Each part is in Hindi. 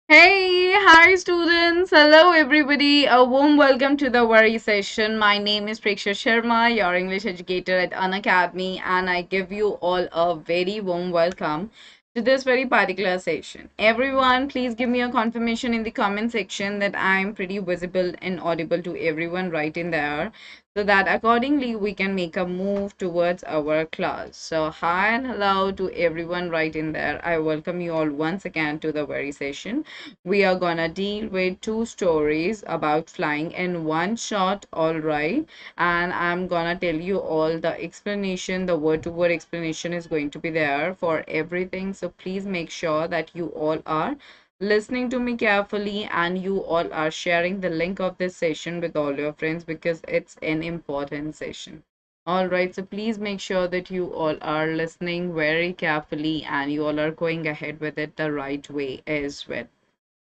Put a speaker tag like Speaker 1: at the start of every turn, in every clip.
Speaker 1: Hey, hi students. Hello everybody. A warm welcome to the worry session. My name is Preksha Sharma, your English educator at Unacademy, and I give you all a very warm welcome to this very particular session. Everyone, please give me a confirmation in the comment section that I'm pretty visible and audible to everyone right in there so that accordingly we can make a move towards our class. So hi and hello to everyone right in there. I welcome you all once again to the very session. We are gonna deal with two stories about flying in one shot, all right, and I'm gonna tell you all the explanation. The word to word explanation is going to be there for everything, so please make sure that you all are listening to me carefully and you all are sharing the link of this session with all your friends because it's an important session. All right, so please make sure that you all are listening very carefully and you all are going ahead with it the right way as well.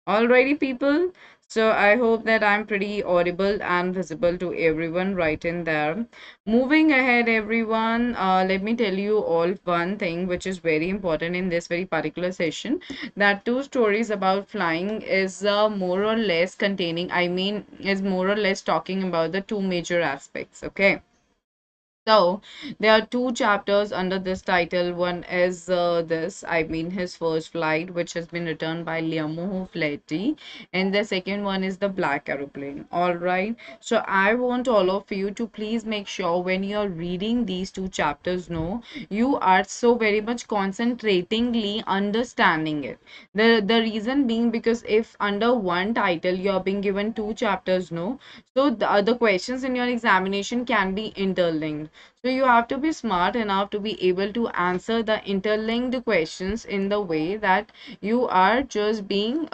Speaker 1: Alrighty, people. So I hope that I'm pretty audible and visible to everyone right in there. Moving ahead, everyone, let me tell you all one thing which is very important in this very particular session. That two stories about flying is more or less containing, is more or less talking about the two major aspects. Okay. So there are two chapters under this title. One is his first flight, which has been written by Liamoho Fletty, and the second one is the Black Aeroplane. All right. So I want all of you to please make sure when you are reading these two chapters, no, you are so very much concentratingly understanding it. The reason being because if under one title you are being given two chapters, no, so the questions in your examination can be interlinked. So you have to be smart enough to be able to answer the interlinked questions in the way that you are just being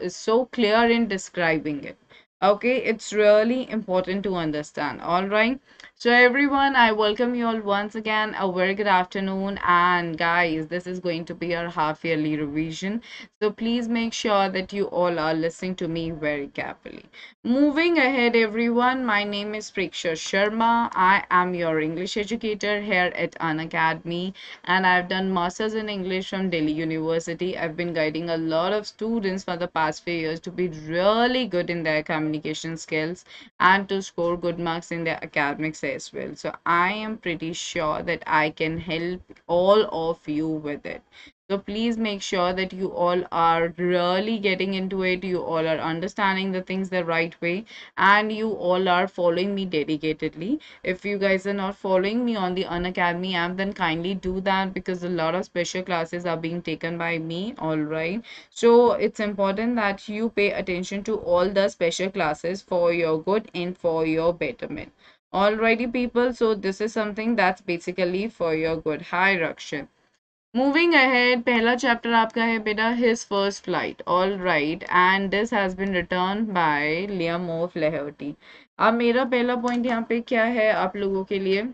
Speaker 1: so clear in describing it. Okay, it's really important to understand. All right. So everyone, I welcome you all once again. A very good afternoon. And guys, this is going to be our half yearly revision. So please make sure that you all are listening to me very carefully. Moving ahead, everyone, my name is Preksha Sharma. I am your English educator here at Unacademy, and I've done Masters in English from Delhi University. I've been guiding a lot of students for the past few years to be really good in their communication skills and to score good marks in their academics as well. So I am pretty sure that I can help all of you with it. So please make sure that you all are really getting into it. You all are understanding the things the right way and you all are following me dedicatedly. If you guys are not following me on the Unacademy app, then kindly do that because a lot of special classes are being taken by me. All right. So it's important that you pay attention to all the special classes for your good and for your betterment. Alrighty, people. So this is something that's basically for your good. Hi, Rakshan. Moving ahead, पहला chapter आपका है बेटा his first flight. All right, and this has been written by Liam O. Flaherty. अब मेरा पहला पॉइंट यहाँ पे क्या है आप लोगों के लिए?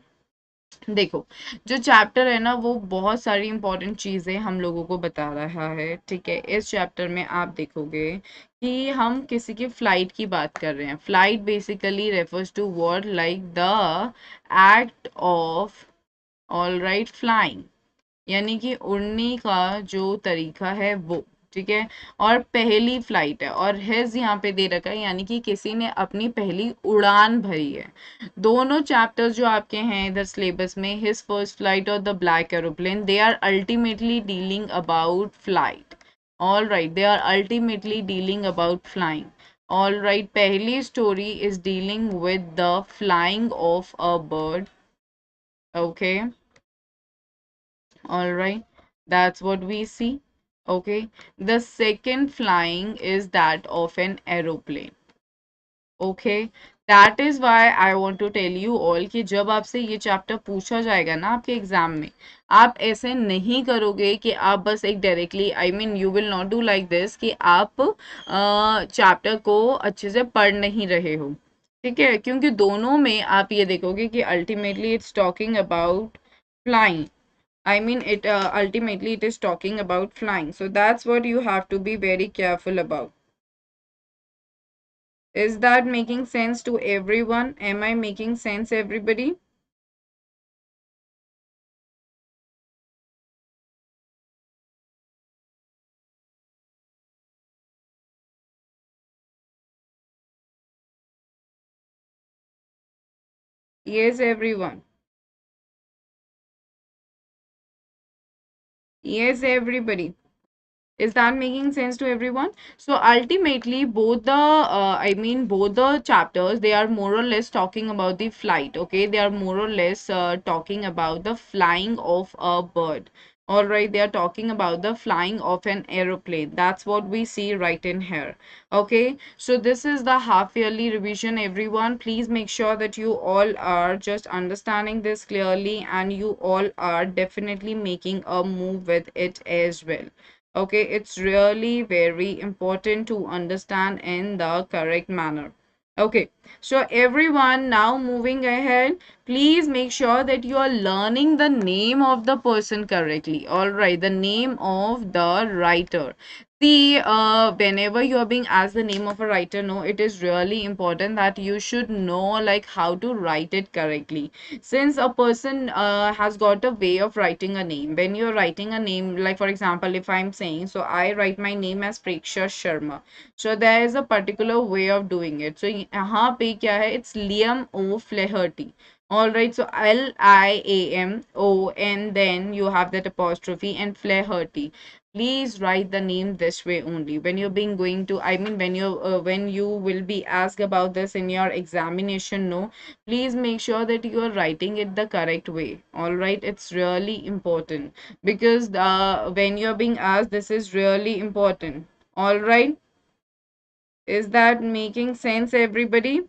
Speaker 1: देखो, जो चैप्टर है ना वो बहुत सारी इंपॉर्टेंट चीजें हम लोगों को बता रहा है. ठीक है, इस चैप्टर में आप देखोगे कि हम किसी की फ्लाइट की बात कर रहे हैं. Flight basically refers to word like the act of all right flying, यानी कि उड़ने का जो तरीका है वो. ठीक है, और पहली फ्लाइट है और हिज यहाँ पे दे रखा है यानी कि किसी ने अपनी पहली उड़ान भरी है. दोनों चैप्टर्स जो आपके हैं इधर सिलेबस में, हिज फर्स्ट फ्लाइट और the black aeroplane, they are ultimately dealing about flight. All right, they are ultimately dealing about flying. All right, पहली story is dealing with the flying of a bird. Okay, all right, that's what we see. Okay, the second flying is that of an aeroplane. Okay, that is why I want to tell you all कि जब आपसे ये चैप्टर पूछा जाएगा ना आपके एग्जाम में, आप ऐसे नहीं करोगे कि आप बस एक directly you will not do like this कि आप चैप्टर को अच्छे से पढ़ नहीं रहे हो. ठीक है, क्योंकि दोनों में आप ये देखोगे कि ultimately it's talking about flying. It ultimately it is talking about flying. So that's what you have to be very careful about. Is that making sense to everyone? Am I making sense, everybody? Yes, everyone. Yes, everybody. Is that making sense to everyone? So ultimately, both the chapters, they are more or less talking about the flight. Okay, they are more or less talking about the flying of a bird. All right, they are talking about the flying of an aeroplane. That's what we see right in here. Okay, so this is the half yearly revision, everyone. Please make sure that you all are just understanding this clearly and you all are definitely making a move with it as well. Okay, it's really very important to understand in the correct manner. Okay, so everyone, now moving ahead, please make sure that you are learning the name of the person correctly. All right, the name of the writer. See, whenever you are being asked the name of a writer, no, it is really important that you should know like how to write it correctly. Since a person has got a way of writing a name, when you're writing a name, like for example, if I'm saying, so I write my name as Preksha Sharma. So there is a particular way of doing it. So यहाँ पे क्या है? It's Liam O Flaherty. All right, so Liam O, and then you have that apostrophe and Flaherty. Please write the name this way only. When you're being going to, I mean, when you will be asked about this in your examination, no, please make sure that you are writing it the correct way. All right, it's really important because when you're being asked, this is really important. All right, is that making sense, everybody?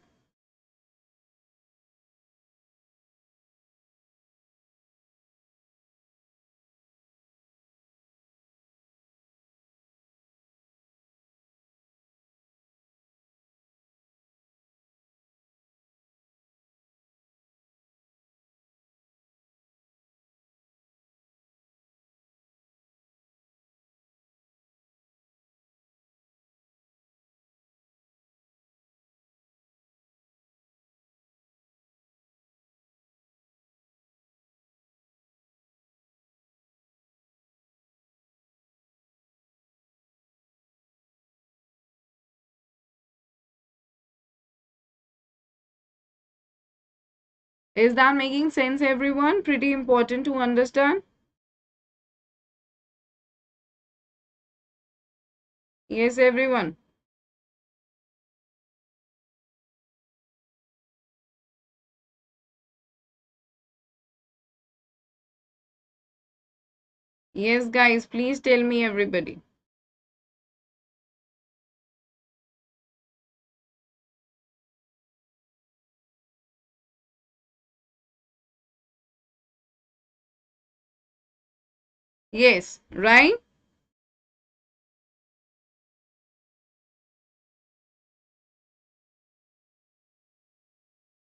Speaker 1: Is that making sense, everyone? Pretty important to understand. Yes, everyone. Yes, guys, please tell me, everybody. Yes, right?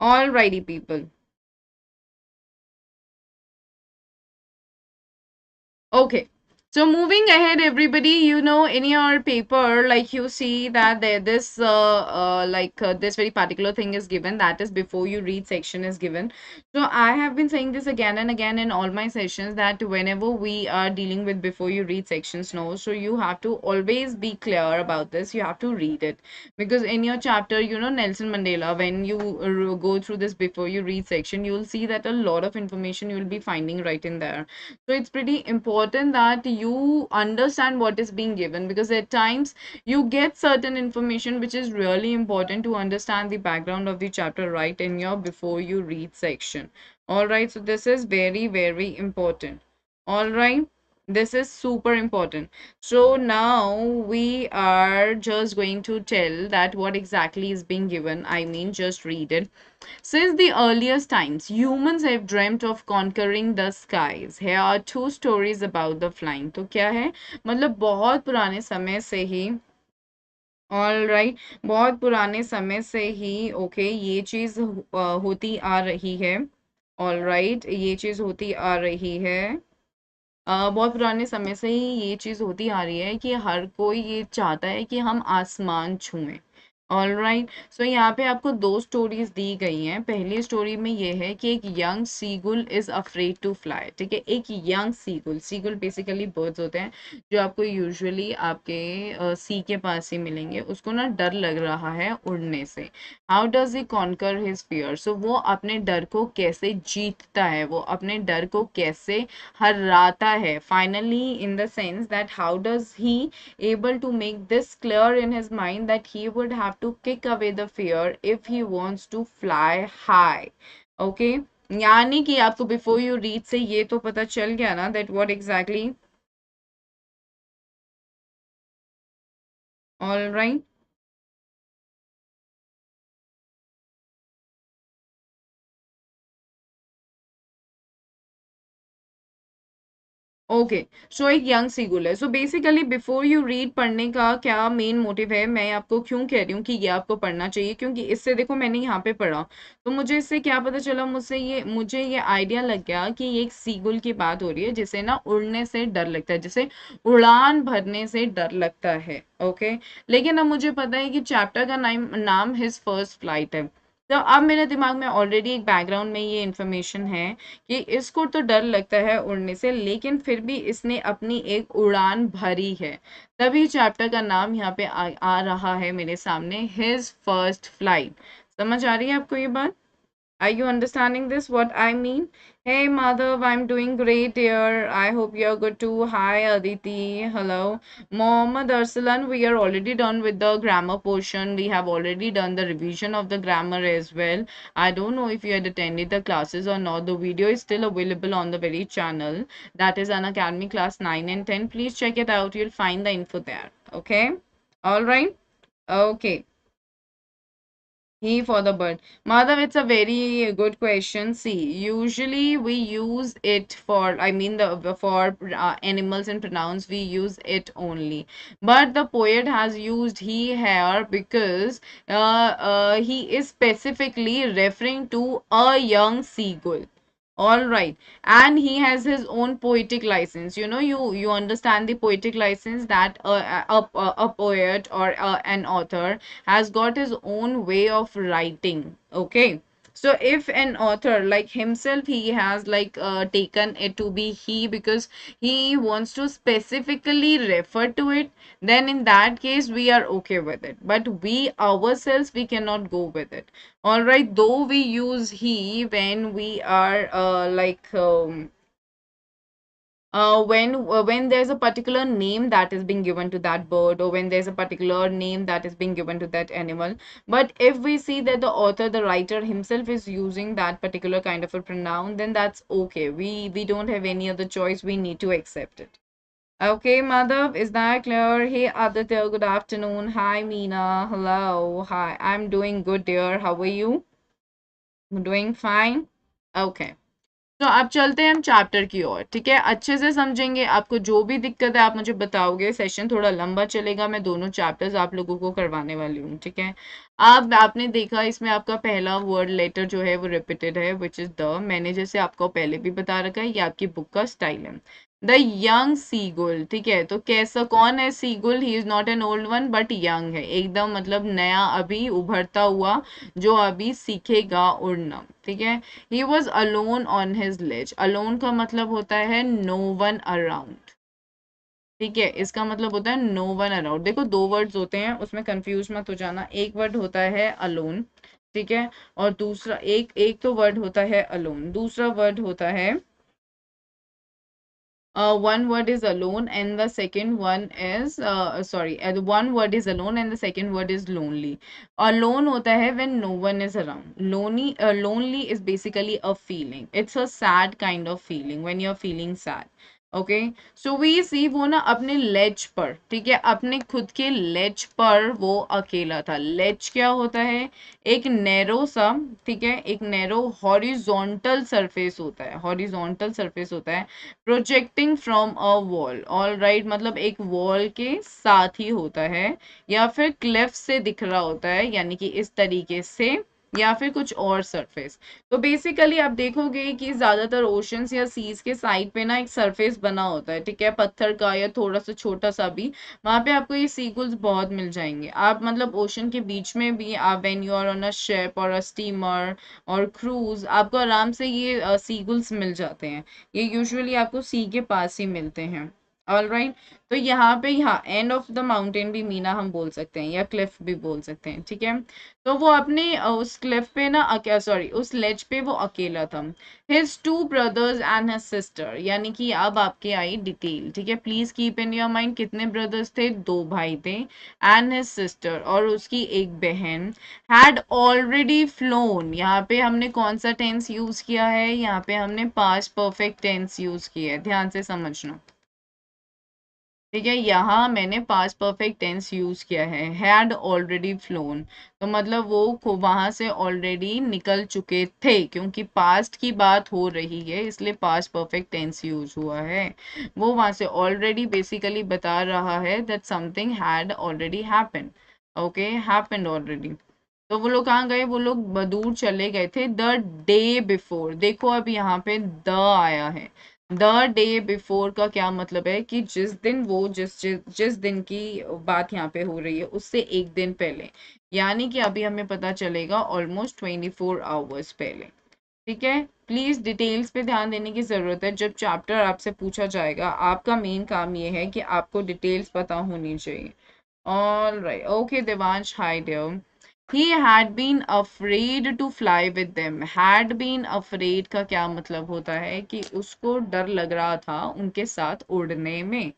Speaker 1: Alrighty, people. Okay. So moving ahead, everybody, in your paper, like you see that there this this very particular thing is given, that is before you read section is given. So I have been saying this again and again in all my sessions that whenever we are dealing with before you read sections, no, so you have to always be clear about this. You have to read it because in your chapter, Nelson Mandela, when you go through this before you read section, you will see that a lot of information you will be finding right in there. So it's pretty important that you understand what is being given because at times you get certain information which is really important to understand the background of the chapter right in your before you read section. All right, so this is very, very important. All right. This is super important. So now we are just going to tell that what exactly is being given. I mean, just read it. Since the earliest times, humans have dreamt of conquering the skies. Here are two stories about the flying. तो क्या है मतलब बहुत पुराने समय से ही ऑल राइट बहुत पुराने समय से ही ओके ये चीज होती आ रही है ऑल राइट ये चीज होती आ रही है बहुत पुराने समय से ही ये चीज होती आ रही है कि हर कोई ये चाहता है कि हम आसमान छुएं ऑल राइट, सो यहाँ पे आपको दो स्टोरीज दी गई हैं। पहली स्टोरी में ये है कि एक young seagull is afraid to fly. ठीक है, एक young seagull, seagull basically birds होते हैं जो आपको यूजुअली आपके सी के पास ही मिलेंगे, उसको ना डर लग रहा है उड़ने से। How does he conquer his fear, so वो अपने डर को कैसे जीतता है, वो अपने डर को कैसे हराता है finally, in the sense that how does he able to make this clear in his mind that he would have to kick away the fear if he wants to fly high. Okay, यानी कि आपको before you read से ये तो पता चल गया ना that what exactly, all right. Okay, so एक यंग सीगुल है। So basically before you read पढ़ने का क्या मेन मोटिव है, मैं आपको क्यों कह रही हूँ कि ये आपको पढ़ना चाहिए, क्योंकि इससे देखो मैंने यहाँ पे पढ़ा तो मुझे इससे क्या पता चला, मुझे ये आइडिया लग गया कि ये एक सीगुल की बात हो रही है जिसे ना उड़ने से डर लगता है, जिसे उड़ान भरने से डर लगता है। ओके, लेकिन अब मुझे पता है कि चैप्टर का नाम नाम हिज फर्स्ट फ्लाइट है। तो अब मेरे दिमाग में ऑलरेडी एक बैकग्राउंड में ये इन्फॉर्मेशन है कि इसको तो डर लगता है उड़ने से, लेकिन फिर भी इसने अपनी एक उड़ान भरी है। तभी चैप्टर का नाम यहाँ पे आ रहा है मेरे सामने, हिज फर्स्ट फ्लाइट। समझ आ रही है आपको ये बात? Are you understanding this? What I mean? Hey, Madhav, I'm doing great dear. I hope you're good too. Hi, Aditi. Hello. Mohammad Arsalan, we are already done with the grammar portion. We have already done the revision of the grammar as well. I don't know if you had attended the classes or not. The video is still available on the very channel. That is Unacademy class 9 and 10. Please check it out. You'll find the info there. Okay? All right? Okay. He for the bird. Madhav, it's a very good question. See, usually we use it for, I mean, the for animals and pronouns, we use it only. But the poet has used he here because he is specifically referring to a young seagull. All right, and he has his own poetic license. You know, you understand the poetic license that a poet or an author has got his own way of writing. Okay, so if an author like himself, he has like taken it to be he because he wants to specifically refer to it, then in that case we are okay with it, but we ourselves we cannot go with it. All right, though we use he when we are when there's a particular name that is being given to that bird, or when there's a particular name that is being given to that animal. But if we see that the author, the writer himself is using that particular kind of a pronoun, then that's okay. We don't have any other choice. We need to accept it. Okay, Madhav, is that clear? Hey, Aditya, good afternoon. Hi, Meena. Hello. Hi. I'm doing good, dear. How are you? Doing fine? Okay. तो अब चलते हैं हम चैप्टर की ओर। ठीक है, अच्छे से समझेंगे। आपको जो भी दिक्कत है आप मुझे बताओगे। सेशन थोड़ा लंबा चलेगा, मैं दोनों चैप्टर्स आप लोगों को करवाने वाली हूँ। ठीक है, अब आपने देखा इसमें आपका पहला वर्ड लेटर जो है वो रिपीटेड है, विच इज द। मैंने जैसे आपको पहले भी बता रखा है, ये आपकी बुक का स्टाइल है। The young seagull. ठीक है, तो कैसा कौन है seagull? He is not an old one but young है, एकदम मतलब नया, अभी उभरता हुआ, जो अभी सीखेगा उड़ना। ठीक है, he was alone on his ledge. Alone का मतलब होता है no one around। ठीक है, इसका मतलब होता है no one around। देखो दो वर्ड्स होते हैं, उसमें कंफ्यूज मत हो जाना। एक वर्ड होता है alone, ठीक है, और दूसरा एक एक तो वर्ड होता है alone, दूसरा वर्ड होता है one word is alone and the second one is the one word is alone and the second word is lonely. Alone hota hai when no one is around. Lonely is basically a feeling. It's a sad kind of feeling when you're feeling sad. Okay, so we see वो ना अपने लेज पर, ठीक है, अपने खुद के लेज पर वो अकेला था। लेज क्या होता है? एक नैरो सा, ठीक है, एक नैरो हॉरिजॉन्टल सरफेस होता है, हॉरिजॉन्टल सरफेस होता है projecting from a wall. All right, मतलब एक वॉल के साथ ही होता है या फिर क्लिफ से दिख रहा होता है, यानी कि इस तरीके से या फिर कुछ और सरफेस। तो बेसिकली आप देखोगे कि ज्यादातर ओशंस या सीज के साइड पे ना एक सरफेस बना होता है, ठीक है, पत्थर का या थोड़ा सा छोटा सा भी। वहां पे आपको ये सीगुल्स बहुत मिल जाएंगे। आप मतलब ओशन के बीच में भी आप when you are on a ship और अ स्टीमर और क्रूज, आपको आराम से ये सीगुल्स मिल जाते हैं। ये यूजुअली आपको सी के पास ही मिलते हैं। All right. तो यहाँ पे, यहाँ एंड ऑफ द माउंटेन भी मीना हम बोल सकते हैं या क्लिफ भी बोल सकते हैं, ठीक है। तो वो अपने उस क्लिफ पे ना, क्या सॉरी, उस लेज पे वो अकेला था। His two brothers and his sister, यानी कि अब आपके आई डिटेल, ठीक है। Please keep in your mind कितने ब्रदर्स थे, दो भाई थे, एंड हिज सिस्टर और उसकी एक बहन, हैड ऑलरेडी फ्लोन। यहाँ पे हमने कौन सा टेंस यूज किया है, यहाँ पे हमने पास्ट परफेक्ट टेंस यूज किया है, ध्यान से समझना, ठीक है। यहाँ मैंने पास्ट परफेक्ट टेंस यूज किया है, हैड ऑलरेडी फ्लोन। तो मतलब वो वहां से ऑलरेडी निकल चुके थे, क्योंकि पास्ट की बात हो रही है इसलिए पास्ट परफेक्ट टेंस यूज हुआ है। वो वहां से ऑलरेडी बेसिकली बता रहा है that something had already happened. Okay, happened already. तो वो लोग कहाँ गए, वो लोग दूर चले गए थे द डे बिफोर। देखो अब यहाँ पे द आया है। द डे बिफोर का क्या मतलब है कि जिस दिन वो जिस दिन की बात यहाँ पे हो रही है उससे एक दिन पहले, यानी कि अभी हमें पता चलेगा ऑलमोस्ट 24 आवर्स पहले, ठीक है। प्लीज डिटेल्स पे ध्यान देने की जरूरत है। जब चैप्टर आपसे पूछा जाएगा, आपका मेन काम ये है कि आपको डिटेल्स पता होनी चाहिए। All right, okay Devansh, hi dear. He had been afraid to fly with them. Had been afraid का क्या मतलब होता है कि उसको डर लग रहा था उनके साथ उड़ने में।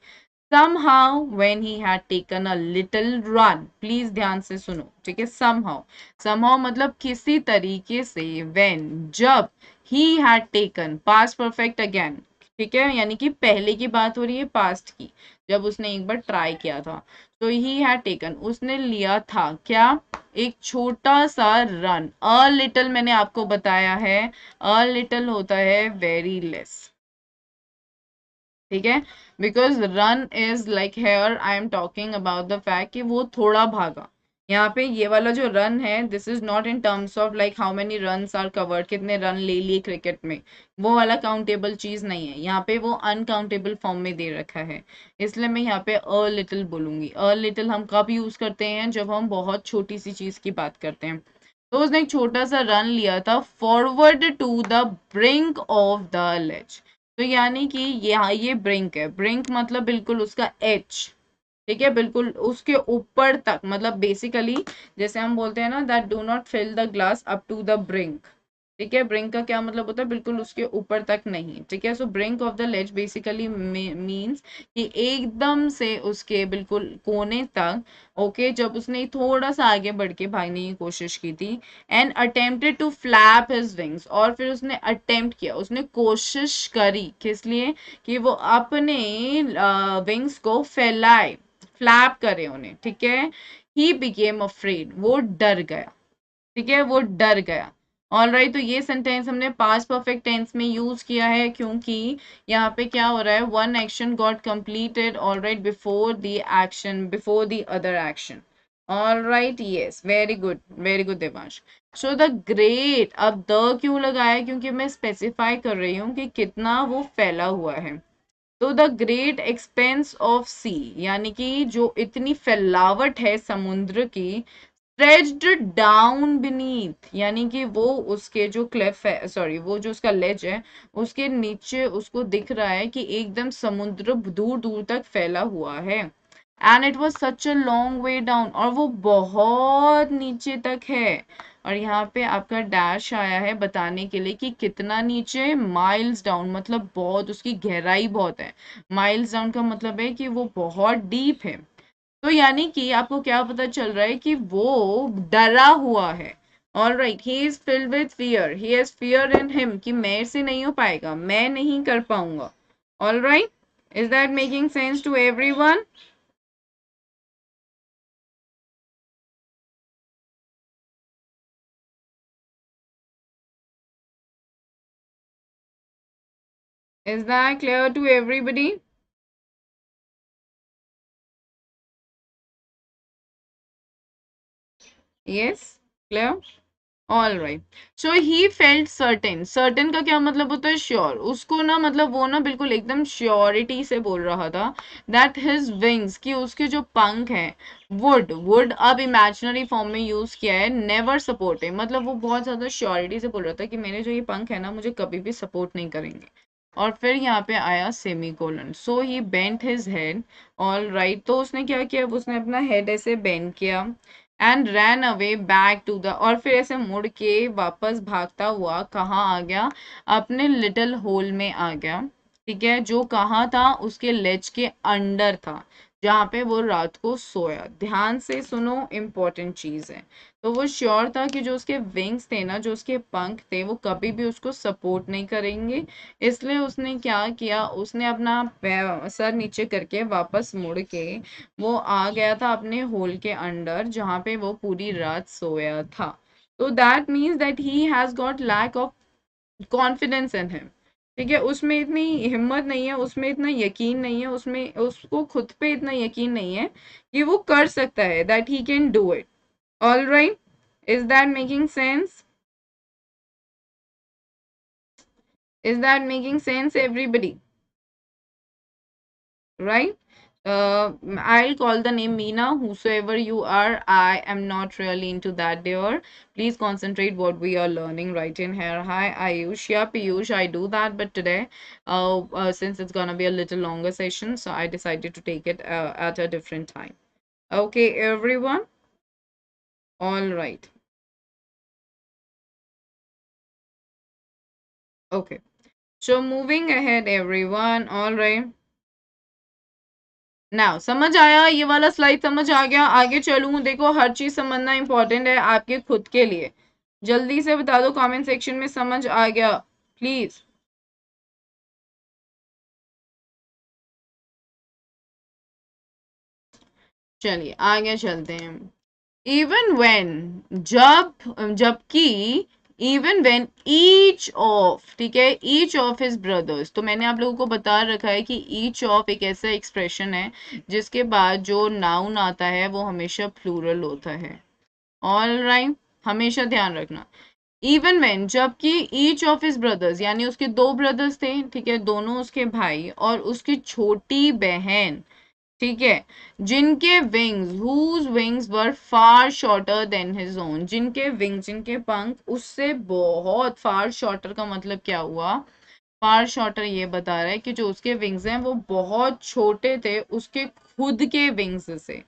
Speaker 1: Somehow when he had taken a little run, please ध्यान से सुनो, ठीक है। somehow मतलब किसी तरीके से, when जब, he had taken past perfect again, ठीक है, यानी कि पहले की बात हो रही है पास्ट की, जब उसने एक बार ट्राई किया था। तो ही हैड टेकन, उसने लिया था क्या, एक छोटा सा रन। अ लिटिल मैंने आपको बताया है, अ लिटिल होता है वेरी लेस, ठीक है। Because run is like, here I am talking about the fact कि वो थोड़ा भागा। यहाँ पे ये वाला जो रन है, this is not in terms of like how many runs are covered, कितने रन ले लिए क्रिकेट में, वो वाला काउंटेबल चीज नहीं है। यहाँ पे वो अनकाउंटेबल फॉर्म में दे रखा है, इसलिए मैं यहाँ पे अ लिटिल बोलूंगी। अ लिटिल हम कब यूज करते हैं, जब हम बहुत छोटी सी चीज की बात करते हैं। तो उसने एक छोटा सा रन लिया था forward to the brink of the ledge. तो यानी कि ये ब्रिंक है, ब्रिंक मतलब बिल्कुल उसका एज, ठीक है, बिल्कुल उसके ऊपर तक, मतलब बेसिकली जैसे हम बोलते हैं ना that do not fill the glass up to the brink, ठीक है। ब्रिंक का क्या मतलब होता है, बिल्कुल उसके ऊपर तक नहीं, ठीक है। So brink of the ledge basically means कि एकदम से उसके बिल्कुल कोने तक। ओके, जब उसने थोड़ा सा आगे बढ़ के भागने की कोशिश की थी, and attempted to flap his wings, और फिर उसने अटेम्प्ट किया, उसने कोशिश करी, किस लिए, कि वो अपने विंग्स को फैलाए, फ्लैप करे उन्हें, ठीक है। ही बिकेम अफ्रेड, वो डर गया, ठीक है, वो डर गया। ऑल राइट, तो ये सेंटेंस हमने पास्ट परफेक्ट टेंस में यूज किया है, क्योंकि यहाँ पे क्या हो रहा है, one action got completed all right before the action, before the other action. All right, yes, very good Devansh. So the great, अब द क्यों लगाया, क्योंकि मैं स्पेसिफाई कर रही हूँ कि कितना वो फैला हुआ है। तो द ग्रेट एक्सपेंस ऑफ सी, यानी कि जो इतनी फैलावट है समुद्र की, स्ट्रेच्ड डाउन बीनीथ, यानी कि वो उसके जो क्लिफ है, सॉरी, वो जो उसका लेज है, उसके नीचे उसको दिख रहा है कि एकदम समुद्र दूर दूर तक फैला हुआ है। And it was such a long way down, और वो बहुत नीचे तक है। और यहाँ पे आपका डैश आया है बताने के लिए कि कितना नीचे, माइल्स डाउन, मतलब बहुत, उसकी गहराई बहुत है। माइल्स डाउन का मतलब है कि वो बहुत डीप है। तो यानी कि आपको क्या पता चल रहा है कि वो डरा हुआ है। All right, he is filled with fear, he has fear in him कि मेरे से नहीं हो पाएगा, मैं नहीं कर पाऊंगा। All right, is that making sense to everyone? Is that clear to everybody? Yes, clear. All right, so he felt certain, certain का क्या मतलब होता है, श्योर, उसको ना मतलब वो ना बिल्कुल एकदम श्योरिटी से बोल रहा था दैट हिज विंग्स, कि उसके जो पंख हैं, वुड अब इमेजिनरी फॉर्म में यूज किया है, नेवर सपोर्ट है, मतलब वो बहुत ज्यादा श्योरिटी से बोल रहा था कि मेरे जो ये पंख है ना मुझे कभी भी सपोर्ट नहीं करेंगे। और फिर यहाँ पे आया semicolon, so he bent his head, all right, तो उसने क्या किया, उसने अपना हेड ऐसे बेंड किया and ran away back to the, और फिर ऐसे मुड़ के वापस भागता हुआ कहाँ आ गया, अपने लिटिल होल में आ गया, ठीक है, जो कहाँ था, उसके लेज के अंडर था, जहाँ पे वो रात को सोया। ध्यान से सुनो, इम्पोर्टेंट चीज है। तो वो श्योर था कि जो उसके विंग्स थे ना, जो उसके पंख थे, वो कभी भी उसको सपोर्ट नहीं करेंगे, इसलिए उसने क्या किया, उसने अपना सर नीचे करके वापस मुड़ के वो आ गया था अपने होल के अंडर, जहाँ पे वो पूरी रात सोया था। तो that means that he has got lack of confidence in him, ठीक है, उसमें इतनी हिम्मत नहीं है, उसमें इतना यकीन नहीं है, उसमें उसको खुद पे इतना यकीन नहीं है कि वो कर सकता है, that he can do it. All right, is that making sense? Is that making sense everybody? Right? I'll call the name Meena, whosoever you are. I am not really into that, dear. Please concentrate what we are learning right in here. Hi, Ayush. Yeah, Piyush, I do that, but today, since it's gonna be a little longer session, so I decided to take it at a different time. Okay, everyone. All right. Okay. So moving ahead, everyone. All right. Now समझ आया, ये वाला स्लाइड समझ आ गया? आगे चलूं, देखो हर चीज समझना इंपॉर्टेंट है आपके खुद के लिए। जल्दी से बता दो कमेंट सेक्शन में समझ आ गया, प्लीज। चलिए आगे चलते हैं। इवन व्हेन, जबकि, इवन व्हेन ईच ऑफ, ठीक है, ईच ऑफ हिज ब्रदर्स, तो मैंने आप लोगों को बता रखा है कि ईच ऑफ एक ऐसा एक्सप्रेशन है जिसके बाद जो नाउन आता है वो हमेशा प्लूरल होता है। ऑल राइट, हमेशा ध्यान रखना। इवन वेन, जबकि ईच ऑफ हिज ब्रदर्स, यानी उसके दो ब्रदर्स थे, ठीक है, दोनों उसके भाई और उसकी छोटी बहन, ठीक है, जिनके विंग्स, हुज विंग्स वर फार शॉर्टर देन हिज ओन, जिनके विंग्स, जिनके पंख उससे बहुत, फार शॉर्टर का मतलब क्या हुआ, फार शॉर्टर ये बता रहा है कि जो उसके विंग्स हैं वो बहुत छोटे थे उसके खुद के विंग्स से।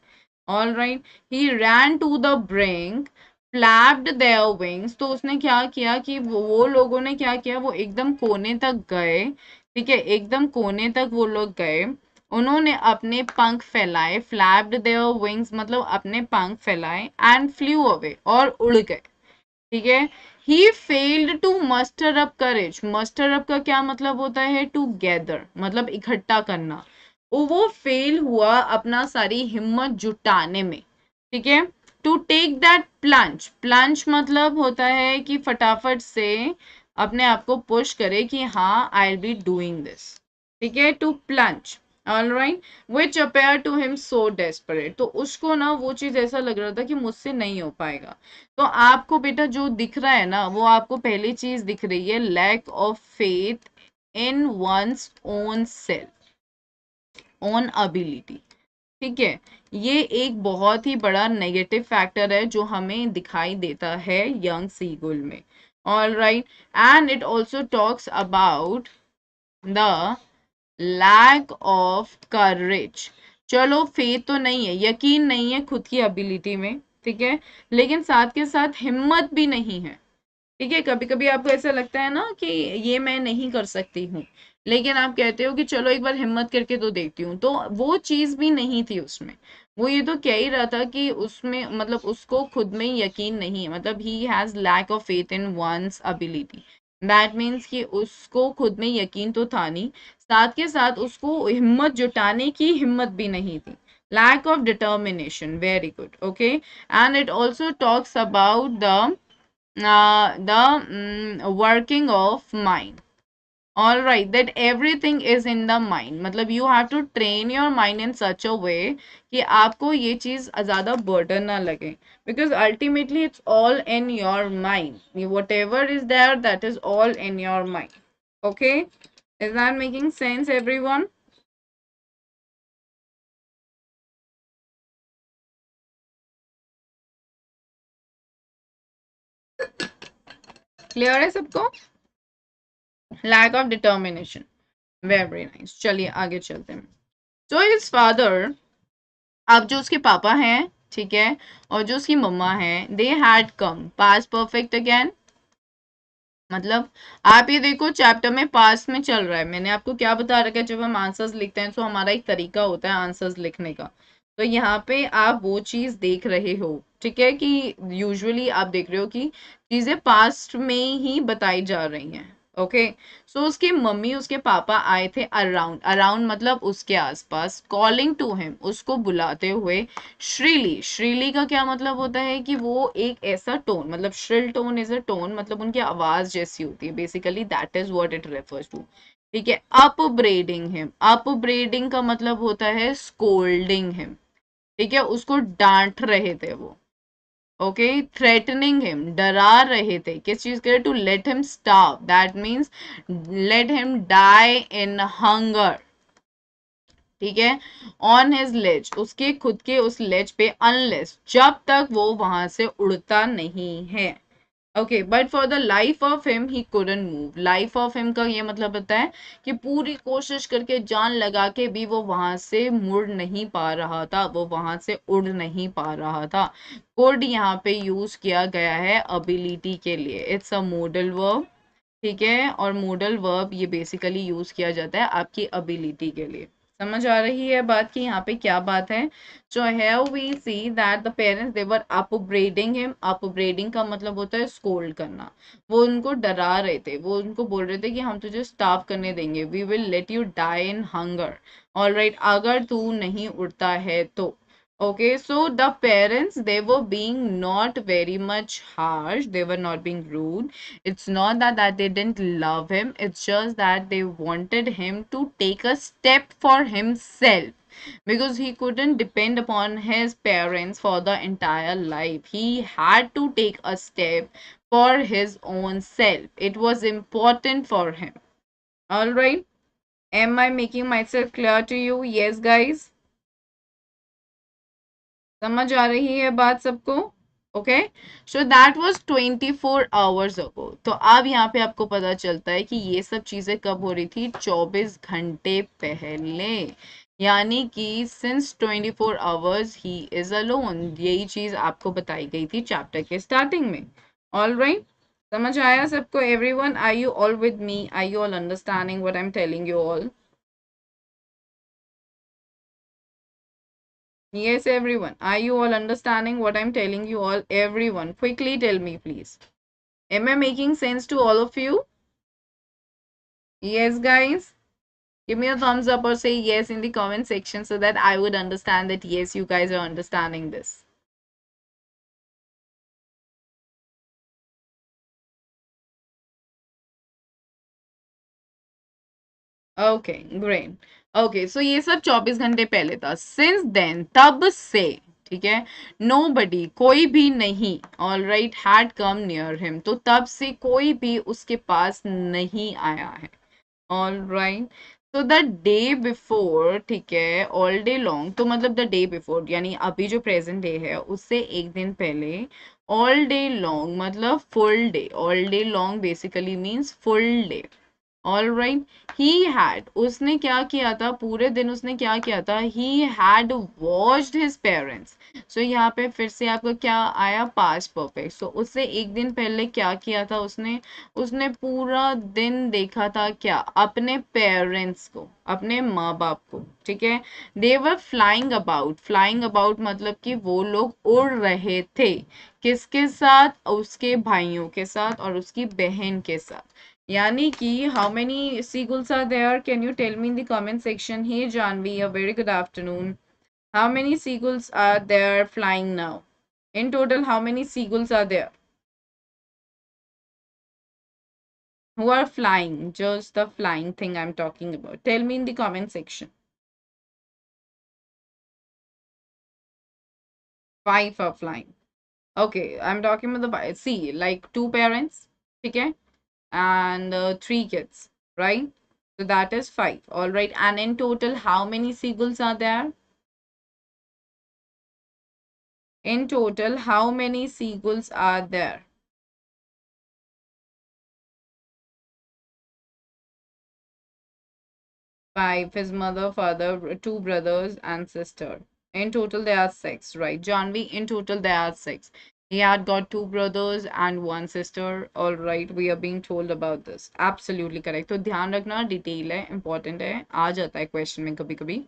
Speaker 1: All right, he ran to the brink, flapped their wings, तो उसने क्या किया कि वो लोगों ने क्या किया, वो एकदम कोने तक गए, ठीक है, एकदम कोने तक वो लोग गए, उन्होंने अपने पंख फैलाए, फ्लैप्ड देयर विंग्स मतलब अपने पंख फैलाए, एंड फ्लू अवे, और उड़ गए, ठीक है। He failed to muster up courage, muster up का क्या मतलब होता है, टू गैदर, मतलब इकट्ठा करना, वो फेल हुआ अपना सारी हिम्मत जुटाने में, ठीक है। To take that plunge, plunge मतलब होता है कि फटाफट से अपने आप को पुश करे कि हाँ I will be doing this, ठीक है, to plunge. All right, which appear to him so desperate, तो उसको ना वो चीज ऐसा लग रहा था कि मुझसे नहीं हो पाएगा। तो आपको बेटा जो दिख रहा है ना, वो आपको पहली चीज दिख रही है, lack of faith in one's own self, own ability, ठीक है। ये एक बहुत ही बड़ा नेगेटिव फैक्टर है जो हमें दिखाई देता है यंग सीगुल में। All right, and it also talks about the lack of courage, चलो फेथ तो नहीं है, यकीन नहीं है खुद की एबिलिटी में, ठीक है, लेकिन साथ के साथ हिम्मत भी नहीं है, ठीक है। कभी कभी आपको ऐसा लगता है ना कि ये मैं नहीं कर सकती हूँ, लेकिन आप कहते हो कि चलो एक बार हिम्मत करके तो देखती हूँ, तो वो चीज भी नहीं थी उसमें। वो ये तो कह ही रहा था कि उसमें मतलब उसको खुद में यकीन नहीं है, मतलब he has lack of faith in one's ability, that means कि उसको खुद में यकीन तो था नहीं, साथ के साथ उसको हिम्मत जुटाने की हिम्मत भी नहीं थी, lack of determination, very good, okay. And it also talks about the working of mind, all right, that everything is in the mind, मतलब you have to train your mind in such a way कि आपको ये चीज ज्यादा बर्डन ना लगे, because ultimately it's all in your mind, whatever is there that is all in your mind. Okay, is that making sense everyone? Clear है सबको? Lack of determination, very nice. चलिए आगे चलते हैं. सो हिज फादर, अब जो उसके पापा हैं, ठीक है, और जो उसकी मम्मा है, they had come, past perfect again. मतलब आप ये देखो चैप्टर में पास्ट में चल रहा है, मैंने आपको क्या बता रखा है, जब हम आंसर्स लिखते हैं तो हमारा एक तरीका होता है आंसर्स लिखने का. तो यहाँ पे आप वो चीज देख रहे हो, ठीक है, कि यूजुअली आप देख रहे हो कि चीजें पास्ट में ही बताई जा रही हैं. ओके, सो उसकी मम्मी उसके पापा आए थे अराउंड, अराउंड मतलब उसके आसपास, कॉलिंग टू हिम, उसको बुलाते हुए, श्रीली. श्रीली का क्या मतलब होता है कि वो एक ऐसा टोन, मतलब shrill tone is a tone, मतलब उनकी आवाज जैसी होती है, basically that is what it refers to. ठीक है, अपब्रेडिंग हिम, अपब्रेडिंग का मतलब होता है स्कोल्डिंग हिम. ठीक है, उसको डांट रहे थे वो. ओके, थ्रेटनिंग हिम, डरा रहे थे, किस चीज के लिए? To let him starve, that means let him die in hunger. ठीक है, ऑन हिज लेज, उसके खुद के उस लेज पे, अनलेस, जब तक वो वहां से उड़ता नहीं है. Okay, but for the life of him he couldn't move. Life of him का ये मतलब होता है कि पूरी कोशिश करके, जान लगा के भी वो वहां से मुड़ नहीं पा रहा था, वो वहां से उड़ नहीं पा रहा था. could यहाँ पे यूज किया गया है अबिलिटी के लिए, इट्स अ मोडल वर्ब. ठीक है, और मोडल वर्ब ये बेसिकली यूज किया जाता है आपकी अबिलिटी के लिए. समझ आ रही है बात की यहाँ पे क्या बात है? जो है we see that the parents they were upbraiding him. Upbraiding का मतलब होता है स्कोल्ड करना. वो उनको डरा रहे थे, वो उनको बोल रहे थे कि हम तुझे स्टार्व करने देंगे, we will let you die in hunger. All right, अगर तू नहीं उड़ता है तो. Okay, so the parents, they were being not very much harsh, they were not being rude. It's not that they didn't love him, it's just that they wanted him to take a step for himself, because he couldn't depend upon his parents for the entire life. He had to take a step for his own self. It was important for him. All right. Am I making myself clear to you? Yes, guys. समझ आ रही है बात सबको? Okay, so that was 24 hours ago. तो अब यहाँ पे आपको पता चलता है कि ये सब चीजें कब हो रही थी? 24 घंटे पहले. यानी कि since 24 hours he is alone, यही चीज आपको बताई गई थी चैप्टर के स्टार्टिंग में. ऑल राइट, समझ आया सबको? Everyone, are you all with me? Are you all understanding what I am telling you all? Yes, everyone. Are you all understanding what I'm telling you all? Everyone, quickly tell me, please. Am I making sense to all of you? Yes, guys. Give me a thumbs up or say yes in the comment section so that I would understand that yes, you guys are understanding this. Okay, great. Okay, so ये सब 24 घंटे पहले था. सिंस देन, तब से, ठीक है, नो बडी, कोई भी नहीं, all right, had come near him, तो तब से कोई भी उसके पास नहीं आया है. ऑल राइट, तो द डे बिफोर, ठीक है, ऑल डे लॉन्ग, तो मतलब द डे बिफोर यानी अभी जो प्रेजेंट डे है उससे एक दिन पहले, ऑल डे लॉन्ग मतलब full day. All day long basically means full day. All right, he had, उसने क्या किया था पूरे दिन, उसने क्या किया था? He had watched his parents. So यहाँ पे फिर से आपका क्या आया? Past perfect. सो उससे एक दिन पहले क्या किया था उसने? उसने पूरा दिन देखा था क्या? अपने पेरेंट्स को, अपने माँ बाप को. ठीक है, they were flying about. Flying about मतलब कि वो लोग उड़ रहे थे. किसके साथ? उसके भाइयों के साथ और उसकी बहन के साथ. यानी कि how many seagulls are there? Can you tell me in the comment section? Hey Janvi, a very good afternoon. How many seagulls are there flying now? In total, how many seagulls are there? who are flying, just the flying thing I'm talking about. Tell me in the comment section. 5 are flying. Okay, I'm talking about see, like two parents, okay, and three kids, right? So that is 5. All right. And in total, how many seagulls are there? In total, how many seagulls are there? 5. His mother, father, two brothers, and sister. In total, there are 6, right? Janvi, in total, there are 6. He had got two brothers and one sister. All right, we are being told about this. Absolutely correct. तो ध्यान रखना, डिटेल है, important है, आ जाता है क्वेश्चन में कभी कभी.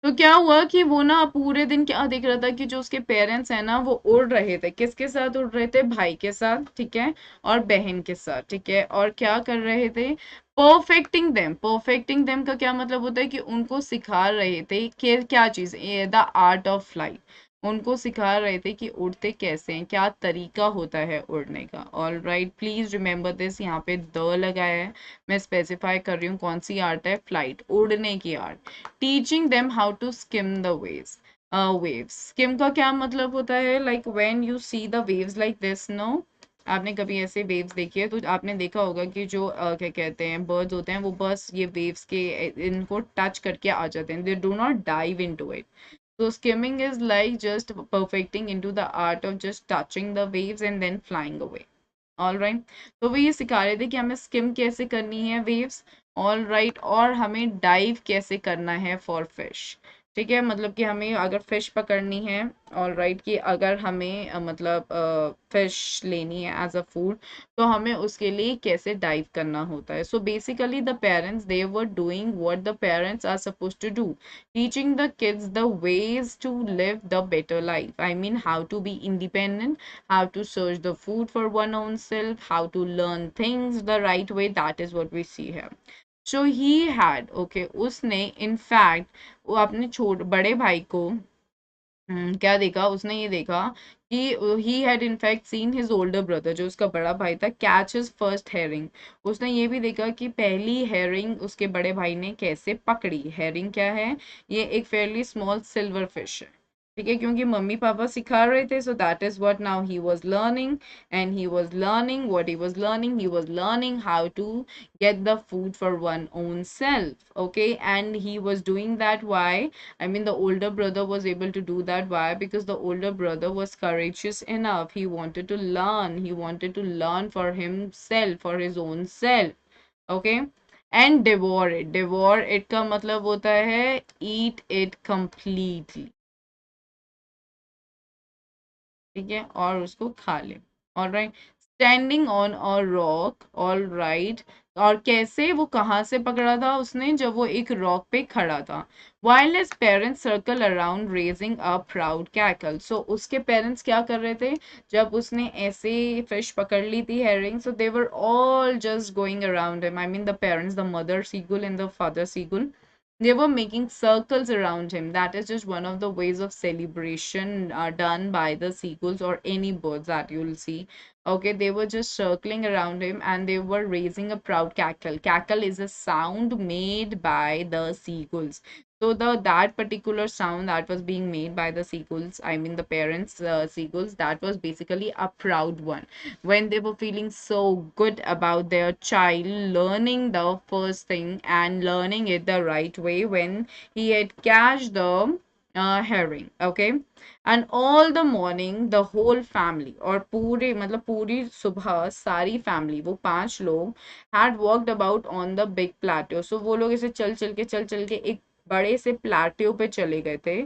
Speaker 1: तो क्या हुआ कि वो ना पूरे दिन क्या देख रहा था कि जो उसके पेरेंट्स हैं ना वो उड़ रहे थे. किसके साथ उड़ रहे थे? भाई के साथ, ठीक है, और बहन के साथ, ठीक है. और क्या कर रहे थे? Perfecting them. परफेक्टिंग देम का क्या मतलब होता है कि उनको सिखा रहे थे कि क्या चीज, द आर्ट ऑफ फ्लाइट. उनको सिखा रहे थे कि उड़ते कैसे हैं, क्या तरीका होता है उड़ने का. All right, please remember this. यहाँ पे द लगाया है, मैं स्पेसिफाई कर रही हूँ कौन सी आर्ट है. फ्लाइट, उड़ने की art. Teaching them how to skim the waves. Waves, skim का क्या मतलब होता है? Like when you see the waves like this, no, आपने कभी ऐसे वेव्स देखी है तो आपने देखा होगा कि जो क्या कहते हैं, बर्ड्स होते हैं, वो बस ये वेव्स के इनको टच करके आ जाते हैं. They do not dive into it. So skimming is like just perfecting into the art of just touching the waves and then flying away. All right. तो वो ये सिखा रहे थे कि हमें स्किम कैसे करनी है वेव्स. All right. और हमें डाइव कैसे करना है फॉर फिश. ठीक है, मतलब कि हमें अगर फिश पकड़नी है, ऑल राइट, कि अगर हमें मतलब फिश लेनी है एज अ फूड, तो हमें उसके लिए कैसे डाइव करना होता है. So basically the parents, they were doing what the parents are suppose to do, teaching the kids the ways to live the better life. I mean, how to be independent, how to search the food for one own self, how to learn things the right way. That is what we see here. So he had, okay, उसने in fact वो अपने छोटे बड़े भाई को क्या देखा उसने? ये देखा कि he had in fact seen his older brother, जो उसका बड़ा भाई था, catch his first herring. उसने ये भी देखा कि पहली herring उसके बड़े भाई ने कैसे पकड़ी. herring क्या है? ये एक fairly small silver fish है, ठीक है, क्योंकि मम्मी पापा सिखा रहे थे. So that is what now he was learning. And he was learning what he was learning how to get the food for one own self. Okay, and he was doing that. Why? I mean, the older brother was able to do that. Why? Because the older brother was courageous enough. He wanted to learn. He wanted to learn for himself, for his own self. Okay. And devour it. Devour it का मतलब होता है eat it completely. ठीक है, और उसको खा ले. All right. Standing on a rock. All right. और कैसे, वो कहाँ से पकड़ा था उसने? जब वो एक रॉक पे खड़ा था. while his parents circle around raising a proud cackle. so उसके पेरेंट्स क्या कर रहे थे जब उसने ऐसे फिश पकड़ ली थी, herring? so they were all just going around him. I mean, the parents, the mother seagull and the father seagull, they were making circles around him. That is just one of the ways of celebration done by the seagulls or any birds that you'll see. Okay, they were just circling around him and they were raising a proud cackle. Cackle is a sound made by the seagulls. So that particular sound that was being made by the seagulls, I mean the parents seagulls, that was basically a proud one. When they were feeling so good about their child learning the first thing and learning it the right way, when he had catched the herring. Okay. And all the morning the whole family, और पूरे मतलब पूरी सुबह सारी family, वो 5 लोग, had walked about on the big plateau. so वो लोग ऐसे चल चल के एक बड़े से प्लाट्यू पे चले गए थे,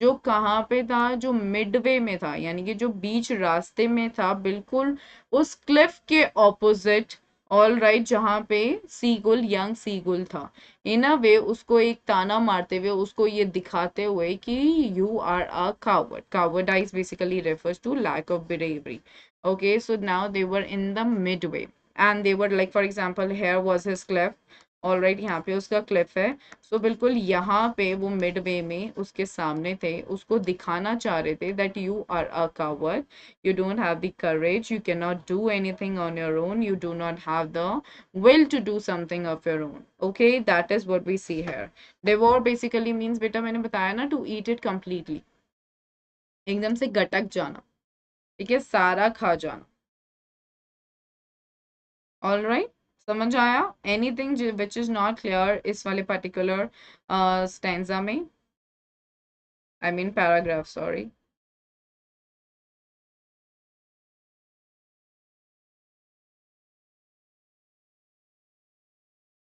Speaker 1: जो कहाँ पे था? जो मिडवे में था, यानी कि जो बीच रास्ते में था, बिल्कुल उस क्लिफ के ऑपोजिट. All right. जहाँ पे सीगुल, यंग सीगुल था, इन अ वे उसको एक ताना मारते हुए, उसको ये दिखाते हुए कि you are a coward. Cowardice basically refers to lack of bravery. Okay, so now they were in the midway and they were like, for example, here was his cliff. All right, यहाँ पे उसका क्लिफ है। सो बिल्कुल यहाँ पे वो मिड वे में उसके सामने थे, उसको दिखाना चाह रहे थे that you are a coward, you don't have the courage, you can not do anything on your own, you do not have the will to do something of your own. Okay, that is what we see here. Devour basically means, बेटा मैंने बताया ना, to eat it completely, एकदम से गटक जाना, ठीक है, सारा खा जाना। ऑल राइट, समझ आया? Anything which is not clear इस वाले पर्टिकुलर स्टैंजा में, I mean paragraph, sorry.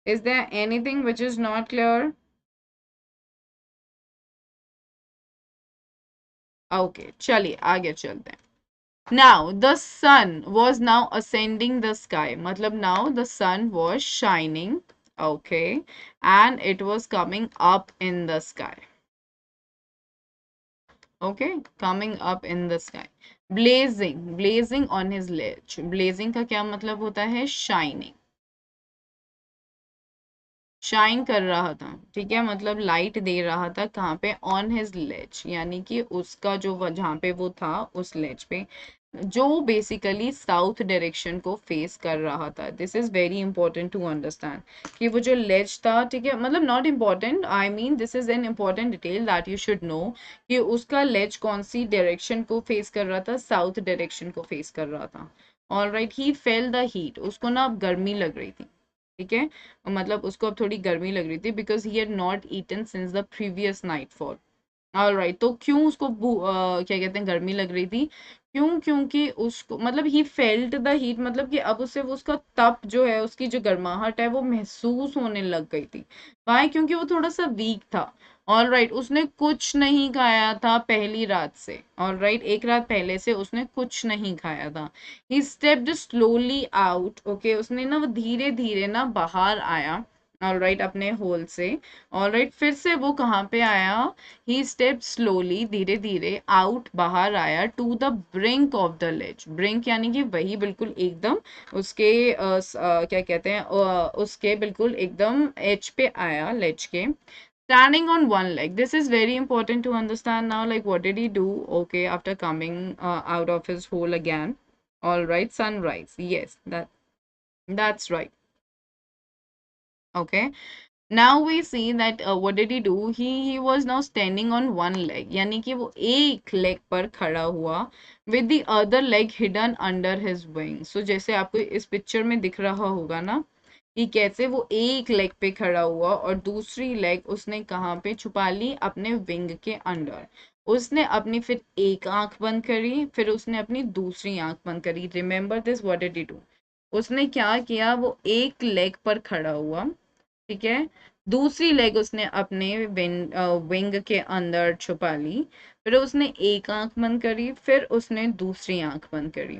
Speaker 1: Is there anything which is not clear? Okay, चलिए आगे चलते हैं। Now the sun was now ascending the sky, मतलब now the sun was shining, okay, and it was coming up in the sky. Okay, coming up in the sky. Blazing on his ledge. Blazing का क्या मतलब होता है? Shining. शाइन कर रहा था, ठीक है, मतलब लाइट दे रहा था, कहाँ पे? ऑन हिज लेज, यानी कि उसका जो जहाँ पे वो था उस लेज पे, जो बेसिकली साउथ डायरेक्शन को फेस कर रहा था। This is very important to understand कि वो जो लेज था, ठीक है, मतलब not important, I mean this is an important detail that you should know कि उसका लेज कौन सी डायरेक्शन को फेस कर रहा था? साउथ डायरेक्शन को फेस कर रहा था। All right, he fail the heat, उसको ना अब गर्मी लग रही थी, ठीक है, मतलब उसको अब थोड़ी गर्मी लग रही थी, because he had not eaten since the previous night fall. All right, तो क्यों उसको क्या कहते हैं, गर्मी लग रही थी? क्यों? क्योंकि उसको मतलब ही फेल्ट द हीट, मतलब कि अब उसे वो उसका तप जो है, उसकी जो गर्माहट है वो महसूस होने लग गई थी। वाई? क्योंकि वो थोड़ा सा वीक था। ऑलराइट, उसने कुछ नहीं खाया था पहली रात से। ऑलराइट, एक रात पहले से उसने कुछ नहीं खाया था। ही स्टेप्ड स्लोली आउट, ओके, उसने ना वो धीरे धीरे ना बाहर आया, ऑलराइट, अपने होल से। ऑलराइट, फिर से वो कहाँ पे आया? ही स्टेप स्लोली, धीरे धीरे, आउट, बाहर आया, to the brink of the ledge. Brink यानी कि वही बिल्कुल एकदम उसके क्या कहते हैं, उसके बिल्कुल एकदम एज पे आया, लेज के। Standing on one leg. This is very important to understand now. Like, what did he do? Okay, after coming out of his hole again. All right, sunrise. Yes, that's right. Okay. Now we see that what did he do? He was now standing on one leg, यानी कि वो एक leg पर खड़ा हुआ, with the other leg hidden under his wing. So जैसे आपको इस पिक्चर में दिख रहा होगा ना कि कैसे वो एक लेग पे खड़ा हुआ और दूसरी लेग उसने कहाँ पे छुपा ली? अपने विंग के अंडर। उसने अपनी फिर एक आंख बंद करी, फिर उसने अपनी दूसरी आंख बंद करी। Remember this, what did he do? उसने क्या किया? वो एक लेग पर खड़ा हुआ, ठीक है, दूसरी लेग उसने अपने विंग के अंदर छुपा ली, फिर उसने एक आंख बंद करी, फिर उसने दूसरी आंख बंद करी,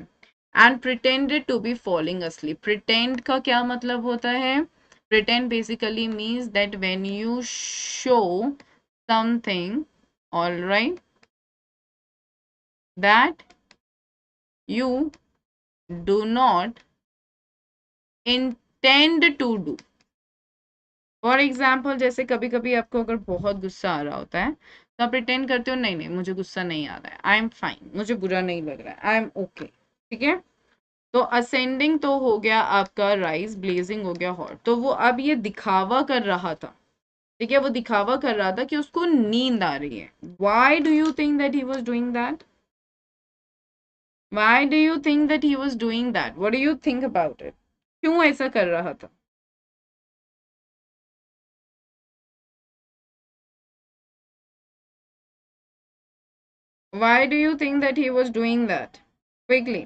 Speaker 1: and pretended to be falling asleep. Pretend का क्या मतलब होता है? Pretend basically means that when you show something, all right, that you do not intend to do. For example, जैसे कभी कभी आपको अगर बहुत गुस्सा आ रहा होता है तो आप प्रिटेंड करते हो, नहीं नहीं मुझे गुस्सा नहीं आ रहा है, आई एम फाइन, मुझे बुरा नहीं लग रहा है, आई एम ओके, ठीक है। तो असेंडिंग तो हो गया आपका राइज, ब्लेजिंग हो गया हॉट। तो वो अब ये दिखावा कर रहा था, ठीक है, वो दिखावा कर रहा था कि उसको नींद आ रही है। Why do you think that he was doing that? Why do you think that he was doing that? What do you think about it? क्यों ऐसा कर रहा था? Why do you think that he was doing that? Quickly.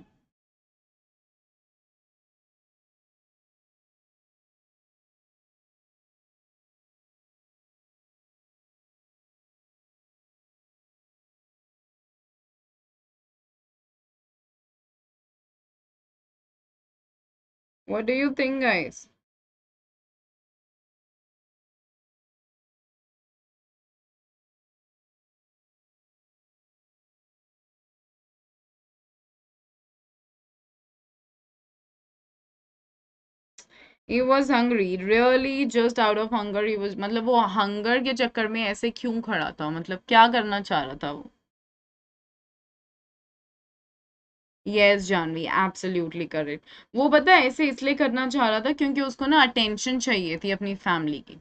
Speaker 1: What do you think, guys? He was hungry, really just out of hunger he was, मतलब वो हंगर के चक्कर में ऐसे क्यों खड़ा था, मतलब क्या करना चाह रहा था वो? Yes Janvi, absolutely correct. वो पता है ऐसे इसलिए करना चाह रहा था क्योंकि उसको ना अटेंशन चाहिए थी अपनी फैमिली की।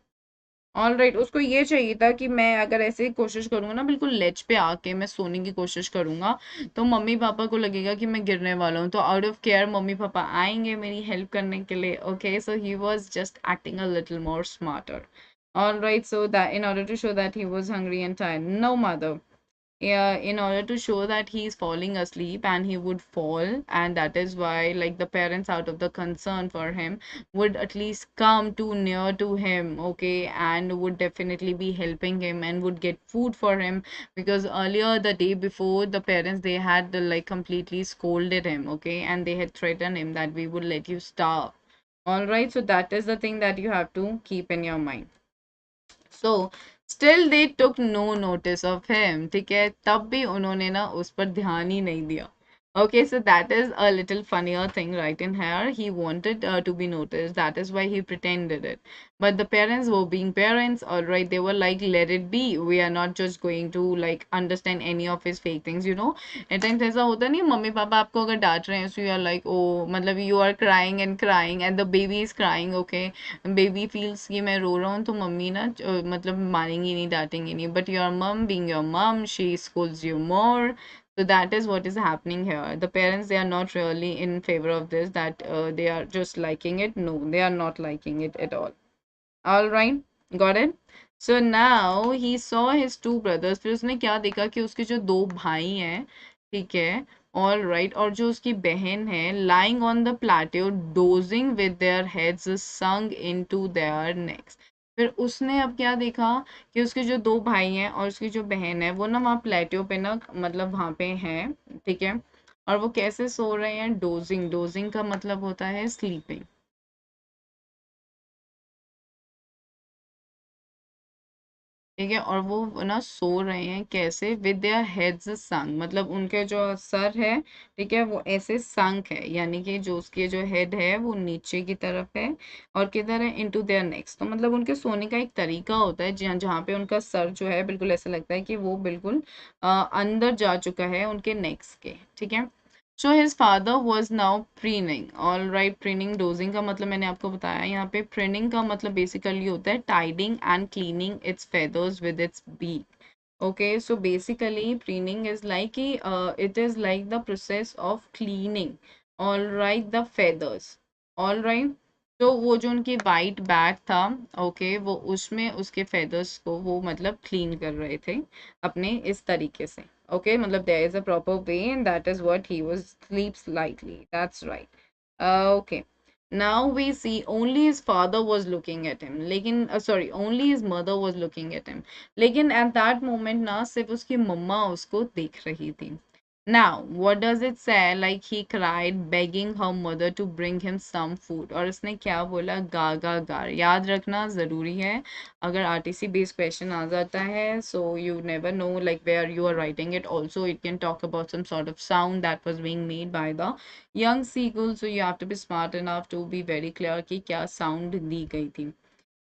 Speaker 1: ऑल राइट, उसको ये चाहिए था कि मैं अगर ऐसे कोशिश करूंगा ना, बिल्कुल लेच पे आके मैं सोने की कोशिश करूंगा, तो मम्मी पापा को लगेगा कि मैं गिरने वाला हूँ, तो out of care mummy papa आएंगे मेरी हेल्प करने के लिए। Okay, so he was just acting a little more smarter. All right, so that in order to show that he was hungry and tired, no mother, yeah, in order to show that he's falling asleep and he would fall, and that is why like the parents, out of the concern for him, would at least come too near to him, okay, and would definitely be helping him and would get food for him, because earlier the day before the parents, they had like completely scolded him, okay, and they had threatened him that we would let you starve. All right, so that is the thing that you have to keep in your mind. So still they took no notice of him, ठीक है, तब भी उन्होंने ना उस पर ध्यान ही नहीं दिया. Okay, so that is a little funnier thing right in here. He wanted to be noticed. That is why he pretended it. But the parents were being parents, all right. They were like, let it be. We are not just going to like understand any of his fake things, you know. At times ऐसा होता नहीं, मम्मी पापा आपको अगर डांट रहे हैं, so you are like, oh, मतलब you are crying and the baby is crying, okay. Baby feels कि मैं रो रहा हूँ, तो मम्मी ना मतलब मारेंगी नहीं, डांटेंगी नहीं, बट योर मम बीइंग योर मम, she schools you more. So that is what is happening here. The parents, they are not really in favor of this, that they are just liking it. No, they are not liking it at all. All right, got it. So now he saw his two brothers. फिर उसने क्या देखा कि उसके जो दो भाई हैं, ठीक है, all right, और जो उसकी बहन है, lying on the plateau, dozing with their heads sunk into their necks. फिर उसने अब क्या देखा कि उसके जो दो भाई हैं और उसकी जो बहन है, वो ना वहाँ प्लेट्यो पे ना, मतलब वहाँ पे हैं, ठीक है, और वो कैसे सो रहे हैं, डोजिंग. डोजिंग का मतलब होता है स्लीपिंग, ठीक है, और वो ना सो रहे हैं कैसे, विद देयर हेड्स संक, मतलब उनके जो सर है, ठीक है, वो ऐसे संक है, यानी कि जो उसके जो हेड है वो नीचे की तरफ है, और किधर है, इनटू देयर नेक्स. तो मतलब उनके सोने का एक तरीका होता है जहाँ जहाँ पे उनका सर जो है बिल्कुल ऐसा लगता है कि वो बिल्कुल अंदर जा चुका है उनके नेक्स के, ठीक है. So his father was now preening. All right, preening, dozing का मतलब मैंने आपको बताया. यहाँ पे preening का मतलब basically होता है tidying and cleaning its feathers with its beak. Okay, so basically preening is like it is like the process of cleaning. All right, the feathers. All right. तो वो जो उनकी वाइट बैग था, ओके, वो उसमें उसके फेदर्स को वो मतलब क्लीन कर रहे थे अपने इस तरीके से. ओके, मतलब there is a proper way and that is what he was sleeps lightly, that's right. Okay, now we see only his father was looking at him, लेकिन sorry, only his mother was looking at him, लेकिन at that moment ना सिर्फ उसकी मम्मा उसको देख रही थी. Now, what does it say? Like he cried, begging her mother to bring him some food. और उसने क्या बोला? गा गा गा. याद रखना ज़रूरी है. अगर RTC based question आ जाता है, so you never know like where you are writing it. Also, it can talk about some sort of sound that was being made by the young seagull. So you have to be smart enough to be very clear कि क्या sound दी गई थी.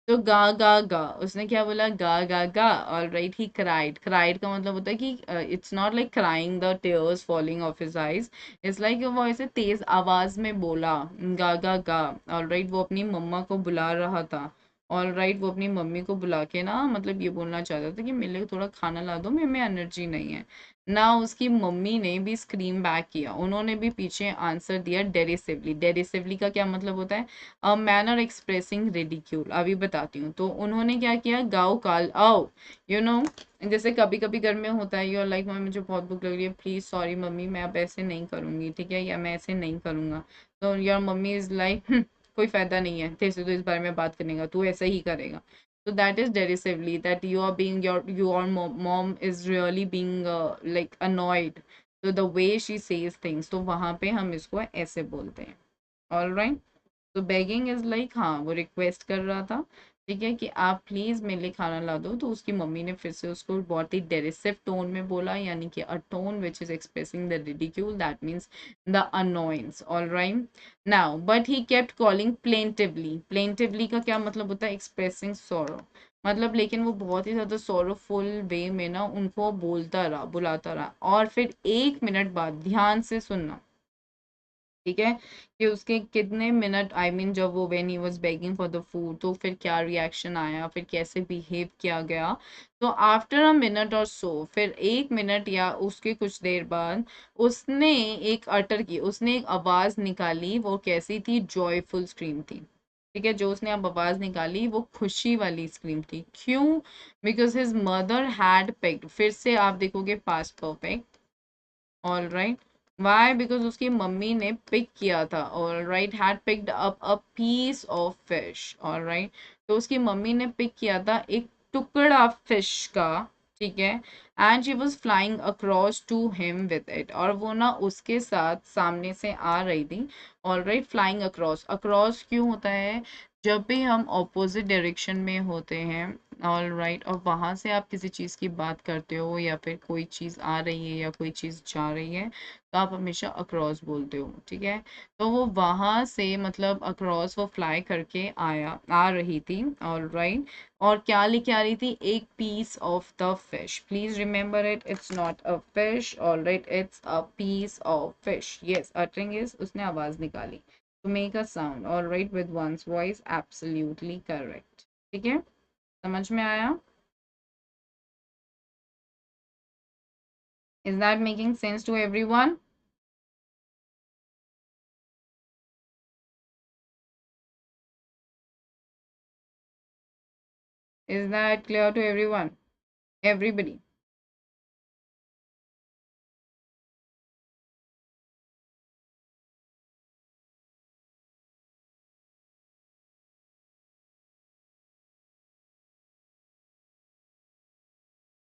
Speaker 1: तो गा गा गा, उसने क्या बोला? गा गा गा. All right, he cried. Cried का मतलब होता है कि it's not like crying the tears falling of his eyes. It's like वो ऐसे तेज आवाज में बोला, गा गा गा. ऑल राइट, वो अपनी मम्मा को बुला रहा था. ऑल राइट, वो अपनी मम्मी को बुला के ना मतलब ये बोलना चाहता था कि मेरे लिए थोड़ा खाना ला दो, मेरे में एनर्जी नहीं है ना. उसकी मम्मी ने भी स्क्रीम बैक किया, उन्होंने भी पीछे आंसर दिया डेरिसिवली. डेरिसिवली का क्या मतलब होता है? A manner expressing ridicule. अभी बताती हूँ. तो उन्होंने क्या किया? गाओ काल आओ, यू नो, जैसे कभी कभी घर में होता है, यूर लाइक मम्मी मुझे बहुत भूख लग रही है, प्लीज सॉरी मम्मी मैं अब ऐसे नहीं करूंगी, ठीक है, या मैं ऐसे नहीं करूंगा. तो योर मम्मी इज लाइक कोई फायदा नहीं है तेरे से तो इस बारे में बात करने का, तू ऐसे ही करेगा. So that is derisively, that you are being your mom is really being like annoyed. So the way she says things, तो वहां पे हम इसको ऐसे बोलते हैं. All right. तो बेगिंग इज लाइक, हाँ वो रिक्वेस्ट कर रहा था. ठीक है, कि आप प्लीज मेरे लिए खाना ला दो। तो उसकी मम्मी ने फिर से उसको बहुत ही डेरिसिव टोन में बोला, यानी कि a tone which is expressing the ridicule, that means the annoyance. All right, now but he kept calling plaintively. Plaintively का क्या मतलब होता है? एक्सप्रेसिंग सोरो, मतलब लेकिन वो बहुत ही ज्यादा सोरोफुल वे में ना उनको बोलता रहा, बुलाता रहा। और फिर 1 मिनट बाद, ध्यान से सुनना, ठीक है, कि उसके कितने मिनट, आई मीन जब वो when he was begging for the food, तो फिर क्या रिएक्शन आया, फिर कैसे बिहेव किया गया। तो आफ्टर अ मिनट और सो, फिर 1 मिनट या उसके कुछ देर बाद, उसने एक अटर की, उसने एक आवाज निकाली। वो कैसी थी? जॉयफुल स्क्रीम थी। ठीक है, जो उसने अब आवाज निकाली वो खुशी वाली स्क्रीम थी। क्यों? Because his mother had picked, फिर से आप देखोगे past perfect. All right, why? Because उसकी मम्मी ने पिक किया था। All right, had picked up a piece of fish. All right, तो उसकी मम्मी ने पिक किया था एक टुकड़ा फिश का, ठीक है। And she was flying across to him with it, और वो ना उसके साथ सामने से आ रही थी। All right, flying across, across क्यों होता है? जब भी हम ऑपोजिट डायरेक्शन में होते हैं, ऑल राइट, और वहां से आप किसी चीज की बात करते हो, या फिर कोई चीज आ रही है या कोई चीज जा रही है, तो आप हमेशा अक्रॉस बोलते हो। ठीक है, तो वो वहां से मतलब अक्रॉस वो फ्लाई करके आ रही थी। ऑल राइट, और क्या लेके आ रही थी? एक piece of the fish. Please remember it, it's not a fish. All right, it's a piece of fish. Yes, uttering is, उसने आवाज निकाली, to make a sound, all right, with one's voice, absolutely correct। ठीक है, समझ में आया? Is that making sense to everyone? Is that clear to everyone? Everybody?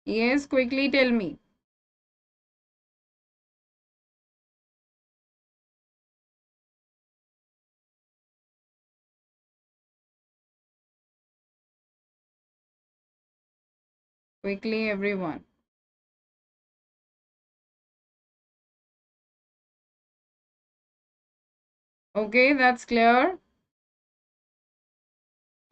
Speaker 1: Yes, quickly tell me. Quickly, everyone. Okay, that's clear.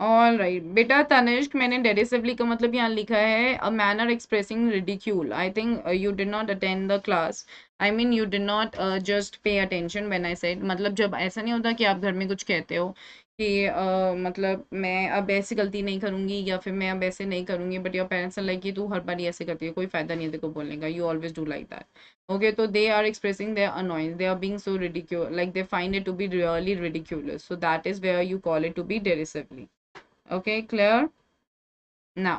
Speaker 1: All right बेटा तनिष्क, मैंने डेरिसिवली का मतलब यहाँ लिखा है a manner expressing ridicule. I think you did not attend the class, I mean you did not just pay attention when I said. मतलब जब ऐसा नहीं होता कि आप घर में कुछ कहते हो कि मतलब मैं अब ऐसी गलती नहीं करूंगी, या फिर मैं अब ऐसे नहीं करूंगी, but your parents are like कि तू हर बार ऐसे करती है, कोई फायदा नहीं है तेरे को बोलने का, you always do like that. Okay, तो they are expressing their annoyance, they are being so ridicule, like they find it to be really ridiculous, so that is where you call it to be derisively. Okay, clear? Now,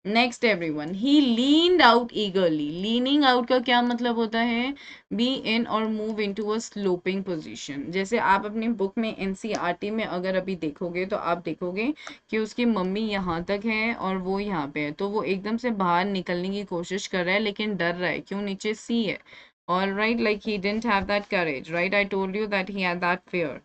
Speaker 1: next everyone. He leaned out eagerly. Leaning out का क्या मतलब होता है? Be in or move into a sloping position. जैसे आप अपनी बुक में NCERT में अगर अभी देखोगे तो आप देखोगे कि उसकी मम्मी यहाँ तक है और वो यहाँ पे है, तो वो एकदम से बाहर निकलने की कोशिश कर रहा है लेकिन डर रहा है। क्यों? नीचे सी है। All right, like he didn't have that courage, right? I told you that he had that fear.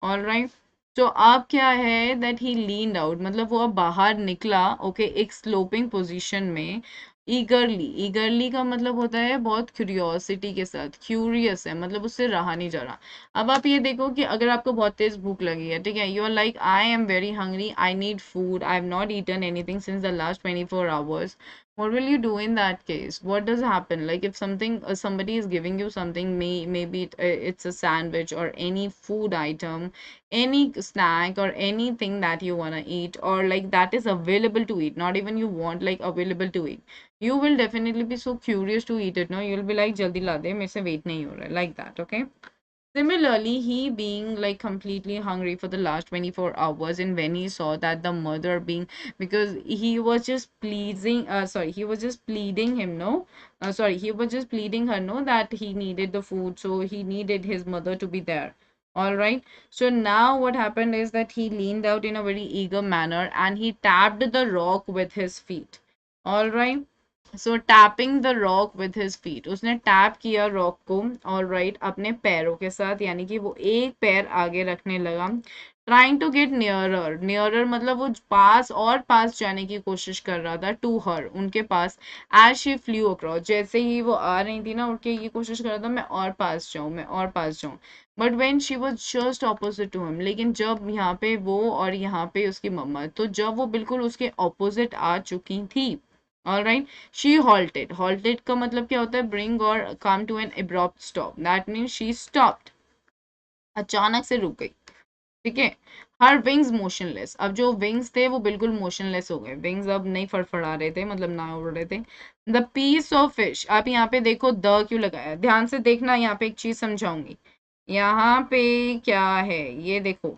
Speaker 1: All right. तो अब क्या है दैट ही लीन्ड आउट, मतलब वो अब बाहर निकला। ओके, एक स्लोपिंग पोजीशन में, ईगरली। ईगरली का मतलब होता है बहुत क्यूरियोसिटी के साथ, क्यूरियस है, मतलब उससे रहा नहीं जा रहा। अब आप ये देखो कि अगर आपको बहुत तेज भूख लगी है, ठीक है, you are like I am very hungry, I need food, I have not eaten anything since the last 24 hours। What will you do in that case? What does happen? Like if something somebody is giving you something, maybe it's a sandwich or any food item, any snack or anything that you want to eat, or like that is available to eat, not even you want, like available to eat, you will definitely be so curious to eat it, no? You'll be like jaldi la de, mere se wait nahi ho raha hai, like that. Okay, similarly, he being like completely hungry for the last 24 hours, and when he saw that the mother being, because he was just pleasing, sorry, he was just pleading him, no, sorry, he was just pleading her, no, that he needed the food, so he needed his mother to be there. All right. So now what happened is that he leaned out in a very eager manner and he tapped the rock with his feet. All right. So tapping the rock with his feet, उसने टैप किया रॉक को और राइट अपने पैरों के साथ, यानी कि वो एक पैर आगे रखने लगा। Trying to get nearer, nearer मतलब वो पास और पास जाने की कोशिश कर रहा था, टू हर उनके पास। एज शी फ्लू अक्रॉस, जैसे ही वो आ रही थी ना उठ के ये कोशिश कर रहा था मैं और पास जाऊं, मैं और पास जाऊं। But when she was just opposite to him, लेकिन जब यहाँ पे वो और यहाँ पे उसकी मम्मा, तो जब वो बिल्कुल उसके ऑपोजिट आ चुकी थी, all right, she halted, halted का मतलब क्या होता है, bring or come to an abrupt stop, that means she stopped, अचानक से रुक गई। ठीक है। हर विंग्स मोशनलेस, अब जो विंग्स थे वो बिल्कुल मोशनलेस हो गए, विंग्स अब नहीं फड़फड़ा रहे थे, मतलब ना उड़ रहे थे। द पीस ऑफ फिश, आप यहाँ पे देखो द क्यों लगाया, ध्यान से देखना, यहाँ पे एक चीज समझाऊंगी। यहाँ पे क्या है ये देखो,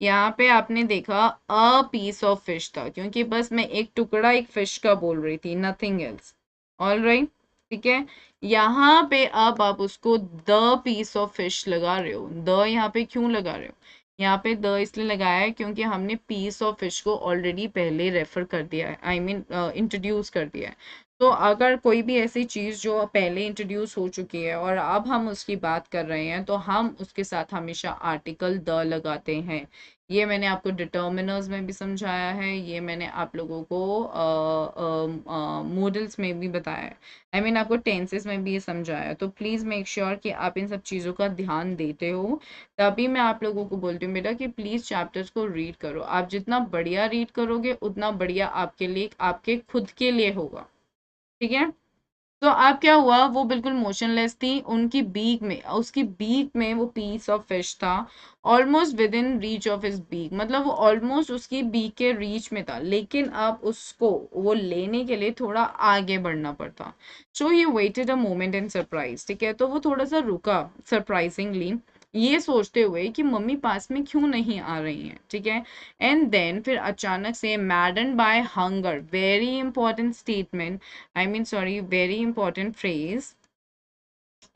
Speaker 1: यहाँ पे आपने देखा अ पीस ऑफ फिश था, क्योंकि बस मैं एक टुकड़ा एक फिश का बोल रही थी, नथिंग एल्स। ऑल राइट, ठीक है। यहाँ पे अब आप उसको द पीस ऑफ फिश लगा रहे हो, द यहाँ पे क्यों लगा रहे हो, यहाँ पे द इसलिए लगाया है क्योंकि हमने पीस ऑफ फिश को ऑलरेडी पहले रेफर कर दिया है, आई मीन इंट्रोड्यूस कर दिया है। तो अगर कोई भी ऐसी चीज जो पहले इंट्रोड्यूस हो चुकी है और अब हम उसकी बात कर रहे हैं, तो हम उसके साथ हमेशा आर्टिकल द लगाते हैं। ये मैंने आपको डिटर्मिनर्स में भी समझाया है, ये मैंने आप लोगों को मॉडल्स में भी बताया है, आई मीन आपको टेंसेस में भी ये समझाया है। तो प्लीज़ मेक श्योर कि आप इन सब चीज़ों का ध्यान देते हो। तभी मैं आप लोगों को बोलती हूँ बेटा कि प्लीज़ चैप्टर्स को रीड करो, आप जितना बढ़िया रीड करोगे उतना बढ़िया आपके लिए, आपके खुद के लिए होगा। ठीक है। तो अब क्या हुआ, वो बिल्कुल मोशनलेस थी, उनकी बीक में, उसकी बीक में वो पीस ऑफ फिश था, almost within reach of his beak, मतलब वो ऑलमोस्ट उसकी बीक के रीच में था, लेकिन अब उसको वो लेने के लिए थोड़ा आगे बढ़ना पड़ता। So he waited a moment in surprise, ठीक है, तो वो थोड़ा सा रुका सरप्राइजिंगली, ये सोचते हुए कि मम्मी पास में क्यों नहीं आ रही हैं। ठीक है। एंड देन फिर अचानक से maddened by hunger, very important statement, I mean, sorry, very important phrase,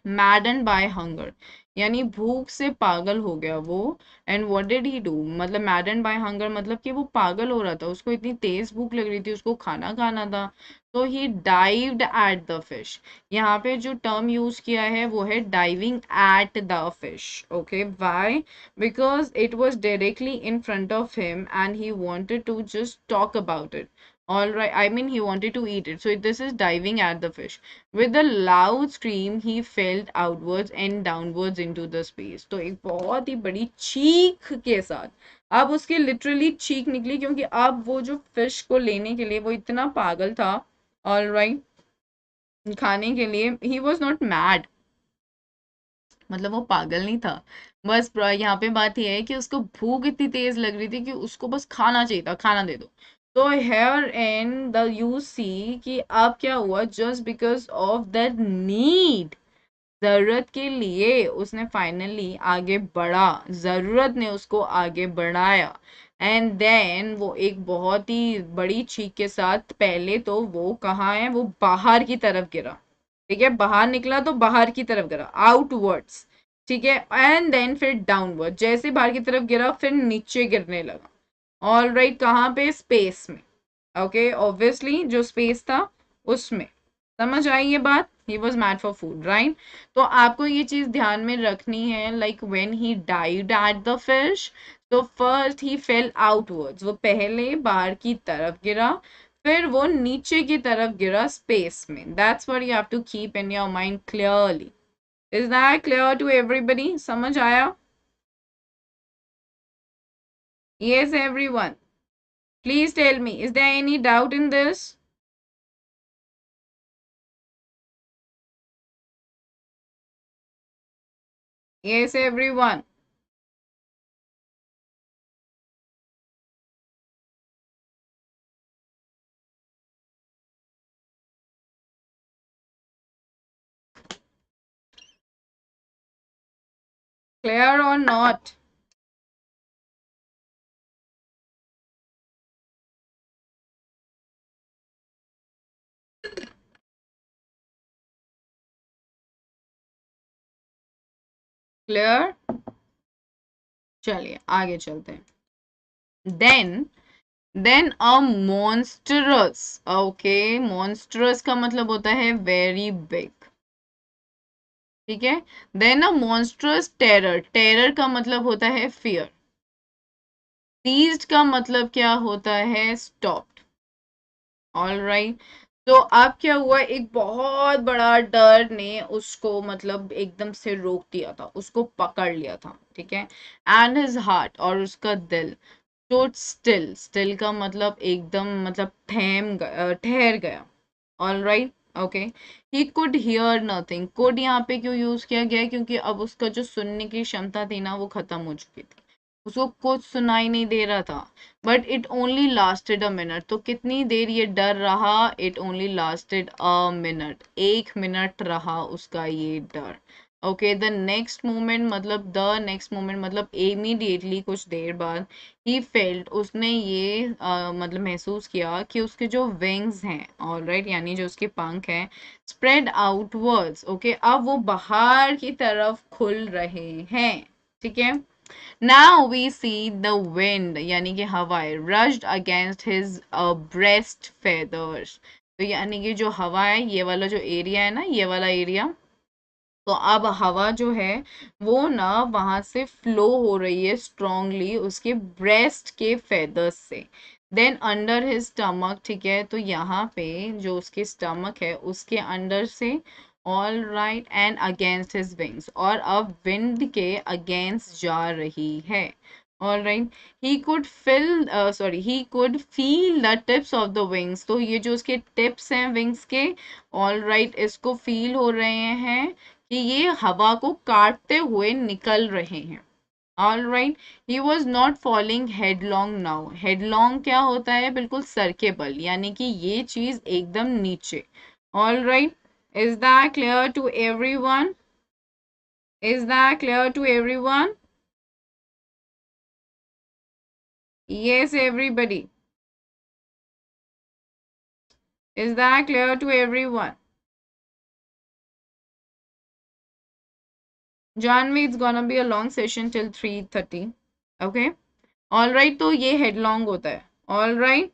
Speaker 1: maddened by hunger, यानी भूख से पागल हो गया वो। And what did he do, मतलब मैडन बाय हंगर मतलब कि वो पागल हो रहा था, उसको इतनी तेज भूख लग रही थी, उसको खाना खाना था। तो he dived at the fish, यहाँ पे जो टर्म यूज किया है वो है diving at the fish. Okay, why, because it was directly in front of him and he wanted to just talk about it. All right, I mean he wanted to eat it. So this is diving at the fish. With a loud scream, he fell outwards and downwards into the space. तो एक बहुत ही बड़ी चीख के साथ, अब उसकी लिटरली चीख निकली, क्योंकि अब वो जो फिश को लेने के लिए वो इतना पागल था, ऑल राइट, खाने के लिए। ही वॉज नॉट मैड, मतलब वो पागल नहीं था, बस यहाँ पे बात यह है कि उसको भूख इतनी तेज लग रही थी कि उसको बस खाना चाहिए था, खाना दे दो। तो hair and the you see कि अब क्या हुआ, just because of that need, जरूरत के लिए उसने फाइनली आगे बढ़ा, जरूरत ने उसको आगे बढ़ाया। एंड देन वो एक बहुत ही बड़ी चीख के साथ, पहले तो वो कहाँ है, वो बाहर की तरफ गिरा। ठीक है, बाहर निकला तो बाहर की तरफ गिरा, आउटवर्ड्स। ठीक है, एंड देन फिर डाउनवर्ड, जैसे बाहर की तरफ गिरा फिर नीचे गिरने लगा। ऑल राइट, कहाँ पे, स्पेस में। ओके, ऑब्वियसली जो स्पेस था उसमें। समझ आई ये बात, he was mad for food, right. तो आपको ये चीज ध्यान में रखनी है, like when he dived at the fish, तो फर्स्ट ही फेल आउटवर्ड्स, वो पहले बाहर की तरफ गिरा, फिर वो नीचे की तरफ गिरा स्पेस में। That's what you have to keep in your mind clearly. Is that clear to everybody, समझ आया? Yes, everyone. Please tell me, is there any doubt in this? Yes, everyone. Clear or not? Clear? चलिए आगे चलते हैं। Then देन अ मॉन्स्टरस, ओके, मॉन्स्टरस का मतलब होता है वेरी बिग, ठीक है। देन अ मॉन्स्टरस टेरर, टेरर का मतलब होता है फियर। सीज्ड का मतलब क्या होता है? स्टॉप्ड। All right. तो अब क्या हुआ, एक बहुत बड़ा डर ने उसको मतलब एकदम से रोक दिया था, उसको पकड़ लिया था, ठीक है। एंड हिज हार्ट, और उसका दिल, स्टूड स्टिल, स्टिल का मतलब एकदम मतलब ठहर गया। All right, okay. He could hear nothing, could यहाँ पे क्यों यूज किया गया है? क्योंकि अब उसका जो सुनने की क्षमता थी ना वो खत्म हो चुकी थी, उसको कुछ सुनाई नहीं दे रहा था। But it only lasted a minute, तो कितनी देर ये डर रहा? It only lasted a minute, 1 minute रहा उसका ये डर। ओके, द नेक्स्ट मोमेंट मतलब इमीडिएटली कुछ देर बाद ही फेल्ट, उसने ये मतलब महसूस किया कि उसके जो विंग्स हैं, ऑलराइट, यानी जो उसके पंख हैं, स्प्रेड आउटवर्ड्स, ओके, अब वो बाहर की तरफ खुल रहे हैं, ठीक है। Now we see the wind, यानी कि हवाएं, rushed against his breast feathers, तो यानी कि जो हवा है, ये वाला जो एरिया है ना, ये वाला एरिया, तो अब हवा जो है वो ना वहां से फ्लो हो रही है स्ट्रांगली उसके ब्रेस्ट के फेदर्स से। देन अंडर हिज स्टमक, ठीक है, तो यहाँ पे जो उसके स्टमक है उसके अंडर से, all right, and against his wings, और अब विंड के अगेंस्ट जा रही है। All right, he could feel the tips of the wings, तो ये जो उसके टिप्स हैं विंग्स के, ऑल राइट, इसको फील हो रहे हैं कि ये हवा को काटते हुए निकल रहे हैं। All right, he was not falling headlong now, headlong क्या होता है? बिल्कुल सर के बल, यानी कि ये चीज एकदम नीचे। All right, is that clear to everyone? Is that clear to everyone? Yes, everybody. Is that clear to everyone? Janvi, it's gonna be a long session till 3:30. Okay? All right, तो ये headlong होता है. All right?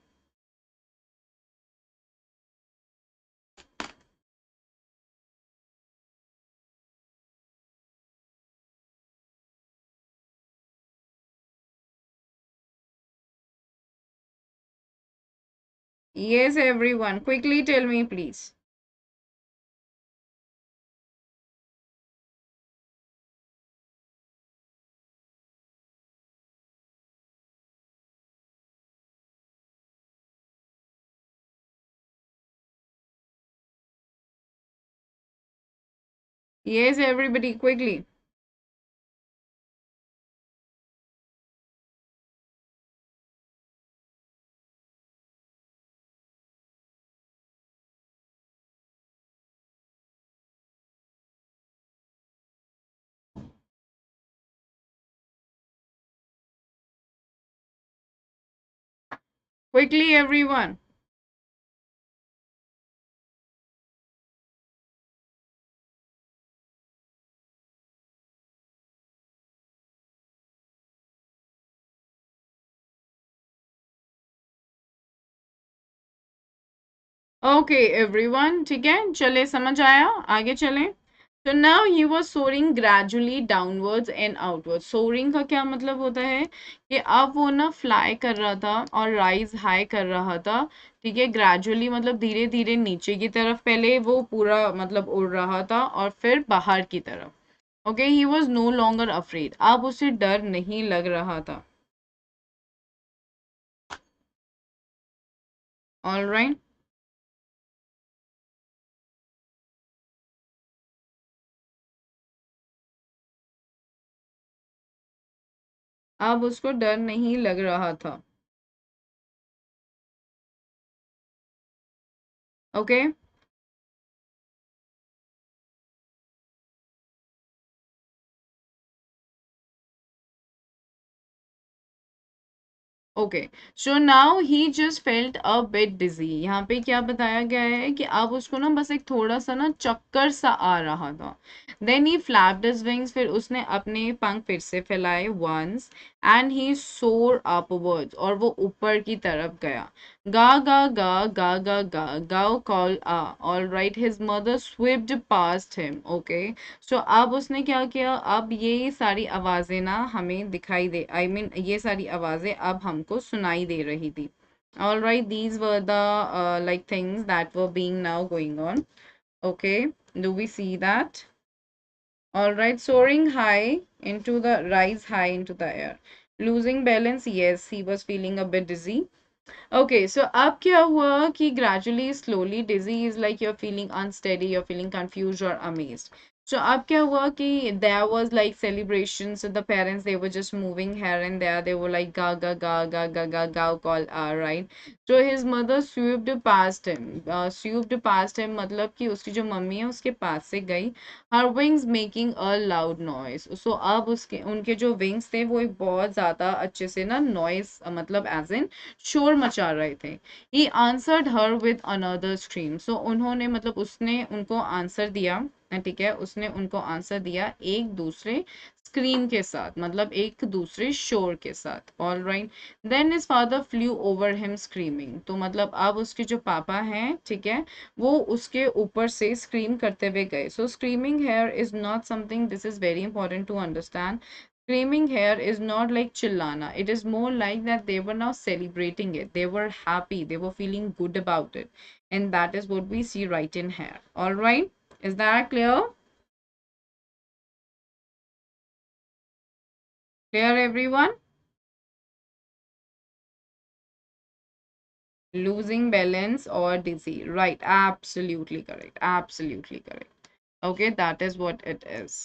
Speaker 1: Yes, everyone. Quickly tell me, please. Yes, everybody, quickly. Quickly, everyone. Okay everyone, ठीक है, चले, समझ आया, आगे चलें। तो now he was soaring gradually downwards and outwards, soaring का क्या मतलब होता है कि अब वो ना फ्लाई कर रहा था और राइज हाई कर रहा था, ठीक है, ग्रेजुअली मतलब धीरे धीरे नीचे की तरफ, पहले वो पूरा मतलब उड़ रहा था और फिर बाहर की तरफ। Okay, he was no longer afraid, अब उसे डर नहीं लग रहा था। ऑल राइट, अब उसको डर नहीं लग रहा था। Okay, okay, so now he just felt a bit dizzy. यहाँ पे क्या बताया गया है कि अब उसको ना बस एक थोड़ा सा ना चक्कर सा आ रहा था। Then he flapped his wings, फिर उसने अपने पंख फिर से फैलाए वंस, एंड ही सोर अपवर्ड्स, और वो ऊपर की तरफ गया। गा गा गा गा गा गा गाओ कॉल आ, all right, his mother swooped past him. Okay, so अब उसने क्या किया, अब ये सारी आवाजें ना हमें दिखाई दे, आई मीन ये सारी आवाजें अब हमको सुनाई दे रही थी। All right, these were the like things that were being now going on. Okay, do we see that? All right, soaring high into the rise high into the air. Losing balance, yes, he was feeling a bit dizzy. Okay, so अब क्या हुआ कि gradually, slowly, dizzy is like you're feeling unsteady, you're feeling confused or amazed. So अब क्या हुआ कि there was like celebration, so the parents they were just moving here and there, they were like ga ga ga ga ga ga ga call right. So his mother swooped past him मतलब कि उसकी जो मम्मी है उसके पास से गई, her wings making a loud noise. So अब उसके उनके जो wings थे वो एक बहुत ज्यादा अच्छे से ना noise मतलब as in शोर मचा रहे थे। He answered her with another scream. So उन्होंने मतलब उसने उनको आंसर दिया, ठीक है, उसने उनको आंसर दिया एक दूसरे स्क्रीम के साथ, मतलब एक दूसरे शोर के साथ। All right, then his father flew over him screaming. तो मतलब अब उसके जो पापा हैं, ठीक है, वो उसके ऊपर से स्क्रीम करते हुए गए। सो screaming here is not something, this is very important to understand. Screaming here is not like chillana. It is more like that they were now celebrating it. They were happy. They were feeling good about it. And that is what we see right in here. All right. Is that clear? Clear, everyone? Losing balance or dizzy. Right. Absolutely correct. Absolutely correct. Okay. That is what it is.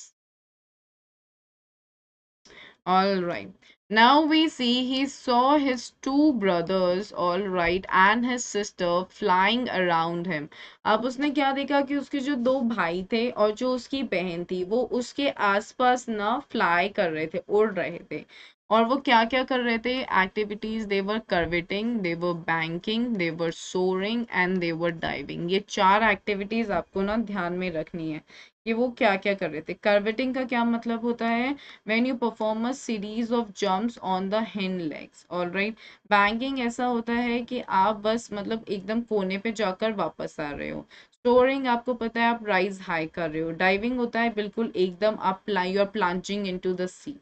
Speaker 1: All right. Now we see he saw his two brothers, all right, and his sister flying around him. अब उसने क्या देखा कि उसके जो दो भाई थे और जो उसकी बहन थी वो उसके आसपास ना फ्लाई कर रहे थे, उड़ रहे थे। और वो क्या क्या कर रहे थे activities, they were curveting, they were banking, they were soaring and they were diving. ये चार एक्टिविटीज आपको ना ध्यान में रखनी है कि वो क्या क्या कर रहे थे। कर्वेटिंग का क्या मतलब होता है, when you perform a series of jumps on the hind legs, all right. Banking ऐसा होता है कि आप बस मतलब एकदम कोने पे जाकर वापस आ रहे हो। स्टोरिंग आपको पता है आप राइज हाई कर रहे हो। डाइविंग होता है बिल्कुल एकदम आप you are plunging into the sea,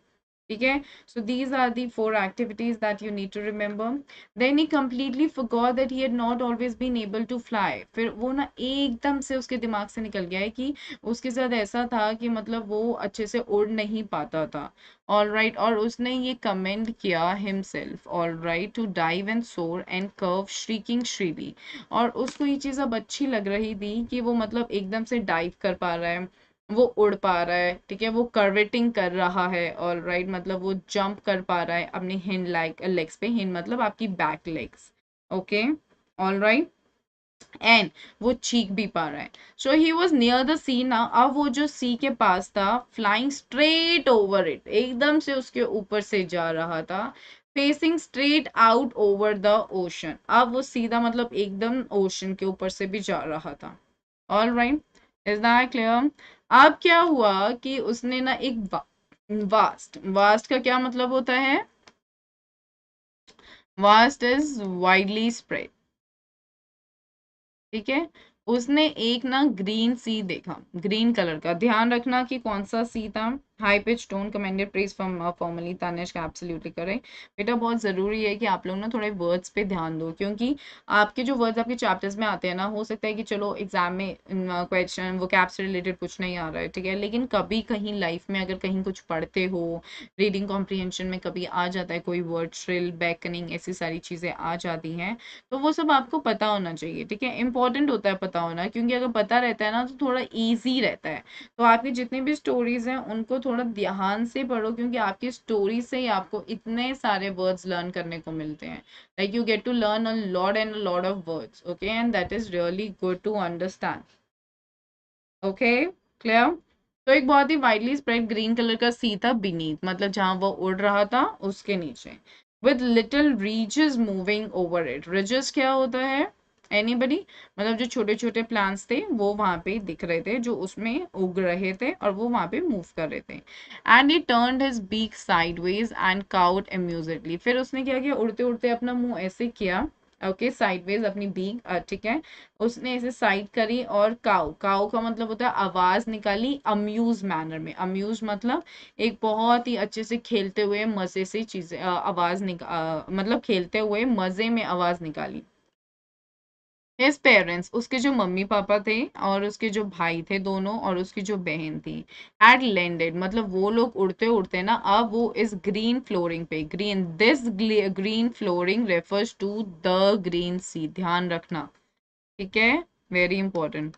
Speaker 1: ठीक है। So these are the four activities that you need to remember. Then he completely forgot that he had not always been able to fly. फिर वो ना एकदम से उसके दिमाग से निकल गया है कि उसके साथ ऐसा था कि मतलब वो अच्छे से उड़ नहीं पाता था। ऑल राइट, और उसने ये कमेंट किया himself, all right, to dive and soar and curve shrieking shrilly. और उसको ये चीज़ अब अच्छी लग रही थी कि वो मतलब एकदम से डाइव कर पा रहा है, वो उड़ पा रहा है, ठीक है, वो कर्वेटिंग कर रहा है, ऑल राइट, मतलब वो जंप कर पा रहा है अपने हिंड लेग्स पे। हिंड मतलब आपकी back legs, okay, all right, and वो चीख भी पा रहा है। So he was near the sea now, अब वो जो सी के पास था, फ्लाइंग स्ट्रेट ओवर इट, एकदम से उसके ऊपर से जा रहा था, facing straight out over the ocean. अब वो सीधा मतलब एकदम ओशन के ऊपर से भी जा रहा था। All right, is that clear? अब क्या हुआ कि उसने ना एक वास्ट, वास्ट का क्या मतलब होता है, वास्ट इज वाइडली स्प्रेड, ठीक है। उसने एक ना ग्रीन सी देखा, ग्रीन कलर का, ध्यान रखना कि कौन सा सी था। High pitch tone commended praise from formerly Tanishq, absolutely correct. बेटा बहुत जरूरी है कि आप लोग ना थोड़े वर्ड्स पे ध्यान दो, क्योंकि आपके जो वर्ड्स आपके चैप्टर्स में आते हैं ना, हो सकता है कि चलो एग्जाम में क्वेश्चन वो कैप से रिलेटेड कुछ नहीं आ रहा है, ठीक है, लेकिन कभी कहीं लाइफ में अगर कहीं कुछ पढ़ते हो, रीडिंग कॉम्प्रिहेंशन में कभी आ जाता है कोई वर्ड, श्रिल, बैकनिंग, ऐसी सारी चीजें आ जाती हैं, तो वो सब आपको पता होना चाहिए, ठीक है, इंपॉर्टेंट होता है पता होना, क्योंकि अगर पता रहता है ना तो थोड़ा इजी रहता है। तो आपकी जितनी भी स्टोरीज हैं उनको थोड़ा ध्यान से पढ़ो, क्योंकि आपकी स्टोरी से ही आपको इतने सारे वर्ड्स लर्न करने को मिलते हैं, like you get to learn a lot and a lot of words, okay, and that is really good to understand, okay, clear. तो एक बहुत ही वाइडली स्प्रेड ग्रीन कलर का सी था बीनीथ, मतलब जहां वो उड़ रहा था उसके नीचे। with little ridges moving over it. Ridges क्या होता है? Anybody? मतलब जो छोटे छोटे प्लांट्स थे वो वहां पे दिख रहे थे, जो उसमें उग रहे थे और वो वहां पे मूव कर रहे थे. And he turned his beak sideways and cawed amusedly. फिर उसने क्या किया, उड़ते उड़ते अपना मुंह ऐसे किया, ओके, साइडवेज अपनी बीक, ठीक है, उसने ऐसे साइड करी और काउ, काउ का मतलब होता है आवाज निकाली अम्यूज मैनर में. अम्यूज मतलब एक बहुत ही अच्छे से खेलते हुए मजे से चीजें, मतलब खेलते हुए मजे में आवाज निकाली. हिज पेरेंट्स, उसके जो मम्मी पापा थे और उसके जो भाई थे दोनों और उसकी जो बहन थी, एड लैंडेड, मतलब वो लोग उड़ते उड़ते ना अब वो इस ग्रीन फ्लोरिंग पे, green, this green flooring refers to the green sea, ध्यान रखना, ठीक है, वेरी इंपॉर्टेंट.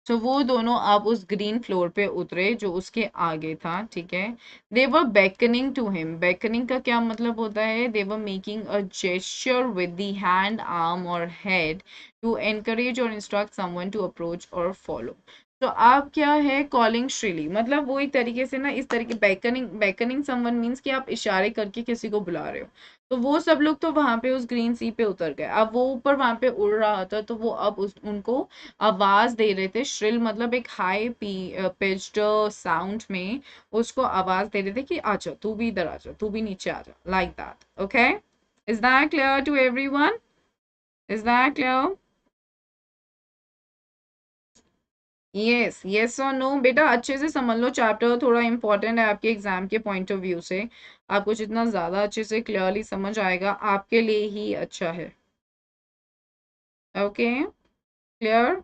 Speaker 1: तो वो दोनों अब उस ग्रीन फ्लोर पे उतरे जो उसके आगे था, ठीक है. They were beckoning to him. beckoning का क्या मतलब होता है? They were making a gesture with the hand, arm or head to encourage or instruct someone to approach or follow. तो आप क्या है, कॉलिंग श्रीली, मतलब वो एक तरीके से ना, इस तरीके, beckoning someone मीन्स कि आप इशारे करके किसी को बुला रहे हो. तो वो सब लोग तो वहां पे उस ग्रीन सी पे उतर गए. अब वो ऊपर वहां पे उड़ रहा था तो वो अब उनको आवाज दे रहे थे. श्रिल मतलब एक हाई पिच्ड साउंड में उसको आवाज दे रहे थे कि आजा, तू भी इधर आजा, तू भी नीचे आजा, like that. Okay, is that clear to everyone? Is that clear? Yes, yes और नो बेटा, अच्छे से समझ लो, चैप्टर थोड़ा इंपॉर्टेंट है आपके एग्जाम के पॉइंट ऑफ व्यू से. आपको जितना ज्यादा अच्छे से क्लियरली समझ आएगा आपके लिए ही अच्छा है. Okay, clear?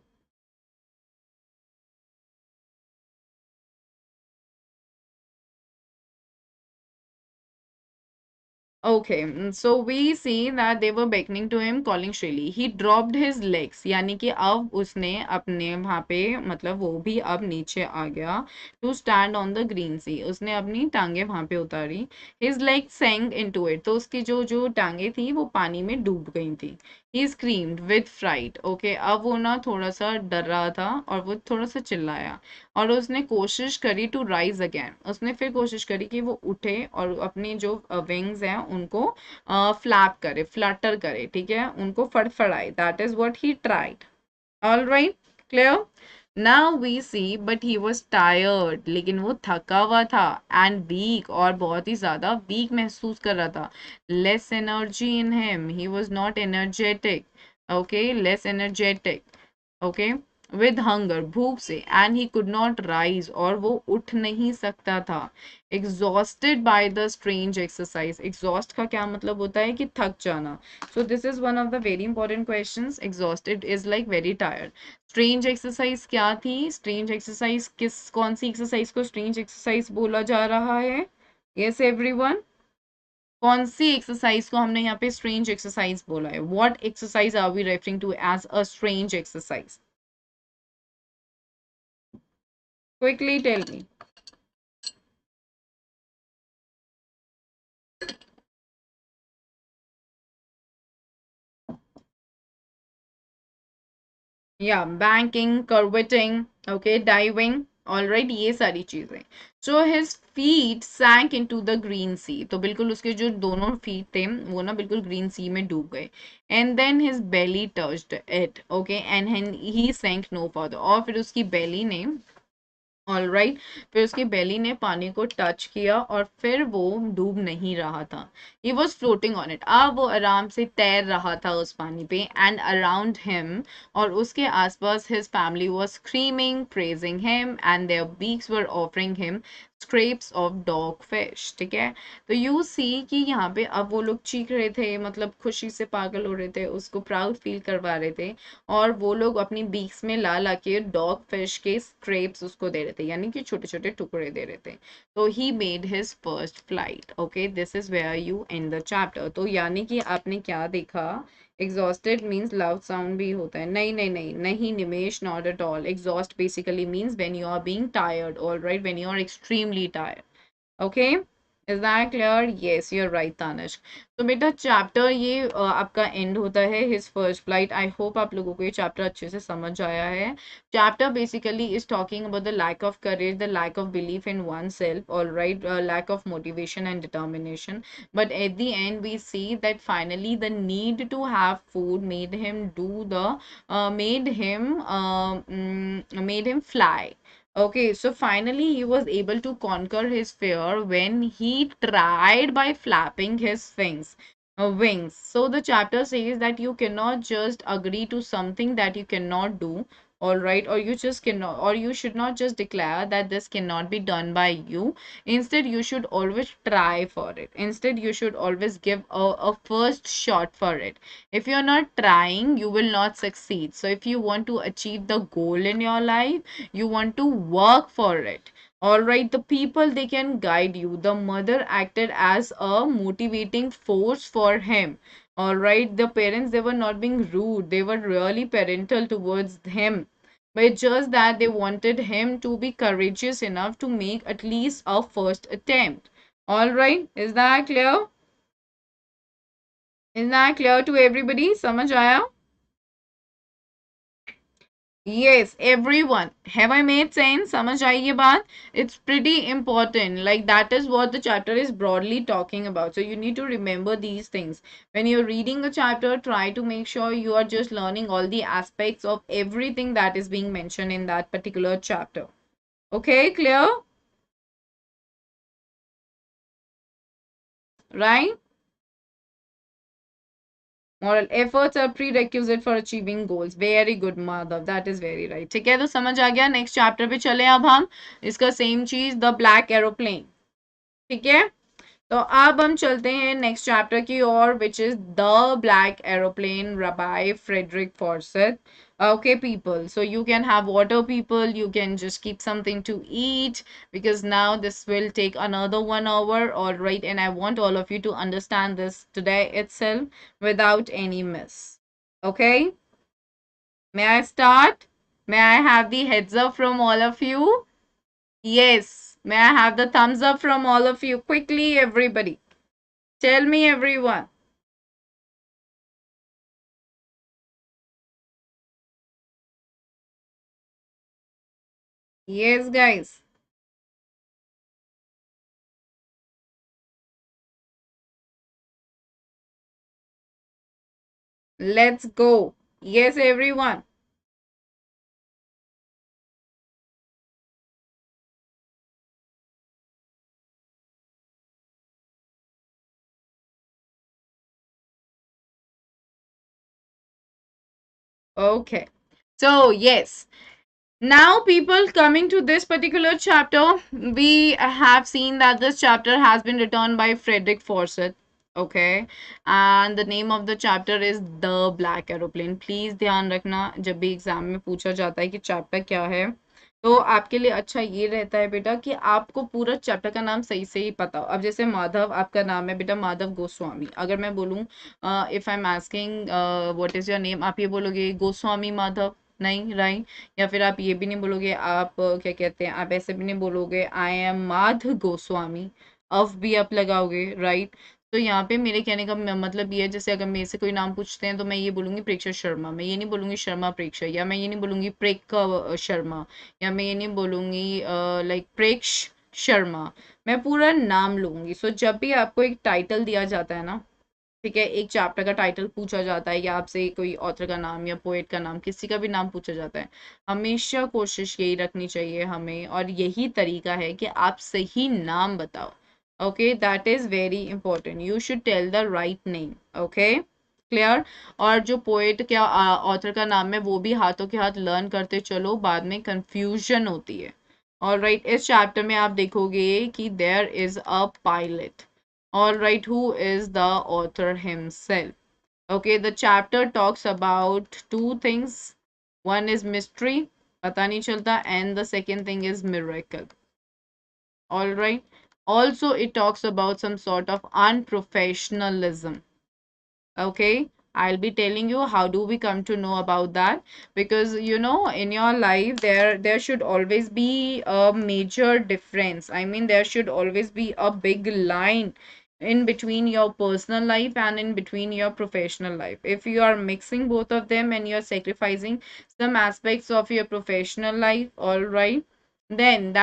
Speaker 1: Okay, so we see that they were beckoning to him, calling Shrilly. He dropped his legs, यानी कि अब उसने अपने वहाँ पे, मतलब वो भी अब नीचे आ गया. To stand on the green sea, उसने अपनी टांगे वहाँ पे उतारी. His legs sank into it, तो उसकी जो जो टांगे थी वो पानी में डूब गई थी. He screamed with fright. Okay, अब वो ना थोड़ा सा डर रहा था और वो थोड़ा सा चिल्लाया और उसने कोशिश करी टू राइज अगेन. उसने फिर कोशिश करी कि वो उठे और अपनी जो विंग्स हैं उनको फ्लैप करे, फ्लटर करे, ठीक है, उनको फड़फड़ाए. That is what he tried. All right, clear? Now we see but he was tired, लेकिन वो थका हुआ था. एंड वीक, और बहुत ही ज्यादा वीक महसूस कर रहा था. Less energy in him, he was not energetic. Okay, less energetic. Okay, with hunger, भूख से. And he could not rise, और वो उठ नहीं सकता था. Exhausted by the strange exercise. Exhaust का क्या मतलब होता है? कि थक जाना. So this is one of the very important questions. Exhausted is like very tired. Strange exercise क्या थी? स्ट्रेंज एक्सरसाइज कौन सी एक्सरसाइज को स्ट्रेंज एक्सरसाइज बोला जा रहा है? यस एवरीवन, कौन सी एक्सरसाइज को हमने यहाँ पे स्ट्रेंज एक्सरसाइज बोला है? What exercise are we referring to as a strange exercise? Quickly tell me. Yeah, banking, curveting, okay, diving. All right, ये सारी चीजें. So his feet sank into the green sea. तो बिल्कुल उसके जो दोनों feet थे वो ना बिल्कुल green sea में डूब गए. And then his belly touched it, okay, and he sank no further. और फिर उसकी belly ने, ऑल राइट, फिर उसकी बेली ने पानी को टच किया और फिर वो डूब नहीं रहा था. He was floating on it, अब वो आराम से तैर रहा था उस पानी पे. एंड अराउंड हिम, और उसके आसपास, his family was screaming, praising him, and their beaks were offering him scraps of dogfish. ठीक है, तो यू सी कि यहाँ पे अब वो लोग चीख रहे थे, मतलब खुशी से पागल हो रहे थे, उसको प्राउड फील करवा रहे थे. और वो लोग अपनी बीक्स में ला ला के डॉग फिश के स्क्रेप्स उसको दे रहे थे, यानी कि छोटे छोटे टुकड़े दे रहे थे. तो he made his first flight. Okay, this is where you end the chapter. तो यानी कि आपने क्या देखा? एग्जॉस्टेड मीन्स लाउड साउंड भी होता है. नहीं नहीं नहीं नहीं Nimesh, not at all. Exhaust basically means when you are being tired. All right, when you are extremely tired. Okay, Is that clear? Yes, you're right, Tanish. तो बेटा चैप्टर ये आपका एंड होता है his first flight. I hope आप लोगों को ये चैप्टर अच्छे से समझ आया है. Chapter basically is talking about the lack of courage, the lack of belief in oneself, all right, lack of motivation and determination. But at the end, we see that finally the need to have food made him fly. Okay, so finally he was able to conquer his fear when he tried by flapping his wings. So the chapter says that you cannot just agree to something that you cannot do, all right, or you just cannot, or you should not just declare that this cannot be done by you. Instead, you should always try for it. Instead, you should always give a first shot for it. If you're not trying, you will not succeed. So if you want to achieve the goal in your life, you want to work for it. All right, the people, they can guide you. The mother acted as a motivating force for him. All right, the parents, they were not being rude, they were really parental towards him, but it's just that they wanted him to be courageous enough to make at least a first attempt. All right, is that clear? Is that clear to everybody? समझ आया? Yes, everyone. Have I made sense? समझ आई ये बात? It's pretty important. Like that is what the chapter is broadly talking about. So you need to remember these things. When you're reading a chapter, try to make sure you are just learning all the aspects of everything that is being mentioned in that particular chapter. Okay, clear? Right? Moral efforts are prerequisite for achieving goals. Very good, Madhav. That is very right. ठीक है, तो समझ आ गया. नेक्स्ट चैप्टर पे चले अब हम. इसका सेम चीज, द ब्लैक एरोप्लेन. ठीक है, तो अब हम चलते हैं नेक्स्ट चैप्टर की ओर, which is the black aeroplane by Frederick Forsyth. Okay, people, so you can have water, people, you can just keep something to eat, because now this will take another 1 hour, all right, and I want all of you to understand this today itself without any miss. Okay, may I start? May I have the heads up from all of you? Yes, may I have the thumbs up from all of you? Quickly, everybody. Tell me, everyone. Yes, guys. Let's go. Yes, everyone. Okay. So, yes. Now, people, coming to this particular chapter, we have seen that this chapter has been written by Frederick Fawcett. Okay, and the name of the chapter is The Black Aeroplane. Please ध्यान रखना जब भी एग्जाम में पूछा जाता है कि चैप्टर क्या है, तो आपके लिए अच्छा ये रहता है बेटा कि आपको पूरा चैप्टर का नाम सही से ही पता हो. अब जैसे माधव, आपका नाम है बेटा माधव गोस्वामी. अगर मैं बोलूँ, if I am asking what is your name, आप ये बोलोगे गोस्वामी माधव? नहीं, राइट. या फिर आप ये भी नहीं बोलोगे, आप क्या कहते हैं, आप ऐसे भी नहीं बोलोगे I am Magh Goswami. Of भी आप लगाओगे, राइट. तो यहाँ पे मेरे कहने का मतलब ये है, जैसे अगर मेरे से कोई नाम पूछते हैं तो मैं ये बोलूंगी प्रेक्षा शर्मा, मैं ये नहीं बोलूंगी शर्मा प्रेक्षा, या मैं ये नहीं बोलूंगी प्रेक शर्मा, या मैं ये नहीं बोलूंगी लाइक प्रेक्ष शर्मा. मैं पूरा नाम लूंगी. सो जब भी आपको एक टाइटल दिया जाता है ना, ठीक है, एक चैप्टर का टाइटल पूछा जाता है, या आपसे कोई ऑथर का नाम या पोएट का नाम, किसी का भी नाम पूछा जाता है, हमेशा कोशिश यही रखनी चाहिए हमें, और यही तरीका है कि आप सही नाम बताओ. Okay, that is very important. You should tell the right name. Okay, clear. और जो पोएट क्या ऑथर का नाम है, वो भी हाथों के हाथ लर्न करते चलो, बाद में कंफ्यूजन होती है. और राइट, इस चैप्टर में आप देखोगे कि there is a pilot. All right, who is the author himself? Okay, the chapter talks about two things. One is mystery, pata nahi chalta, and the second thing is miracle. All right. Also, it talks about some sort of unprofessionalism. Okay, I'll be telling you how do we come to know about that, because you know in your life there should always be a major difference. I mean there should always be a big line in between your personal life and in between your professional life. If you are mixing both of them and you're sacrificing some aspects of your professional life, all right, then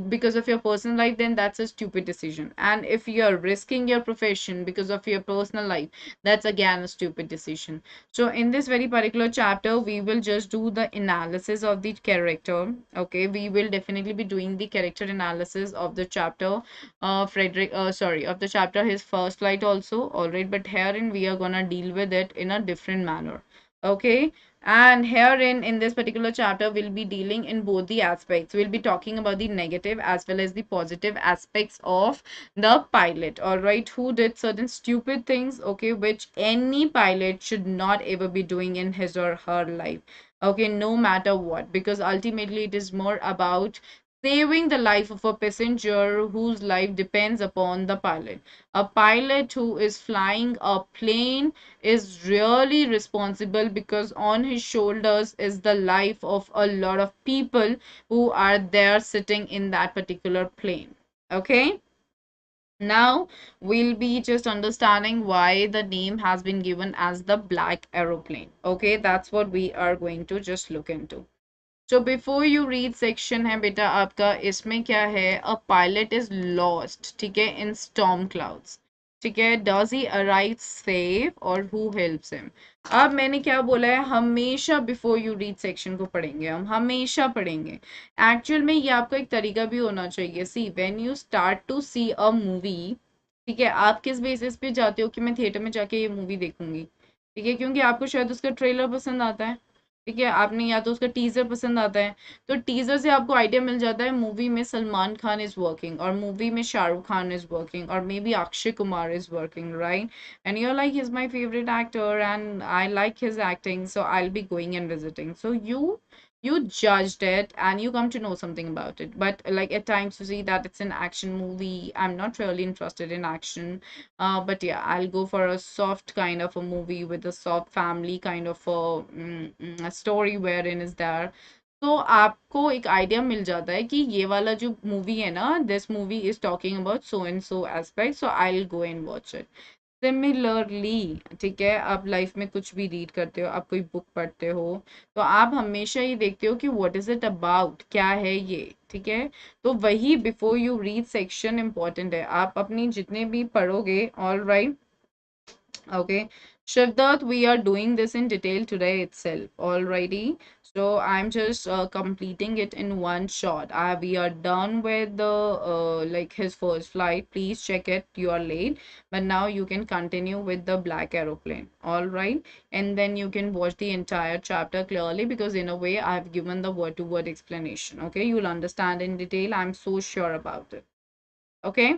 Speaker 1: because of your personal life, then that's a stupid decision. And if you're risking your profession because of your personal life, that's again a stupid decision. So in this very particular chapter we will just do the analysis of the character. Okay, we will definitely be doing the character analysis of the chapter, of the chapter His First Flight also, all right, but herein we are gonna deal with it in a different manner. Okay, and herein in this particular chapter we'll be dealing in both the aspects. We'll be talking about the negative as well as the positive aspects of the pilot, all right, who did certain stupid things, okay, which any pilot should not ever be doing in his or her life, okay, no matter what, because ultimately it is more about saving the life of a passenger whose life depends upon the pilot. A pilot who is flying a plane is really responsible, because on his shoulders is the life of a lot of people who are there sitting in that particular plane. Okay, now we'll be just understanding why the name has been given as the black aeroplane. Okay, that's what we are going to just look into. So before you read section है बेटा आपका, इसमें क्या है, a pilot is lost, ठीक है, in storm clouds, ठीक है, does he arrive safe or who helps him. अब मैंने क्या बोला है, हमेशा बिफोर यू रीड सेक्शन को पढ़ेंगे, हम हमेशा पढ़ेंगे. एक्चुअल में ये आपका एक तरीका भी होना चाहिए. See when you start to see a movie, ठीक है, आप किस बेसिस पे जाते हो कि मैं थिएटर में जाके ये मूवी देखूंगी, ठीक है, क्योंकि आपको शायद उसका ट्रेलर पसंद आता है, ठीक है, आपने या तो उसका टीजर पसंद आता है, तो टीजर से आपको आइडिया मिल जाता है मूवी में सलमान खान इज वर्किंग और मूवी में शाहरुख खान इज वर्किंग और may be Akshay Kumar is working, right, and you are like, he is my favourite actor and I like his acting, so I will be going and visiting. So you judged it and you come to know something about it, but like at times you see that it's an action movie, I'm not really interested in action, but yeah, I'll go for a soft kind of a movie with a soft family kind of a story wherein is there. तो आपको एक आइडिया मिल जाता है कि ये वाला जो मूवी है ना, this movie is talking about so and so aspect, so I will go and watch it. Similarly, ठीक है, आप लाइफ में कुछ भी रीड करते हो, आप कोई बुक पढ़ते हो, तो आप हमेशा ये देखते हो कि व्हाट इज इट अबाउट, क्या है ये, ठीक है, तो वही before you read section important है. आप अपनी जितने भी पढ़ोगे, all right. Okay, Shivdat, we are doing this in detail today itself already. So I'm just completing it in one shot. We are done with the like his first flight. Please check it. You are late, but now you can continue with the black aeroplane. All right, and then you can watch the entire chapter clearly, because in a way I've given the word-to-word explanation. Okay, you'll understand in detail. I'm so sure about it. Okay.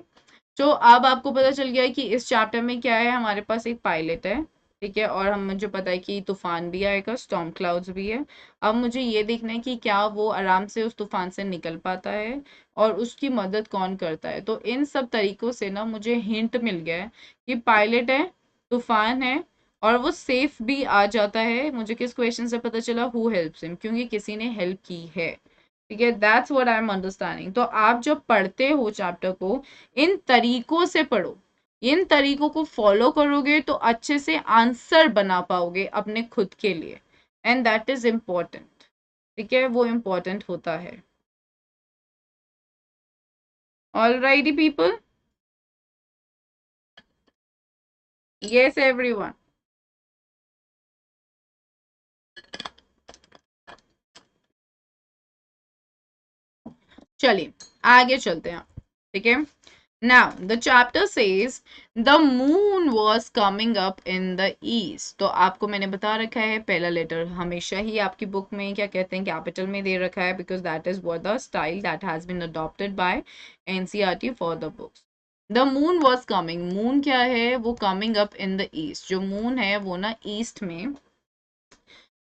Speaker 1: तो अब आपको पता चल गया है कि इस चैप्टर में क्या है, हमारे पास एक पायलट है, ठीक है, और हम मुझे पता है कि तूफान भी आएगा, स्टॉर्म क्लाउड्स भी है. अब मुझे ये देखना है कि क्या वो आराम से उस तूफान से निकल पाता है और उसकी मदद कौन करता है. तो इन सब तरीकों से ना मुझे हिंट मिल गया है कि पायलट है, तूफान है, और वो सेफ भी आ जाता है. मुझे किस क्वेश्चन से पता चला, हु हेल्प्स हिम, क्योंकि किसी ने हेल्प की है, ठीक है, that's what I am understanding. तो आप जब पढ़ते हो चैप्टर को, इन तरीकों से पढ़ो, इन तरीकों को फॉलो करोगे तो अच्छे से आंसर बना पाओगे अपने खुद के लिए, एंड दैट इज इम्पोर्टेंट, ठीक है, वो इम्पोर्टेंट होता है. Alrighty people, yes everyone. चलिए आगे चलते हैं, ठीक है. Now the chapter says the moon was coming up in the east. तो आपको मैंने बता रखा है, पहला लेटर हमेशा ही आपकी बुक में क्या कहते हैं, कैपिटल में दे रखा है, because that is what the style that has been adopted by NCERT for the books. The moon was coming. moon क्या है, वो coming up in the east. जो moon है वो ना east में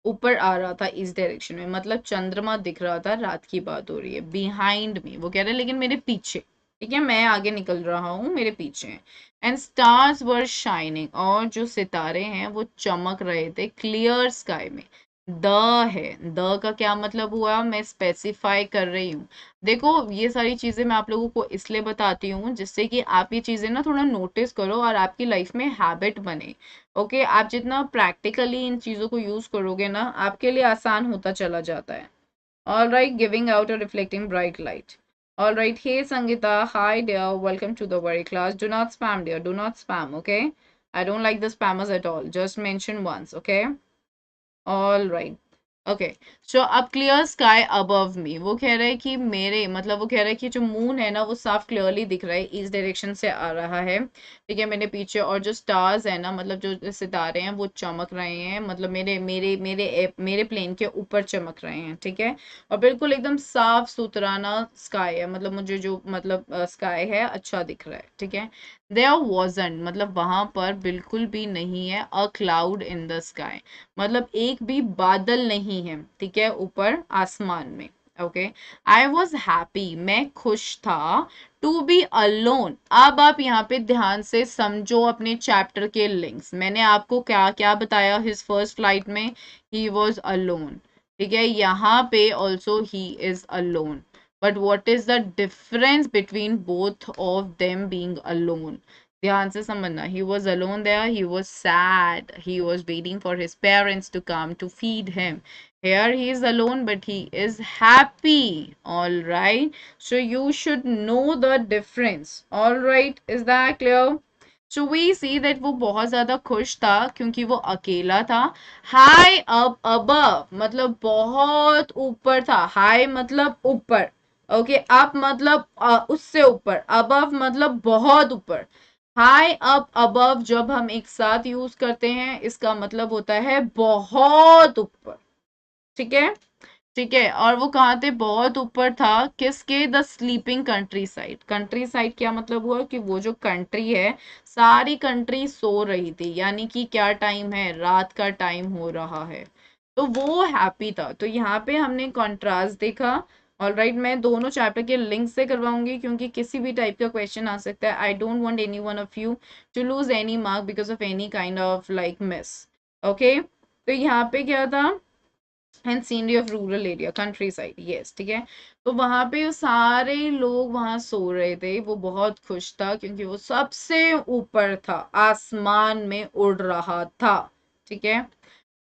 Speaker 1: ऊपर आ रहा था, इस डायरेक्शन में, मतलब चंद्रमा दिख रहा था, रात की बात हो रही है. बिहाइंड में वो कह रहे हैं, लेकिन मेरे पीछे, ठीक है, मैं आगे निकल रहा हूँ, मेरे पीछे हैं। एंड स्टार्स वर शाइनिंग, और जो सितारे हैं वो चमक रहे थे क्लियर स्काई में। द है, द का क्या मतलब हुआ, मैं स्पेसिफाई कर रही हूँ। देखो ये सारी चीजें मैं आप लोगों को इसलिए बताती हूँ जिससे कि आप ये चीजें ना थोड़ा नोटिस करो और आपकी लाइफ में हैबिट बने। ओके, आप जितना प्रैक्टिकली इन चीजों को यूज करोगे ना, आपके लिए आसान होता चला जाता है। All right, giving out a reflecting bright light. All right, hey Sangita, hi dear, welcome to the very class. Do not spam, dear, do not spam, okay? I don't like the spammers at all. Just mention once, okay? All right. Okay, so अब क्लियर स्काई अबव मी, वो कह रहे हैं कि मेरे मतलब वो कह रहे हैं कि जो मून है ना वो साफ क्लियरली दिख रहा है, ईस्ट डायरेक्शन से आ रहा है। ठीक है, मेरे पीछे, और जो स्टार्स है ना मतलब जो सितारे हैं वो चमक रहे हैं, मतलब मेरे प्लेन के ऊपर चमक रहे हैं। ठीक है, और बिल्कुल एकदम साफ सुथरा ना स्काई है, मतलब मुझे जो मतलब स्काई है अच्छा दिख रहा है। ठीक है, देयर वॉजंट मतलब वहां पर बिल्कुल भी नहीं है a cloud in the sky, मतलब एक भी बादल नहीं है। ठीक है, ऊपर आसमान में। ओके, आई वॉज हैप्पी, मैं खुश था। टू बी अलोन, अब आप यहाँ पे ध्यान से समझो अपने चैप्टर के लिंक्स। मैंने आपको क्या क्या बताया हिज फर्स्ट फ्लाइट में, ही वॉज अलोन। ठीक है, यहाँ पे also he is alone, but what is the difference between both of them being alone? ध्यान से समझना, he was alone there, he was sad, he was waiting for his parents to come to feed him. Here he is alone but he is happy. All right, so you should know the difference. All right, is that clear? So we see that वो बहुत ज्यादा खुश था क्योंकि वो अकेला था। High up above मतलब बहुत ऊपर था, high मतलब ऊपर, ओके, अप मतलब उससे ऊपर, above मतलब बहुत ऊपर। हाई अप अबव जब हम एक साथ यूज करते हैं इसका मतलब होता है बहुत ऊपर। ठीक है, ठीक है, और वो कहाँ थे, बहुत ऊपर था, किसके, the sleeping country side. Country side क्या मतलब हुआ कि वो जो कंट्री है सारी कंट्री सो रही थी, यानी कि क्या टाइम है, रात का टाइम हो रहा है, तो वो हैप्पी था। तो यहाँ पे हमने कॉन्ट्रास्ट देखा। ऑल राइट, मैं दोनों चैप्टर के लिंक से करवाऊंगी क्योंकि किसी भी टाइप का क्वेश्चन आ सकता है। I don't want any one of you to lose any mark because of any kind of like miss. Okay, तो यहाँ पे क्या था, and scenery of rural area, country side, yes. ठीक है, तो वहां पे सारे लोग वहां सो रहे थे, वो बहुत खुश था क्योंकि वो सबसे ऊपर था, आसमान में उड़ रहा था। ठीक है,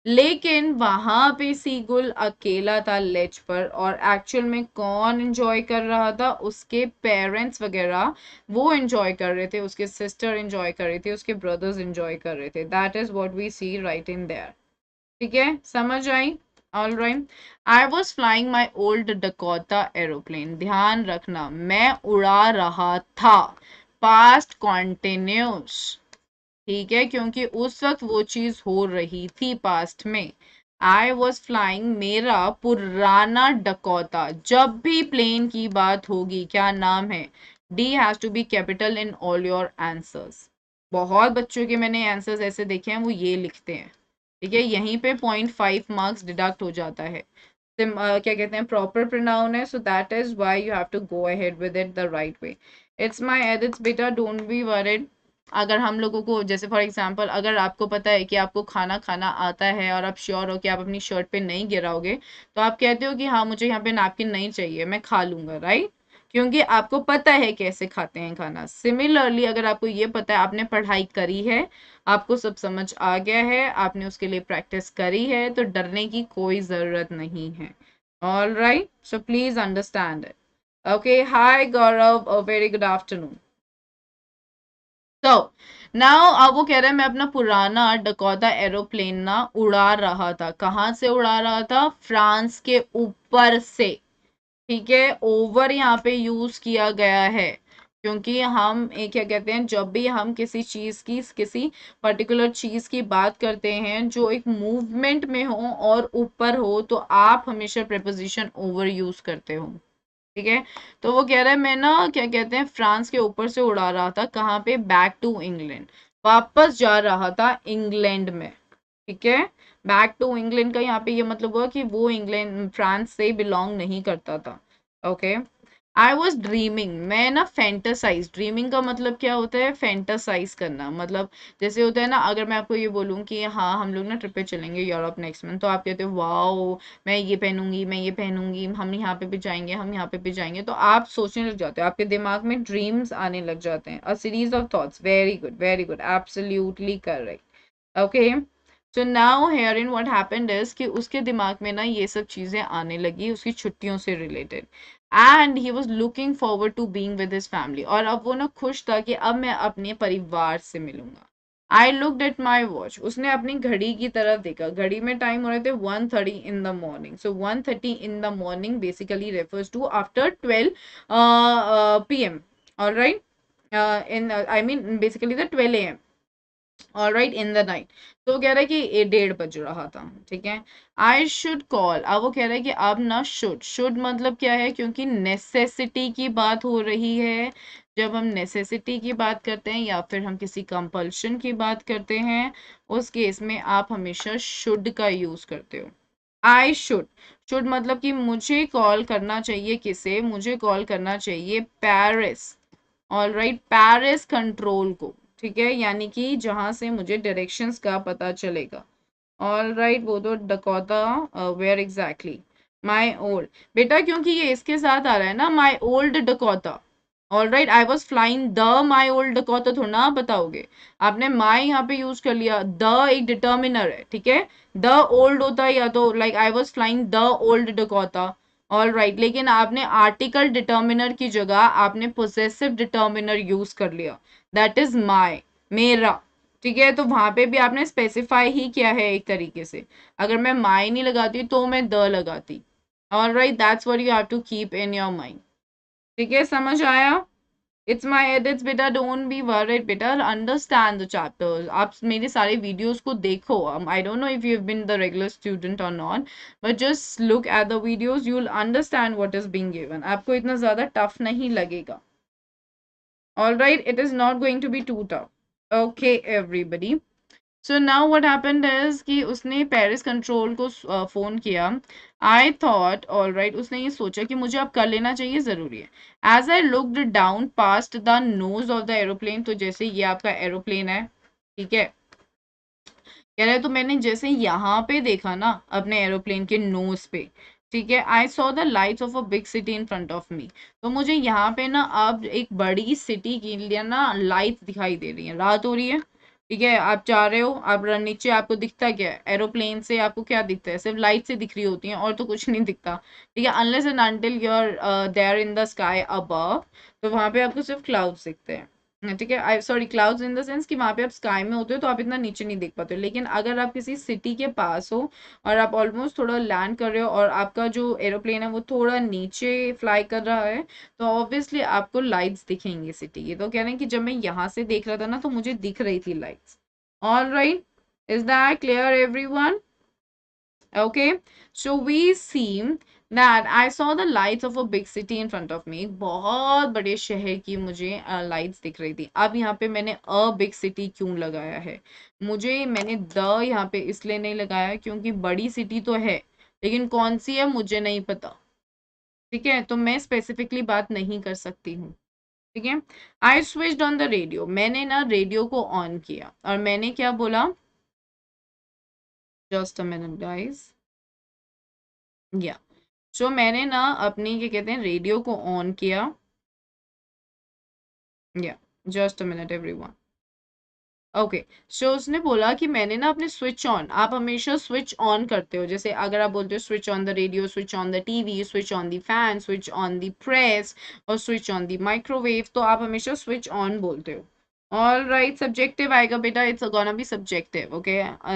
Speaker 1: लेकिन वहां पे सीगुल अकेला था लेज पर, और एक्चुअल में कौन एंजॉय कर रहा था, उसके पेरेंट्स वगैरह वो एंजॉय कर रहे थे, उसके सिस्टर एंजॉय कर रहे थे, उसके ब्रदर्स एंजॉय कर रहे थे। That is what we see right in there. ठीक है, समझ आई? All right, I was flying my old Dakota aeroplane, ध्यान रखना मैं उड़ा रहा था, पास्ट कॉन्टिन्यूस। ठीक है, क्योंकि उस वक्त वो चीज हो रही थी पास्ट में। आई वॉज फ्लाइंग, मेरा पुराना डकोटा, जब भी प्लेन की बात होगी क्या नाम है, D has to be capital in all your answers. बहुत बच्चों के मैंने आंसर्स ऐसे देखे हैं वो ये लिखते हैं। ठीक है, यहीं पे 0.5 मार्क्स डिडक्ट हो जाता है। क्या कहते हैं, प्रॉपर प्रोनाउन है, so that is why you have to go ahead with it the right way. It's my edits बेटा, डोंट बी वरिड। अगर हम लोगों को जैसे फॉर एग्जांपल अगर आपको पता है कि आपको खाना खाना आता है और आप श्योर हो कि आप अपनी शर्ट पे नहीं गिराओगे, तो आप कहते हो कि हाँ मुझे यहाँ पे नैपकिन नहीं चाहिए, मैं खा लूंगा, राइट? क्योंकि आपको पता है कैसे खाते हैं खाना। सिमिलरली अगर आपको ये पता है, आपने पढ़ाई करी है, आपको सब समझ आ गया है, आपने उसके लिए प्रैक्टिस करी है, तो डरने की कोई जरूरत नहीं है। All right, so please understand it. Okay, hi Gaurav, a very good afternoon. तो नाउ अब वो कह रहा है मैं अपना पुराना डकोटा एरोप्लेन ना उड़ा रहा था, कहाँ से उड़ा रहा था, फ्रांस के ऊपर से। ठीक है, ओवर यहाँ पे यूज किया गया है क्योंकि हम एक क्या कहते हैं, जब भी हम किसी चीज की, किसी पर्टिकुलर चीज की बात करते हैं जो एक मूवमेंट में हो और ऊपर हो, तो आप हमेशा प्रेपोजिशन ओवर यूज करते हो। ठीक है, तो वो कह रहा है मैं ना क्या कहते हैं फ्रांस के ऊपर से उड़ा रहा था, कहाँ पे, बैक टू इंग्लैंड, वापस जा रहा था इंग्लैंड में। ठीक है, बैक टू इंग्लैंड का यहाँ पे ये मतलब हुआ कि वो इंग्लैंड फ्रांस से बिलोंग नहीं करता था। ओके, आई वॉज ड्रीमिंग, मैं ना फैंटासाइज, ड्रीमिंग का मतलब क्या होता है, फैंटासाइज करना, मतलब जैसे होता है ना, अगर मैं आपको ये बोलूँ कि हाँ हम लोग ना ट्रिप पे चलेंगे यूरोप नेक्स्ट मंथ, तो आप कहते हो वाओ मैं ये पहनूंगी, मैं ये पहनूंगी, हम यहाँ पे भी जाएंगे, हम यहाँ पे भी जाएंगे, तो आप सोचने लग जाते हो, आपके दिमाग में ड्रीम्स आने लग जाते हैं, a series of thoughts, very good, absolutely correct, okay. So now here in what happened is कि उसके दिमाग में ना ये सब चीजें आने लगी उसकी छुट्टियों से related, and he was looking forward to being with his family, और अब वो ना खुश था कि अब मैं अपने परिवार से मिलूंगा। आई लुक्ड एट माई वॉच, उसने अपनी घड़ी की तरफ देखा, घड़ी में टाइम हो रहे थे 1:30 in the morning, so 1:30 in the morning basically refers to after 12 PM, all right, in I mean basically the 12 AM, all right, in the night. तो वो कह रहा है कि 1:30 बज रहा था, ठीक है। आई शुड कॉल, अब वो कह रहा है कि अब ना शुड मतलब क्या है, क्योंकि नेसेसिटी की बात हो रही है, जब हम नेसेसिटी की बात करते हैं या फिर हम किसी कंपल्शन की बात करते हैं, उस केस में आप हमेशा शुड का यूज करते हो। आई शुड मतलब कि मुझे कॉल करना चाहिए, किसे मुझे कॉल करना चाहिए, Paris, all right, Paris control को, ठीक है, यानी कि जहां से मुझे डायरेक्शंस का पता चलेगा, ऑल राइट, वो तो Dakota, where exactly, my old, बेटा क्योंकि ये इसके साथ आ रहा है ना, my old Dakota, all right, I was flying the my old Dakota, थोड़ा ना बताओगे, आपने माई यहाँ पे यूज कर लिया, द एक डिटर्मिनर है, ठीक है, द ओल्ड होता है या तो like I was flying the old Dakota, all right, लेकिन आपने आर्टिकल डिटर्मिनर की जगह आपने पोजेसिव डिटर्मिनर यूज कर लिया, दैट इज माई, मेरा, ठीक है, तो वहां पे भी आपने स्पेसिफाई ही किया है एक तरीके से, अगर मैं माई नहीं लगाती तो मैं द लगाती, all right, that's what you have to keep in your mind, ठीक है, समझ आया। इट्स माई एडिट्स बेटा, डोंट बी वरीड बेटा, अंडरस्टैंड द चैप्टर्स, आप मेरे सारे वीडियोस को देखो, I don't know if you have been the regular student और not, but just look at the videos, you will understand what is being given, आपको इतना ज्यादा टफ नहीं लगेगा, all right, it is not going to be too tough, okay everybody. So now what happened is कि उसने पेरिस कंट्रोल को फोन किया, आई थॉट, ऑल राइट, उसने ये सोचा कि मुझे अब कर लेना चाहिए, जरूरी है, as I looked down past the nose of the aeroplane, तो जैसे ये आपका एरोप्लेन है, ठीक है, कह रहे तो मैंने जैसे यहाँ पे देखा ना अपने एरोप्लेन के नोज पे, ठीक है, आई saw the lights of a big city in front of me, तो मुझे यहाँ पे ना अब एक बड़ी सिटी के लिए ना लाइट्स दिखाई दे रही है, रात हो रही है, ठीक है, आप जा रहे हो, आप नीचे आपको दिखता क्या है, एरोप्लेन से आपको क्या दिखता है, सिर्फ लाइट से दिख रही होती है और तो कुछ नहीं दिखता, ठीक है, unless and until you are there in the sky above, तो वहां पे आपको सिर्फ क्लाउड्स दिखते हैं, हाँ, ठीक है, आई sorry, clouds in the sense कि वहां पे आप स्काई में होते हो तो आप इतना नीचे नहीं देख पाते हो, लेकिन अगर आप किसी सिटी के पास हो और आप ऑलमोस्ट थोड़ा लैंड कर रहे हो और आपका जो एरोप्लेन है वो थोड़ा नीचे फ्लाई कर रहा है, तो ऑब्वियसली आपको लाइट्स दिखेंगी सिटी की, तो कह रहे हैं कि जब मैं यहाँ से देख रहा था ना तो मुझे दिख रही थी lights, all right, is that clear everyone, okay, so we see that I saw the lights of a big city in front of me, एक बहुत बड़े शहर की मुझे लाइट्स दिख रही थी, अब यहाँ पे मैंने अ बिग सिटी क्यों लगाया है, मैंने द यहाँ पे इसलिए नहीं लगाया क्योंकि बड़ी सिटी तो है लेकिन कौन सी है मुझे नहीं पता, ठीक है, तो मैं स्पेसिफिकली बात नहीं कर सकती हूँ, ठीक है। I switched on the radio, मैंने ना रेडियो को ऑन किया और मैंने क्या बोला, जस्ट अ मिनट गाइस, या सो मैंने ना अपनी क्या कहते हैं रेडियो को ऑन किया, या just a minute everyone, okay, so उसने बोला कि मैंने ना अपने स्विच ऑन, आप हमेशा स्विच ऑन करते हो, जैसे अगर आप बोलते हो switch on the radio, switch on the TV, switch on the fan, switch on the press और स्विच ऑन द माइक्रोवेव, तो आप हमेशा स्विच ऑन बोलते हो, ऑल राइट, सब्जेक्टिव आएगा बेटा, it's gonna be subjective, okay,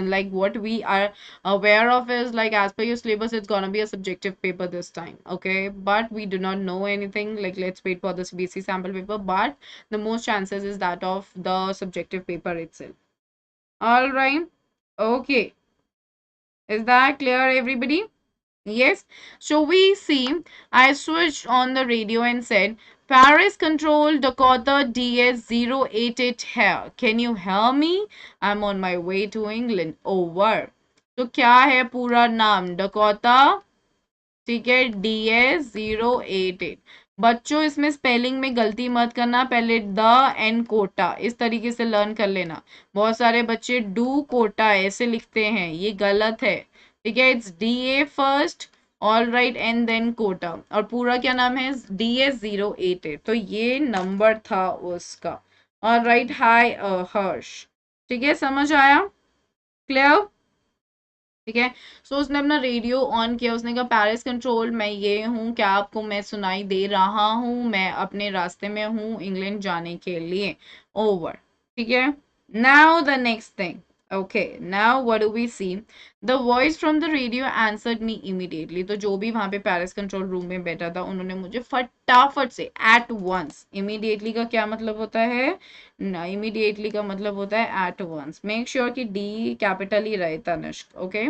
Speaker 1: like what we are aware of is like as per your syllabus it's gonna be a subjective paper this time, okay, but we do not know anything, like let's wait for the CBSE sample paper, but the most chances is that of the subjective paper itself, all right, okay, is that clear everybody? Yes, so we see I switched on the radio and said, Paris Control Dakota DS 088 here. Can you hear me? I'm on my way to England. Over. तो क्या है पूरा नाम, डकोटा, ठीक है, DS 088, बच्चों इसमें स्पेलिंग में गलती मत करना, पहले द एंड कोटा इस तरीके से लर्न कर लेना। बहुत सारे बच्चे डू कोटा ऐसे लिखते हैं, ये गलत है। ठीक है, it's D A first, all right, and then कोटा, और पूरा क्या नाम है, DS088। तो ये नंबर था उसका। ऑल राइट, हाय हर्ष। ठीक है, समझ आया, क्लियर? ठीक है, सो उसने अपना रेडियो ऑन किया, उसने कहा पैरिस कंट्रोल मैं ये हूँ, क्या आपको मैं सुनाई दे रहा हूँ, मैं अपने रास्ते में हूँ इंग्लैंड जाने के लिए, ओवर। ठीक है, now the next thing, okay now what do we see, the voice from the radio answered me immediately. तो जो भी वहां पे पैरिस कंट्रोल रूम में बैठा था उन्होंने मुझे फटाफट से, एट वंस, इमीडिएटली का क्या मतलब होता है, इमीडिएटली का मतलब होता है एट वंस। मेक श्योर कि डी कैपिटल ही रहे तनिष्क, ओके।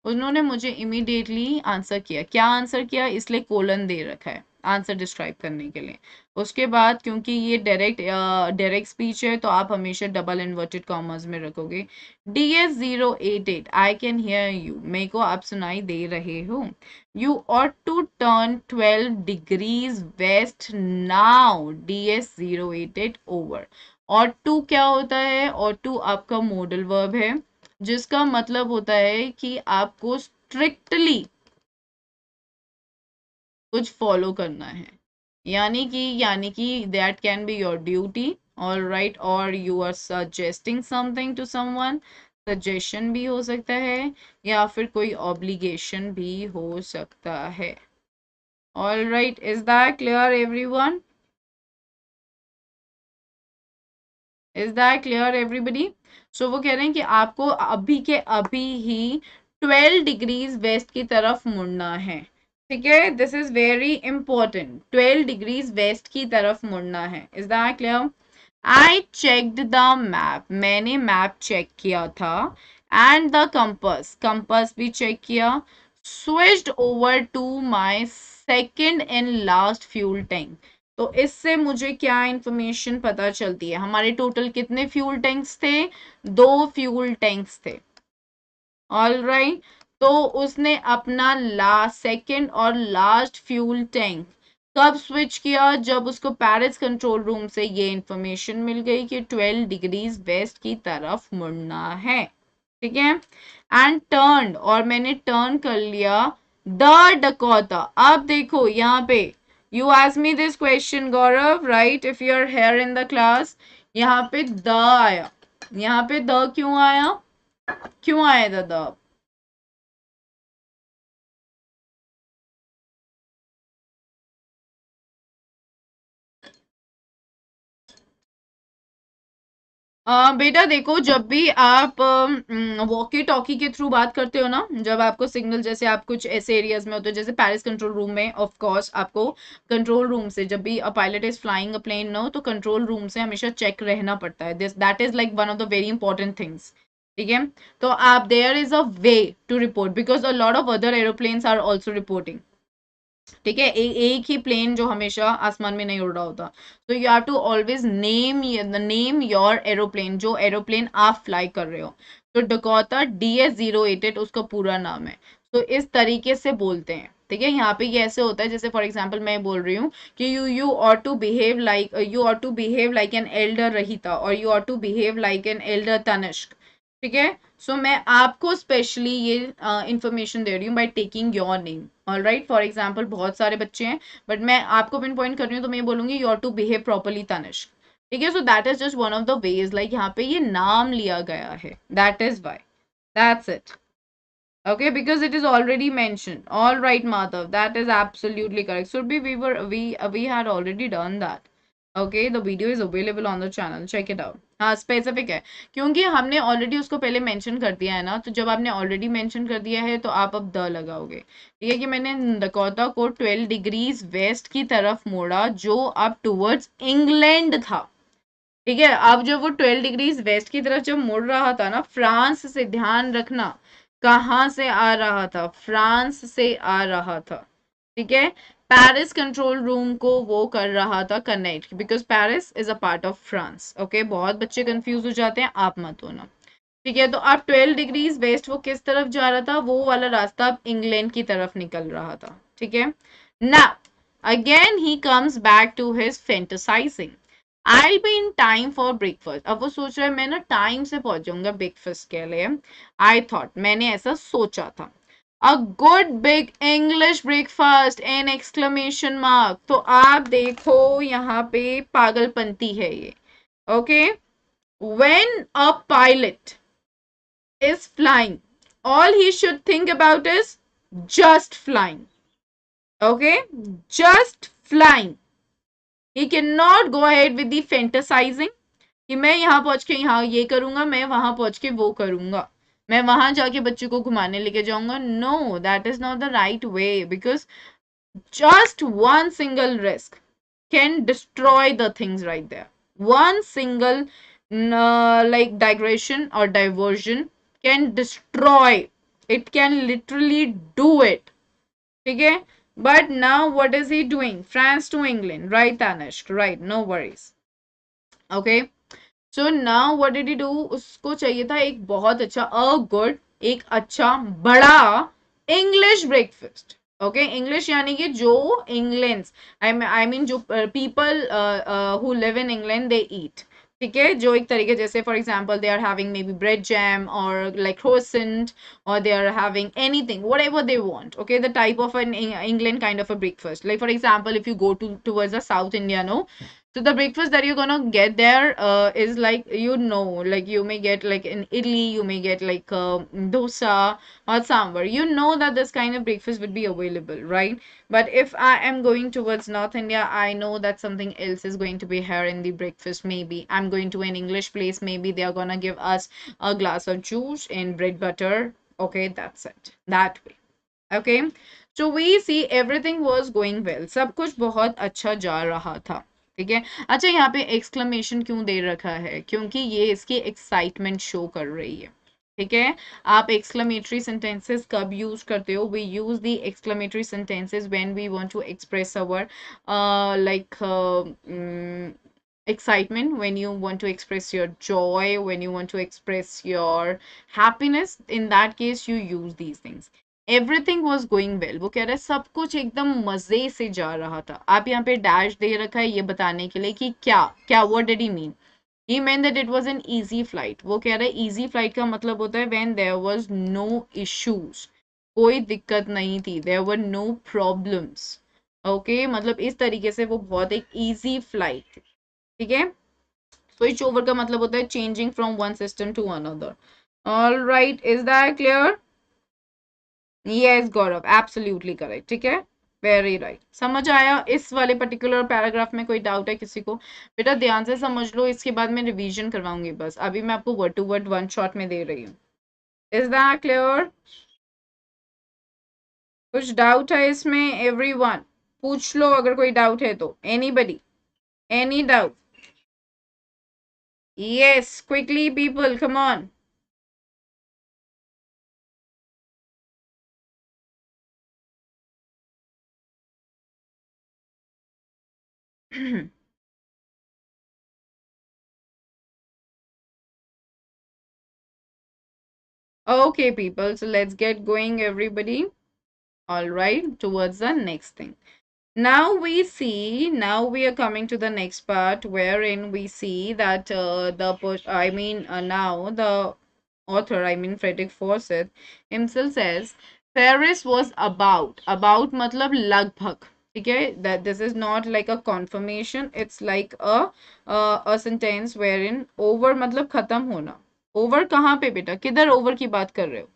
Speaker 1: उन्होंने मुझे इमीडिएटली आंसर किया, क्या आंसर किया, इसलिए कोलन दे रखा है आंसर डिस्क्राइब करने के लिए। उसके बाद क्योंकि ये डायरेक्ट स्पीच है तो आप हमेशा डबल इन्वर्टेड कॉमर्स में रखोगे। DS088 I can hear you, मेरे को आप सुनाई दे रहे हो। You ought to turn 12 degrees west now, DS088 over. और टू क्या होता है, और टू आपका मोडल वर्ब है, जिसका मतलब होता है कि आपको स्ट्रिक्टली कुछ फॉलो करना है, यानी कि that can be your duty, all right, और you are suggesting something to someone, suggestion भी हो सकता है या फिर कोई ऑब्लिगेशन भी हो सकता है। All right, is that clear everyone? Is that clear everybody? So वो कह रहे हैं कि आपको अभी के अभी ही 12 डिग्रीज वेस्ट की तरफ मुड़ना है। ठीक है, this is very important, 12 degrees west की तरफ मुड़ना है। Is that clear? I checked the map, मैंने मैप चेक किया था, एंड द कंपास, कंपास भी चेक किया, switched over to my second and last fuel tank. तो इससे मुझे क्या इंफॉर्मेशन पता चलती है, हमारे टोटल कितने फ्यूल टैंक्स थे, 2 फ्यूल टैंक्स थे। ऑल राइट, तो उसने अपना सेकेंड और लास्ट फ्यूल टैंक कब स्विच किया, जब उसको पेरिस कंट्रोल रूम से ये इंफॉर्मेशन मिल गई कि 12 डिग्रीज वेस्ट की तरफ मुड़ना है। ठीक है, एंड टर्न, और मैंने टर्न कर लिया द डकोटा। अब देखो यहाँ पे, you ask me this question Gaurav, right, if you are here in the class, यहाँ पे द आया, यहाँ पे द क्यों आया, क्यों आया द? बेटा देखो, जब भी आप वॉकी टॉकी के थ्रू बात करते हो ना, जब आपको सिग्नल, जैसे आप कुछ ऐसे एरियाज में होते हो, जैसे पेरिस कंट्रोल रूम में, ऑफ कोर्स आपको कंट्रोल रूम से, जब भी a pilot is flying a plane no, तो कंट्रोल रूम से हमेशा चेक रहना पड़ता है, this that is like one of the very important things. ठीक है, तो आप, there is a way to report, because a lot of other aeroplanes are also reporting. ठीक है, एक ही प्लेन जो हमेशा आसमान में नहीं उड़ रहा होता, तो you have to always name your aeroplane, जो एरोप्लेन आप फ्लाई कर रहे हो। तो डकोटा DS088 उसका पूरा नाम है, तो इस तरीके से बोलते हैं। ठीक है, यहाँ पे ये ऐसे होता है, जैसे फॉर एग्जाम्पल मैं बोल रही हूँ कि you ought to behave like an elder Rahita, और you ought to behave like an elder Tanishk. ठीक है, सो मैं आपको स्पेशली ये इंफॉर्मेशन दे रही हूँ by taking your name. All right, for example बहुत सारे बच्चे हैं, बट मैं आपको पिन पॉइंट कर रही हूँ, तो मैं बोलूंगी you are to behave properly Tanishk. ठीक है, so that is just one of the ways, like यहाँ पे ये नाम लिया गया है, that is why, that's it. Okay, because it is already mentioned. All right, Madhav, that is absolutely correct. Surbhi, we had already done that. Okay, the video is available on the channel. Check it out. हाँ, स्पेसिफिक है, क्योंकि हमने ऑलरेडी उसको पहले मेंशन कर दिया है ना, तो जब आपने ऑलरेडी मेंशन कर दिया है तो आप अब द लगाओगे। ठीक है, कि मैंने डकोटा को 12 डिग्रीज वेस्ट की तरफ मोड़ा, जो अब टुवर्ड्स इंग्लैंड था। ठीक है, अब जो वो 12 डिग्रीज वेस्ट की तरफ जब मुड़ रहा था ना, फ्रांस से, ध्यान रखना, कहाँ से आ रहा था, फ्रांस से आ रहा था। ठीक है, पेरिस कंट्रोल रूम को वो कर रहा था connect, because Paris is a part of France. Okay, बहुत बच्चे कंफ्यूज हो जाते हैं, आप मत होना। ठीक है, तो अब 12 डिग्रीज वेस्ट वो किस तरफ जा रहा था, वो वाला रास्ता अब इंग्लैंड की तरफ निकल रहा था। ठीक है ना, Again he comes back to his fantasizing. I'll be in time for breakfast. अब वो सोच रहा है मैं ना टाइम से पहुंच जाऊंगा ब्रेकफास्ट के लिए. I thought, मैंने ऐसा सोचा था. A good big English breakfast and exclamation mark. तो आप देखो यहाँ पे पागलपंती है ये. Okay? When a pilot is flying, all he should think about is just flying. Okay? Just flying. He cannot go ahead with the fantasizing कि मैं यहाँ पहुंच के यहाँ ये करूंगा, मैं वहां पहुंच के वो करूंगा, मैं वहां जाके बच्चे को घुमाने लेके जाऊंगा. No, that is not the right way, because just one single risk can destroy the things right there. One single like digression or diversion can destroy. It can literally do it. Okay? But now what is he doing? France to England, right, Tanishq? Right, no worries. Okay. So now what did he do, उसको चाहिए था एक बहुत अच्छा गुड, एक अच्छा बड़ा इंग्लिश ब्रेकफास्ट. ओके, इंग्लिश यानी कि जो इंग्लैंड, आई मीन जो people who live in England they eat. ठीक है, जो एक तरीके जैसे for example they are having maybe bread jam और like croissant, or they are having anything whatever they want. Okay, the type of an England kind of a breakfast, like for example if you go towards the South India, no, so the breakfast that you're gonna get there is like, you know, like you may get like an idli, you may get like dosa or sambar. You know that this kind of breakfast would be available, right? But if I am going towards North India, I know that something else is going to be here in the breakfast. Maybe I'm going to an English place, maybe they are gonna give us a glass of juice and bread butter. Okay, that's it. That way. Okay. So we see everything was going well. सब कुछ बहुत अच्छा जा रहा था. ठीक है. अच्छा, यहाँ पे एक्सक्लेमेशन क्यों दे रखा है? क्योंकि ये इसकी एक्साइटमेंट शो कर रही है. ठीक है. आप एक्सक्लेमेटरी सेंटेंसेस कब यूज करते हो? We use the exclamatory sentences when we want to express our like excitement, when you want to express your joy, when you want to express your happiness. In that case you use these things. Everything was going well. वो कह रहा है सब कुछ एकदम मजे से जा रहा था. आप यहाँ पे डैश दे रखा है ये बताने के लिए कि क्या क्या, what did he mean? He main that it was an easy flight. वो कह रहा है इजी फ्लाइट का मतलब होता है when there was no issues, कोई दिक्कत नहीं थी, there were no problems. Okay, मतलब इस तरीके से वो बहुत एक इजी फ्लाइट थी. ठीक है. स्विच ओवर का मतलब होता है changing from one system to another. All right, is that clear? Yes Gaurav, absolutely correct. ठीक है, वेरी राइट. समझ आया? इस वाले पर्टिकुलर पैराग्राफ में कोई डाउट है किसी को? बेटा ध्यान से समझ लो, इसके बाद मैं रिवीजन करवाऊंगी. बस अभी मैं आपको word to word one shot में दे रही हूँ. Is that clear? कुछ डाउट है इसमें? एवरीवन पूछ लो अगर कोई डाउट है तो. Anybody, any doubt? Yes, quickly people, come on. Okay, people, so let's get going, everybody. All right, towards the next thing. Now we see, now we are coming to the next part wherein we see that now the author, I mean Frederick Forsyth himself says Paris was about matlab lagbhag. Okay, that this is not like a confirmation, it's like a sentence wherein over matlab khatam hona. Over कहाँ पे बेटा? किधर over की बात कर रहे हो?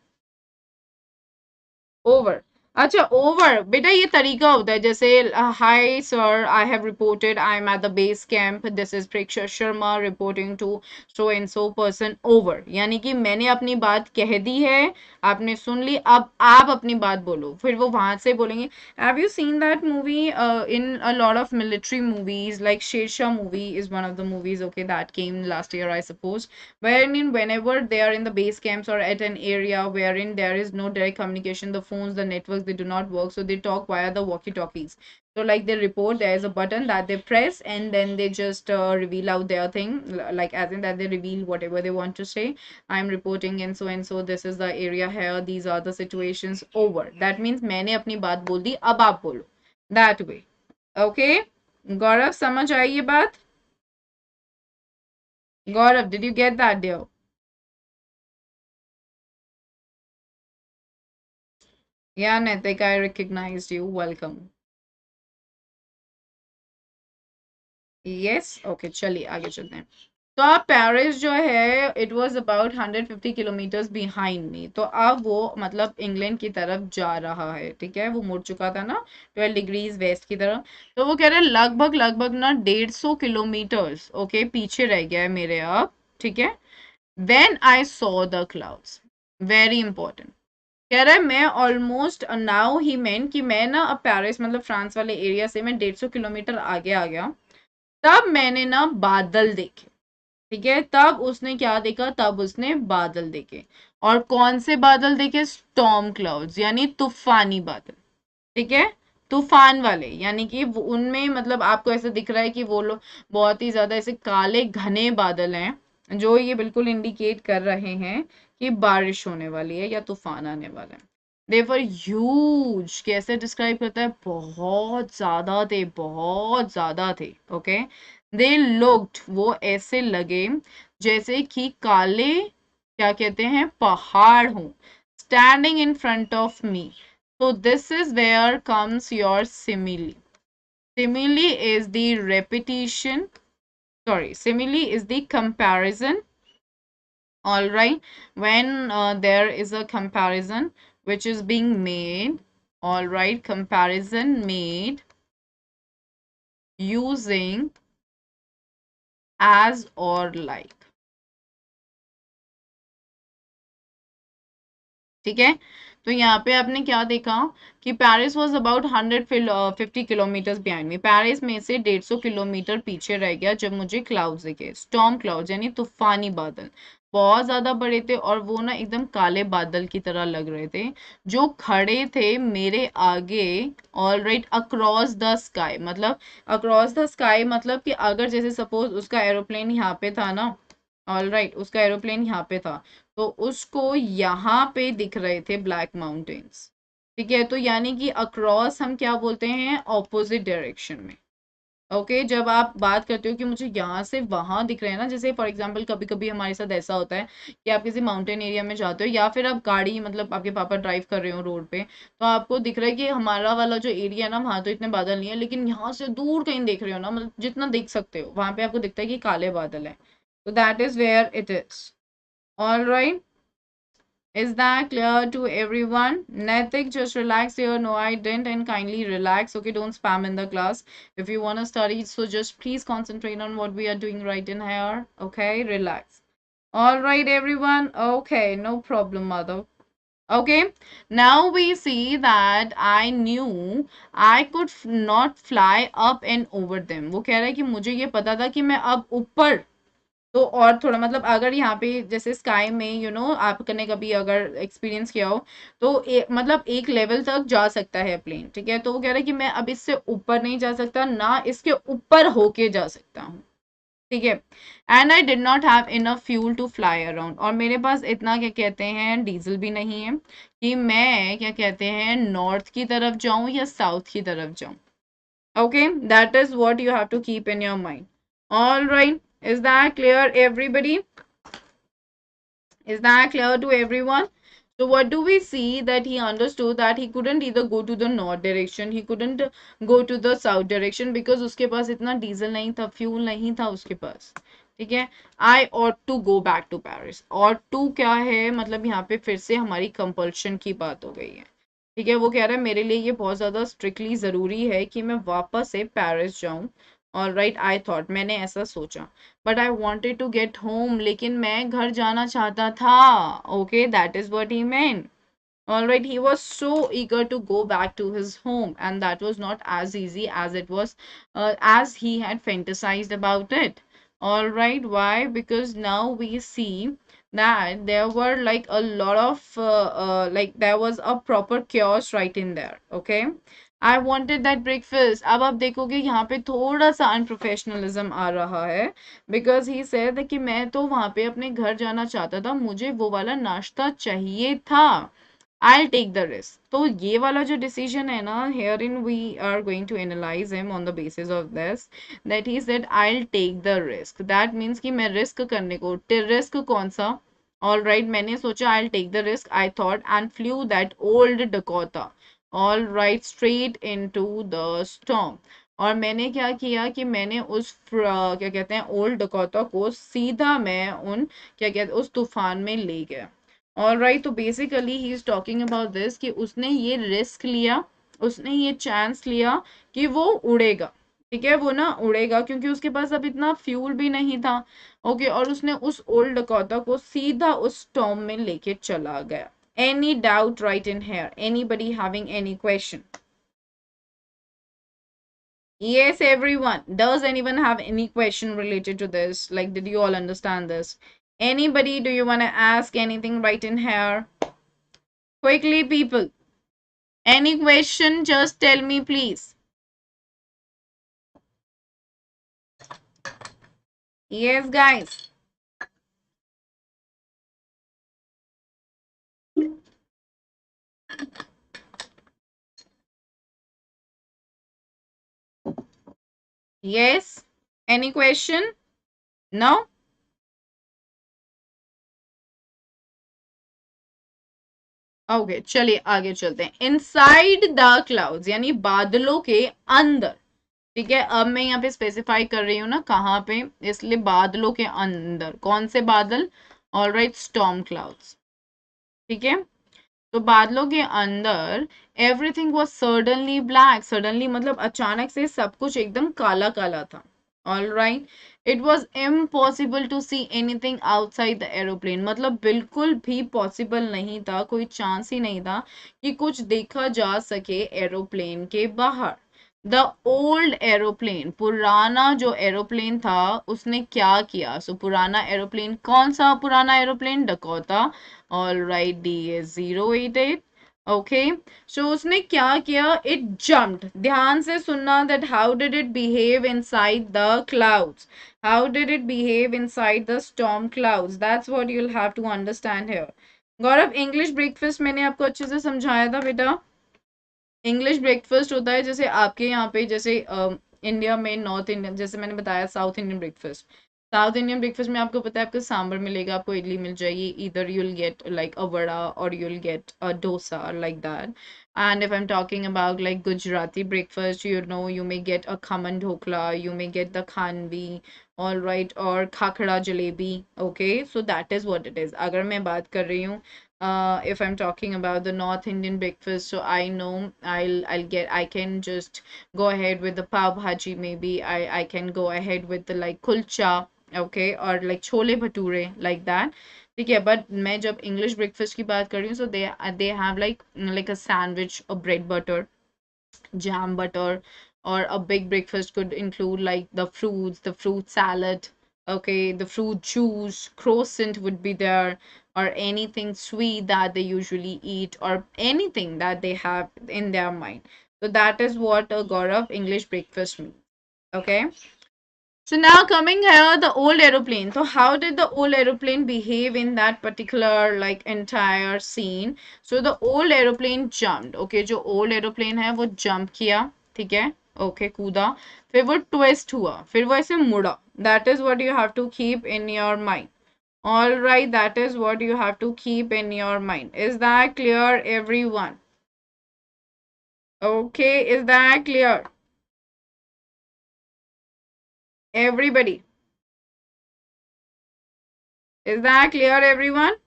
Speaker 1: ओवर. अच्छा, ओवर बेटा ये तरीका होता है जैसे hi sir, I have reported, I am at the base camp, this is Preksha Sharma reporting to so and so person. Over यानी कि मैंने अपनी बात कह दी है, आपने सुन ली, अब आप अपनी बात बोलो. फिर वो वहां से बोलेंगे. Have you seen that movie in a lot of military movies, like Shershaah movie is one of the movies, okay, that came last year I suppose, wherein whenever they are in the base camps or at an area wherein there is no direct communication, the phones, the networks, they do not work, so they talk via the walkie talkies. So like they report, there is a button that they press and then they just reveal out their thing, like as in that they reveal whatever they want to say. I'm reporting and so this is the area here, these are the situations. Over, that means मैंने अपनी बात बोल दी, अब आप बोलो. That way. ओके, गौरव समझ आई ये बात? Gaurav, did you get that dear? या Naitik, I recognised you, welcome. Yes, okay, चलिए आगे चलते हैं। तो अब पेरिस जो है, it was about 150 kilometres behind me. तो अब वो मतलब इंग्लैंड की तरफ जा रहा है, ठीक है, वो मुड़ चुका था ना 12 डिग्रीज वेस्ट की तरफ। तो वो कह रहे हैं लगभग लगभग ना 150 किलोमीटर्स, ओके, पीछे रह गया है मेरे अब, ठीक है। Then I saw the clouds, very important. कह रहा है मैं ऑलमोस्ट नाउ ही मेन कि मैं ना अब पेरिस मतलब फ्रांस वाले एरिया से मैं 150 किलोमीटर आगे आ गया। तब मैंने ना बादल देखे, ठीक है, तब उसने क्या देखा, तब उसने बादल देखे। और कौन से बादल देखे? स्टॉर्म क्लाउड्स, यानी तूफानी बादल, ठीक है, तूफान वाले। यानी कि उनमें मतलब आपको ऐसा दिख रहा है कि वो लोग बहुत ही ज्यादा ऐसे काले घने बादल हैं, जो ये बिल्कुल इंडिकेट कर रहे हैं कि बारिश होने वाली है या तूफान आने वाला है। दे वर ह्यूज, कैसे डिस्क्राइब करता है, बहुत ज्यादा थे, बहुत ज्यादा थे, ओके। दे लुक्ड, वो ऐसे लगे जैसे कि काले, क्या कहते हैं, पहाड़ हो, standing in front of me. So this is where comes your simile. Simile is the repetition. Sorry, simile is the comparison. All right. When there is a comparison which is being made, all right, comparison made using as or like. ठीक है, तो यहाँ पे आपने क्या देखा कि Paris was about 150 kilometres behind me. Paris में से 150 किलोमीटर पीछे रह गया जब मुझे क्लाउड्स दिखे, स्टॉर्म क्लाउड्स यानी तूफानी बादल, बहुत ज्यादा बड़े थे और वो ना एकदम काले बादल की तरह लग रहे थे, जो खड़े थे मेरे आगे। All right, across the sky, मतलब अक्रॉस द स्काई मतलब कि अगर जैसे सपोज उसका एरोप्लेन यहाँ पे था ना, ऑल राइट, उसका एरोप्लेन यहाँ पे था, तो उसको यहाँ पे दिख रहे थे ब्लैक माउंटेन्स, ठीक है। तो यानी कि अक्रॉस हम क्या बोलते हैं, ऑपोजिट डायरेक्शन में, ओके। जब आप बात करते हो कि मुझे यहाँ से वहां दिख रहे हैं ना, जैसे फॉर एग्जांपल कभी कभी हमारे साथ ऐसा होता है कि आप किसी माउंटेन एरिया में जाते हो या फिर आप गाड़ी मतलब आपके पापा ड्राइव कर रहे हो रोड पे, तो आपको दिख रहा है कि हमारा वाला जो एरिया है ना, वहां तो इतने बादल नहीं है, लेकिन यहाँ से दूर कहीं देख रहे हो ना, मतलब जितना देख सकते हो वहां पे आपको दिखता है कि काले बादल है। तो that is where it is. All right, is that clear to everyone? Natik, just relax here. No, I didn't. And kindly relax. Okay, don't spam in the class. If you want to study, so just please concentrate on what we are doing right in here. Okay, relax. All right, everyone. Okay, no problem, mother. Okay, now we see that I knew I could not fly up and over them. वो कह रहा है कि मुझे ये पता था कि मैं अब ऊपर तो और थोड़ा मतलब अगर यहाँ पे जैसे स्काई में आपने कभी अगर एक्सपीरियंस किया हो तो मतलब एक लेवल तक जा सकता है प्लेन, ठीक है। तो वो कह रहा है कि मैं अब इससे ऊपर नहीं जा सकता, ना इसके ऊपर होके जा सकता हूँ, ठीक है। And I did not have enough fuel to fly around, और मेरे पास इतना क्या कहते हैं डीजल भी नहीं है कि मैं क्या कहते हैं नॉर्थ की तरफ जाऊं या साउथ की तरफ जाऊं। Okay, that is what you have to keep in your mind. All right, is that clear, everybody? Is that clear to everyone? So what do we see that he understood that he couldn't either go to the north direction, he couldn't go to the south direction because उसके पास इतना डीजल नहीं था, फ्यूल नहीं था उसके पास, ठीक है। I ought to go back to Paris. ought to क्या है, मतलब यहाँ पे फिर से हमारी कंपल्शन की बात हो गई है, ठीक है। वो कह रहा है मेरे लिए ये बहुत ज्यादा स्ट्रिक्टली जरूरी है कि मैं वापस से पेरिस जाऊं। ऑल राइट, आई थॉट, मैंने ऐसा सोचा, but I wanted to get home, लेकिन मैं घर जाना चाहता था। Okay, that is what he meant. All right, he was so eager to go back to his home, and that was not as easy as it was as he had fantasized about it. All right, why? Because now we see that there were like a lot of like there was a proper chaos right in there. Okay, I wanted that breakfast. अब आप देखोगे यहाँ पे थोड़ा सा अनप्रोफेशनलिज्म आ रहा है, बिकॉज ही सेड कि मैं तो वहां पे अपने घर जाना चाहता था, मुझे वो वाला नाश्ता चाहिए था। I'll take the risk. तो ये वाला जो decision है ना, herein we are going to analyze him on the basis of this, that he said I'll take the risk. That means कि मैं risk करने को, risk कौन सा? All right, मैंने सोचा I'll take the risk. I thought and flew that old Dakota. All right, straight into the storm. और मैंने क्या किया कि मैंने उस क्या कहते हैं ओल्ड डकोटा को सीधा मैं उन क्या कहते हैं उस तूफान में ले गया. ऑल राइट, तो basically he is talking about this कि उसने ये रिस्क लिया, उसने ये चांस लिया कि वो उड़ेगा. ठीक है, वो ना उड़ेगा क्योंकि उसके पास अब इतना फ्यूल भी नहीं था. ओके, और उसने उस ओल्ड डकोटा को सीधा उस स्टॉर्म में लेके चला गया. Any doubt right in here? Anybody having any question? Yes, everyone. Does anyone have any question related to this? Like, did you all understand this? Anybody, do you want to ask anything right in here? Quickly, people. Any question, just tell me, please. Yes, guys. Yes. Any question? No? Okay, चलिए आगे चलते हैं. इनसाइड द क्लाउड्स यानी बादलों के अंदर. ठीक है, अब मैं यहाँ पे स्पेसिफाई कर रही हूँ ना कहाँ पे, इसलिए बादलों के अंदर. कौन से बादल? Alright, storm clouds. ठीक है, तो बादलों के अंदर everything was suddenly black. Suddenly मतलब अचानक से सब कुछ एकदम काला काला था. All right, it was impossible to see anything outside the aeroplane. मतलब बिल्कुल भी पॉसिबल नहीं था, कोई चांस ही नहीं था कि कुछ देखा जा सके एरोप्लेन के बाहर. द ओल्ड एरोप्लेन, पुराना जो एरोप्लेन था उसने क्या किया? सो पुराना एरोप्लेन, कौन सा पुराना aeroplane? Dakota. All right, DS-088. Okay, so उसने क्या किया? It jumped. ध्यान से सुनना, that how did it behave inside the clouds. How did it behave inside the storm clouds? That's what you will have to understand here. Gaurav, English breakfast मैंने आपको अच्छे से समझाया था बेटा. इंग्लिश ब्रेकफास्ट होता है जैसे आपके यहाँ पे, जैसे इंडिया में नॉर्थ इंडियन, जैसे मैंने बताया south Indian breakfast. South Indian breakfast में आपको पता है आपको सांबर मिलेगा, आपको इडली मिल जाएगी. इधर you'll get like a vada और you'll get a dosa like that. And if I am talking about like Gujarati breakfast, you know, you may get a khaman dhokla, you may get the khandvi. All right, और khakhra jalebi. Okay, so that is what it is. अगर मैं बात कर रही हूँ, if I'm talking about the North Indian breakfast, so I know I can just go ahead with the pav bhaji. Maybe I can go ahead with the like kulcha, okay, or like chole bhature like that. ठीक है, but मैं जब English breakfast की बात कर रही हूँ, so they have like a sandwich, a bread butter, jam butter, or a big breakfast could include like the fruits, the fruit salad, okay, the fruit juice, croissant would be there, or anything sweet that they usually eat, or anything that they have in their mind. So that is what a Gaurav English breakfast means. Okay. So now coming here, the old aeroplane. So how did the old aeroplane behave in that particular like entire scene? So the old aeroplane jumped. Okay, जो old aeroplane है वो jump किया, ठीक है, okay, कूदा, फिर वो twist हुआ, फिर वो ऐसे मुड़ा. That is what you have to keep in your mind. All right, that is what you have to keep in your mind. Is that clear, everyone? Okay, is that clear? Everybody. Is that clear, everyone?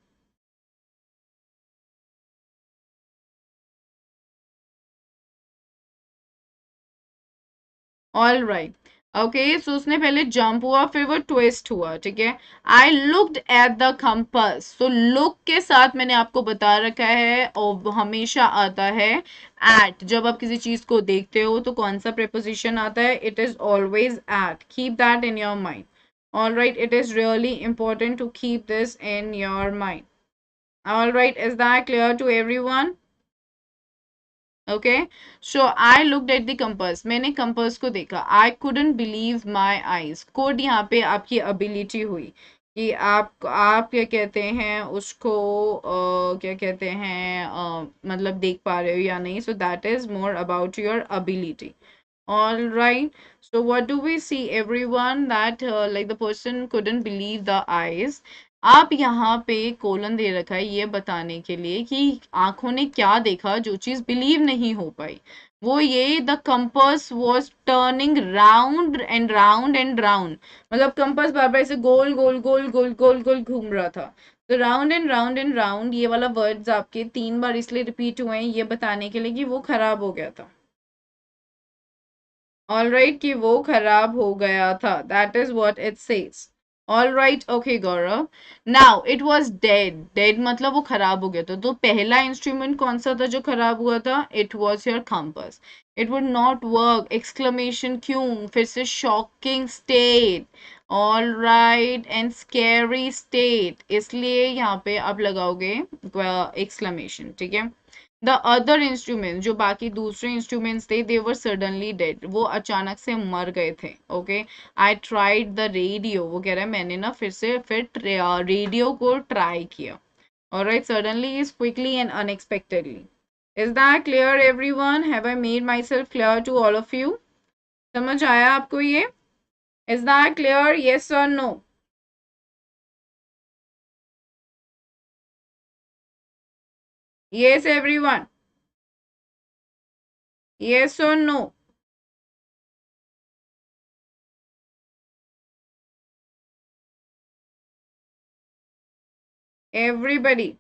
Speaker 1: All right, okay, so उसने पहले जंप हुआ, फिर वो ट्विस्ट हुआ. ठीक है, आई looked at the compass. So look के साथ मैंने आपको बता रखा है और हमेशा आता है एट. जब आप किसी चीज को देखते हो तो कौन सा प्रेपोजिशन आता है? It is always at. Keep that in your mind. All right, it is really important to keep this in your mind. All right, is that clear to everyone? Okay, so I looked at the compass. मैंने कंपास को देखा. I couldn't believe my eyes. Code यहाँ पे आपकी अबिलिटी हुई. कि आप क्या कहते हैं उसको, क्या कहते हैं, मतलब देख पा रहे हो या नहीं. सो that is more about your ability. All right. So what do we see, everyone? That like the person couldn't believe the eyes. आप यहाँ पे कोलन दे रखा है ये बताने के लिए कि आंखों ने क्या देखा जो चीज बिलीव नहीं हो पाई. वो ये, the compass was turning round and round and round. मतलब कंपास बार बार ऐसे गोल गोल गोल गोल गोल गोल घूम रहा था. तो round and round and round ये वाला वर्ड्स आपके 3 बार इसलिए रिपीट हुए हैं ये बताने के लिए कि वो खराब हो गया था. ऑल राइट, कि वो खराब हो गया था. That is what it says. All right, okay Gaurav. Now it was dead. Dead मतलब वो खराब हो गया था. तो पहला इंस्ट्रूमेंट कौन सा था जो खराब हुआ था? It was your compass. It would not work. Exclamation क्यों? फिर से shocking state. All right, and scary state. इसलिए यहाँ पे आप लगाओगे एक्सक्लेमेशन. ठीक है. द अदर इंस्ट्रूमेंट, जो बाकी दूसरे इंस्ट्रूमेंट्स थे, दे वर सडनली डेड. वो अचानक से मर गए थे. Okay. I tried the radio. वो कह रहा है मैंने ना फिर रेडियो को ट्राई किया. Alright. Suddenly is quickly and unexpectedly. Is that clear everyone? Have I made myself clear to all of you? समझ आया आपको ये? Is that clear? येस और नो? Yes everyone? येस और no? Everybody?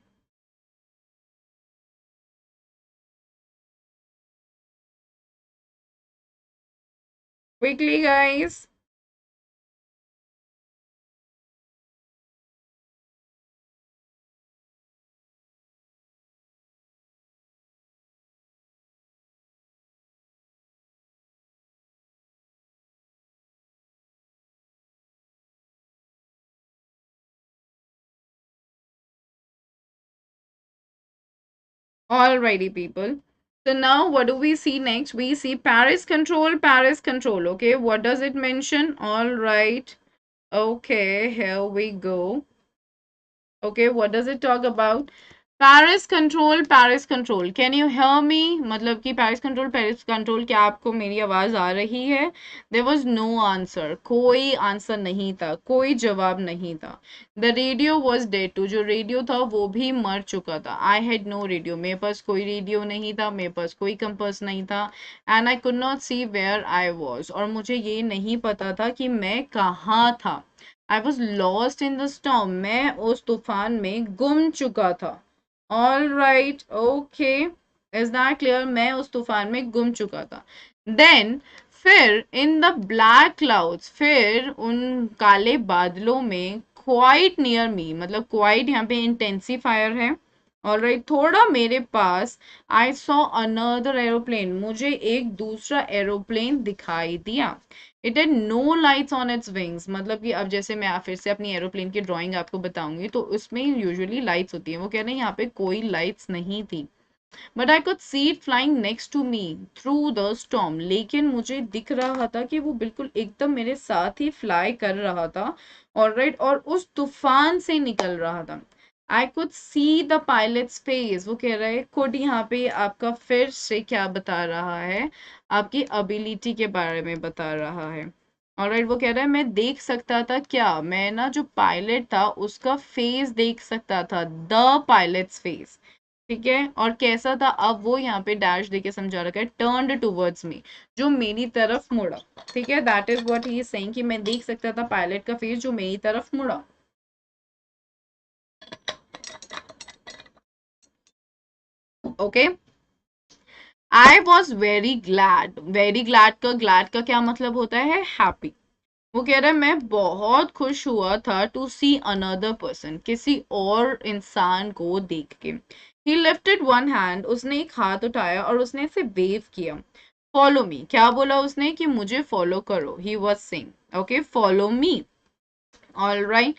Speaker 1: Quickly, guys. Alrighty, people. So now what do we see next? We see Paris control, Paris control. Okay, what does it mention? All right. Okay, here we go. Okay, what does it talk about? Paris control, Paris control. Can you hear me? मतलब कि Paris control क्या आपको मेरी आवाज आ रही है? There was no answer. कोई आंसर नहीं था, कोई जवाब नहीं था. The radio was dead too. जो रेडियो था वो भी मर चुका था. I had no radio. मेरे पास कोई रेडियो नहीं था, मेरे पास कोई कंपास नहीं था. And I could not see where I was. और मुझे ये नहीं पता था कि मैं कहाँ था. I was lost in the storm. मैं उस तूफान में गुम चुका था. All right, okay. Is that clear? मैं उस तूफान में गुम चुका था. Then फिर in the black clouds, फिर उन काले बादलों में quite near me, मतलब quite यहाँ पे intensifier है. All right, थोड़ा मेरे पास I saw another aeroplane. मुझे एक दूसरा एरोप्लेन दिखाई दिया. It had no lights on its wings. मतलब कि अब जैसे मैं फिर से अपनी एरोप्लेन की ड्राइंग आपको बताऊंगी तो उसमें यूजुअली लाइट्स होती है. वो कह रहे हैं यहाँ पे कोई लाइट्स नहीं थी. But I could see it flying next to me through the storm. लेकिन मुझे दिख रहा था कि वो बिल्कुल एकदम मेरे साथ ही फ्लाई कर रहा था. ऑलराइट, और उस तूफान से निकल रहा था. I could see the pilots face. वो कह रहा है कुड यहाँ पे आपका फिर से क्या बता रहा है? आपकी अबिलिटी के बारे में बता रहा है. ऑलराइट, वो कह रहा है मैं देख सकता था क्या? मैं ना जो पायलट था उसका फेस देख सकता था. The pilots face. ठीक है. और कैसा था? अब वो यहाँ पे डैश देके समझा रखा है. टर्न्ड टूवर्ड्स मी, जो मेरी तरफ मुड़ा. ठीक है. That is what he is saying कि मैं देख सकता था पायलट का फेस जो मेरी तरफ मुड़ा. Okay. I was very glad. Very glad का क्या मतलब होता है? हैप्पी. वो कह रहा है मैं बहुत खुश हुआ था टू सी अनदर पर्सन, किसी और इंसान को देख के. He lifted one hand. उसने एक हाथ उठाया और उसने इसे वेव किया. Follow me. क्या बोला उसने? कि मुझे फॉलो करो. He was saying okay follow me. All right.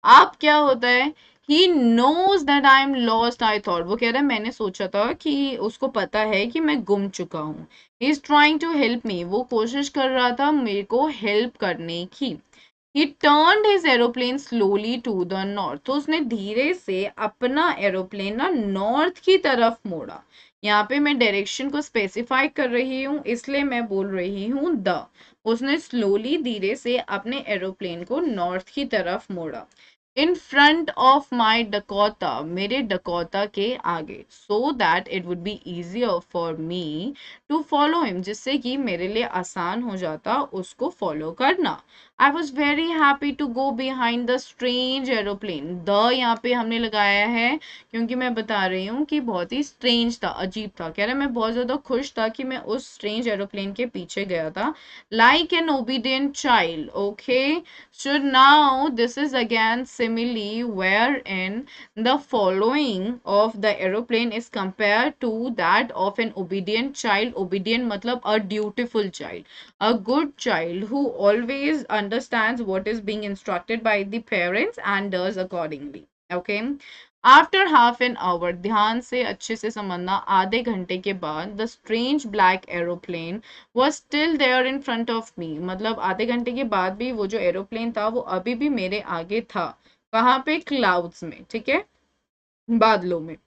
Speaker 1: अब क्या होता है? He knows that I am lost. I thought. वो कह रहा है मैंने सोचा था कि उसको पता है कि मैं गुम चुका हूँ. He is trying to help me. वो कोशिश कर रहा था मेरे को हेल्प करने की. He turned his aeroplane slowly to the north. तो उसने धीरे से अपना एरोप्लेन ना नॉर्थ की तरफ मोड़ा. यहाँ पे मैं डायरेक्शन को स्पेसिफाई कर रही हूँ, इसलिए मैं बोल रही हूँ द. उसने स्लोली धीरे से अपने एरोप्लेन को नॉर्थ की तरफ मोड़ा. In front of my Dakota, मेरे डकोटा के आगे, so that it would be easier for me to follow him, जिससे कि मेरे लिए आसान हो जाता उसको फॉलो करना. I was very happy to go behind the strange aeroplane. The यहाँ पे हमने लगाया है क्योंकि मैं बता रही हूँ कि बहुत ही स्ट्रेंज था, अजीब था. कह रहा मैं बहुत ज्यादा खुश था कि मैं उस स्ट्रेंज एरोप्लेन के पीछे गया था. Like an obedient child. Okay, so now this is again simile wherein the following of the aeroplane is compared to that of an obedient child. Obedient matlab a dutiful child, a good child who always understands what is being instructed by the parents and does accordingly. Okay. After half an hour, ध्यान से अच्छे से समझना, आधे घंटे के बाद the strange black aeroplane was still there in front of me. मतलब आधे घंटे के बाद भी वो जो एरोप्लेन था वो अभी भी मेरे आगे था. कहाँ पे? क्लाउड्स में. ठीक है, बादलों में.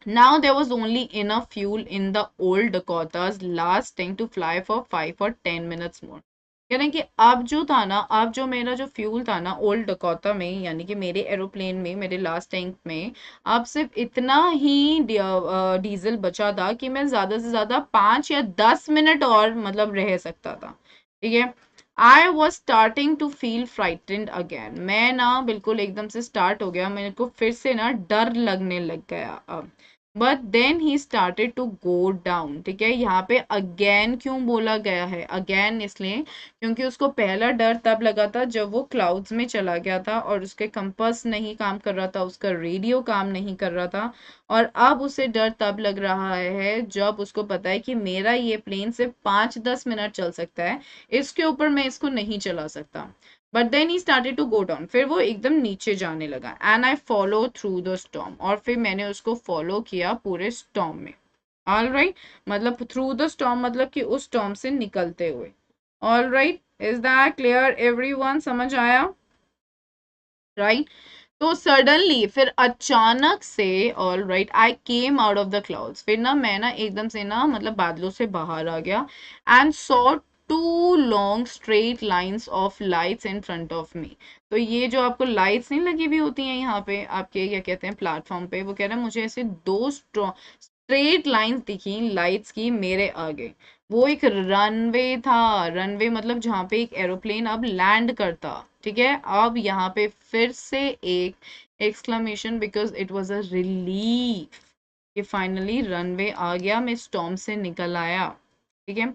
Speaker 1: Now there was only enough fuel in the old Dakota's last tank to fly for 5 or 10 minutes more. यानी कि अब जो था ना, अब जो मेरा जो फ्यूल था ना ओल्ड डकोटा में, यानी कि मेरे एरोप्लेन में, मेरे लास्ट टैंक में, अब सिर्फ इतना ही डीजल बचा था कि मैं ज्यादा से ज्यादा 5 या 10 मिनट और मतलब रह सकता था. ठीक है. I was starting to feel frightened again. मैं ना बिल्कुल एकदम से स्टार्ट हो गया, मेरे को फिर से ना डर लगने लग गया अब. But then he started to go down. ठीक है, यहाँ पे अगेन क्यों बोला गया है? अगेन इसलिए क्योंकि उसको पहला डर तब लगा था जब वो क्लाउड्स में चला गया था और उसके कंपास नहीं काम कर रहा था, उसका रेडियो काम नहीं कर रहा था. और अब उसे डर तब लग रहा है जब उसको पता है कि मेरा ये प्लेन सिर्फ 5-10 मिनट चल सकता है, इसके ऊपर मैं इसको नहीं चला सकता. But then he started to go down. फिर वो एकदम नीचे जाने लगा. And I follow through the storm. और फिर मैंने उसको फॉलो किया पूरे स्टॉर्म में. ऑल राइट, मतलब थ्रू द स्टॉर्म मतलब कि उस स्टॉर्म से निकलते हुए. All right, is that clear everyone? समझ आया? राइट. तो सडनली फिर अचानक से, all right, I came out of the clouds. फिर ना मैं ना एकदम से ना मतलब बादलों से बाहर आ गया. And saw two long straight lines of lights in front of me. तो ये जो आपको लाइट्स नहीं लगी हुई होती हैं यहाँ पे आपके क्या कहते हैं प्लेटफॉर्म पे, वो कह रहा है मुझे ऐसे दो स्ट्रेट लाइंस दिखी लाइट्स की मेरे आगे. वो एक रनवे था. रनवे मतलब जहाँ पे एक एरोप्लेन अब लैंड करता. ठीक है, अब यहाँ पे फिर से एक exclamation because it was a relief कि फाइनली रनवे आ गया, मैं स्टॉर्म से निकल आया. ठीक है.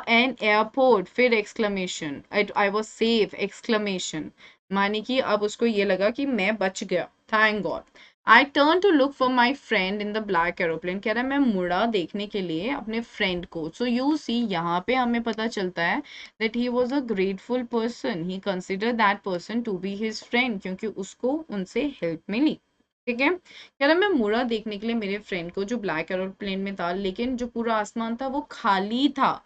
Speaker 1: एन एयरपोर्ट, फिर exclamation, I was safe exclamation, माने कि अब उसको ये लगा कि मैं बच गया. Thank God. I turn to look for my friend in the black aeroplane. कह रहा है मैं मुड़ा देखने के लिए अपने फ्रेंड को. सो यू सी यहाँ पे हमें पता चलता है that he was a grateful person. He considered that person to be his friend क्योंकि उसको उनसे हेल्प मिली. ठीक है. कह रहा मैं मुड़ा देखने के लिए मेरे फ्रेंड को जो ब्लैक एरोप्लेन में था, लेकिन जो पूरा आसमान था वो खाली था.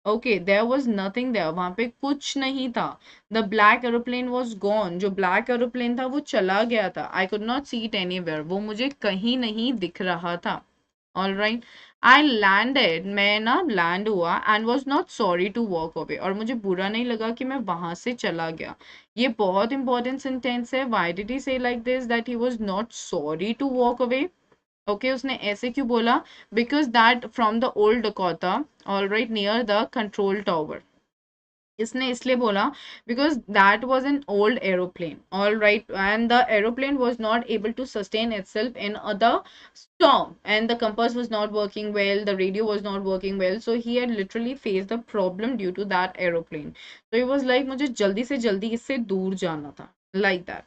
Speaker 1: Okay, there was nothing there, वहां पे कुछ नहीं था. The black aeroplane was gone. जो ब्लैक एरोप्लेन था वो चला गया था. I could not see it anywhere, वो मुझे कहीं नहीं दिख रहा था. All right. आई लैंडेड, मैं ना लैंड हुआ. And was not sorry to walk away, और मुझे बुरा नहीं लगा कि मैं वहां से चला गया. ये बहुत इंपॉर्टेंट सेंटेंस है. Why did he say like this that he was not sorry to walk away? Okay, उसने ऐसे क्यों बोला? Because that from the old Dakota, all right, near the control tower. इसने इसलिए बोला because that was an old aeroplane, all right, and the aeroplane was not able to sustain itself in the storm, and the compass was not working well, the radio was not working well, so he had literally faced the problem due to that aeroplane. So he was like मुझे जल्दी से जल्दी इससे दूर जाना था, like that.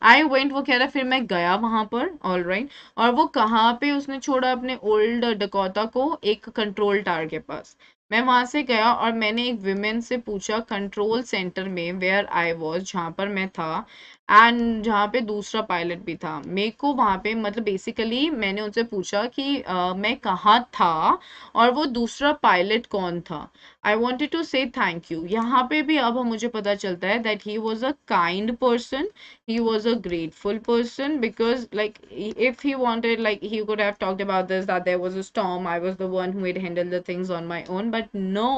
Speaker 1: आई वेंट, वो कह रहा फिर मैं गया वहां पर. All right. और वो कहाँ पे उसने छोड़ा अपने ओल्ड डकोटा को? एक कंट्रोल टावर के पास. मैं वहां से गया और मैंने एक विमेन से पूछा कंट्रोल सेंटर में वेयर आई वॉज, जहाँ पर मैं था. एंड जहाँ पे दूसरा पायलट भी था। मेरे को वहाँ पे मतलब बेसिकली मैंने उनसे पूछा कि मैं कहाँ था और वो दूसरा पायलट कौन था। आई वॉन्टेड टू से थैंक यू। यहाँ पे भी अब मुझे पता चलता है that he was a kind person, he was a grateful person, because like if he wanted, like he could have talked about this, that there was a storm, I was the one who had handled the things on my own, but no,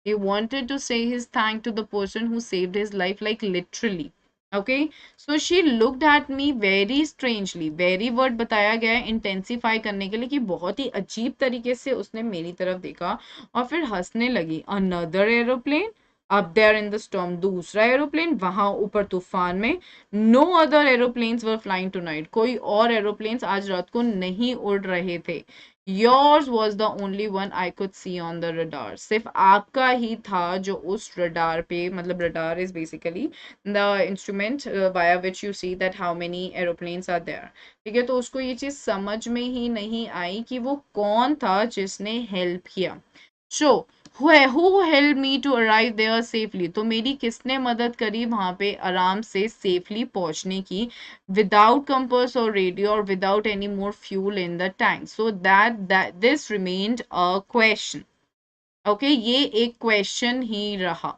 Speaker 1: he wanted to say his thank to the person who saved his life, like literally. Okay, so she looked at me very strangely, very word बताया गया है इंटेंसिफाई करने के लिए कि बहुत ही अजीब तरीके से उसने मेरी तरफ देखा और फिर हंसने लगी। Another aeroplane up there in the storm, दूसरा एरोप्लेन वहां ऊपर तूफान में। No other aeroplanes were flying tonight, कोई और एरोप्लेन्स आज रात को नहीं उड़ रहे थे। Yours was the only one I could see on the radar, सिर्फ आपका ही था जो उस रडार पे, मतलब radar is basically the instrument via which you see that how many aeroplanes are there. ठीक है, तो उसको ये चीज समझ में ही नहीं आई कि वो कौन था जिसने हेल्प किया। सो who helped me to arrive there safely, तो मेरी किसने मदद करी वहां पे आराम से सेफली पहुंचने की, without compass or radio or without any more fuel in the tank, so that this remained a question. okay, ये एक question ही रहा।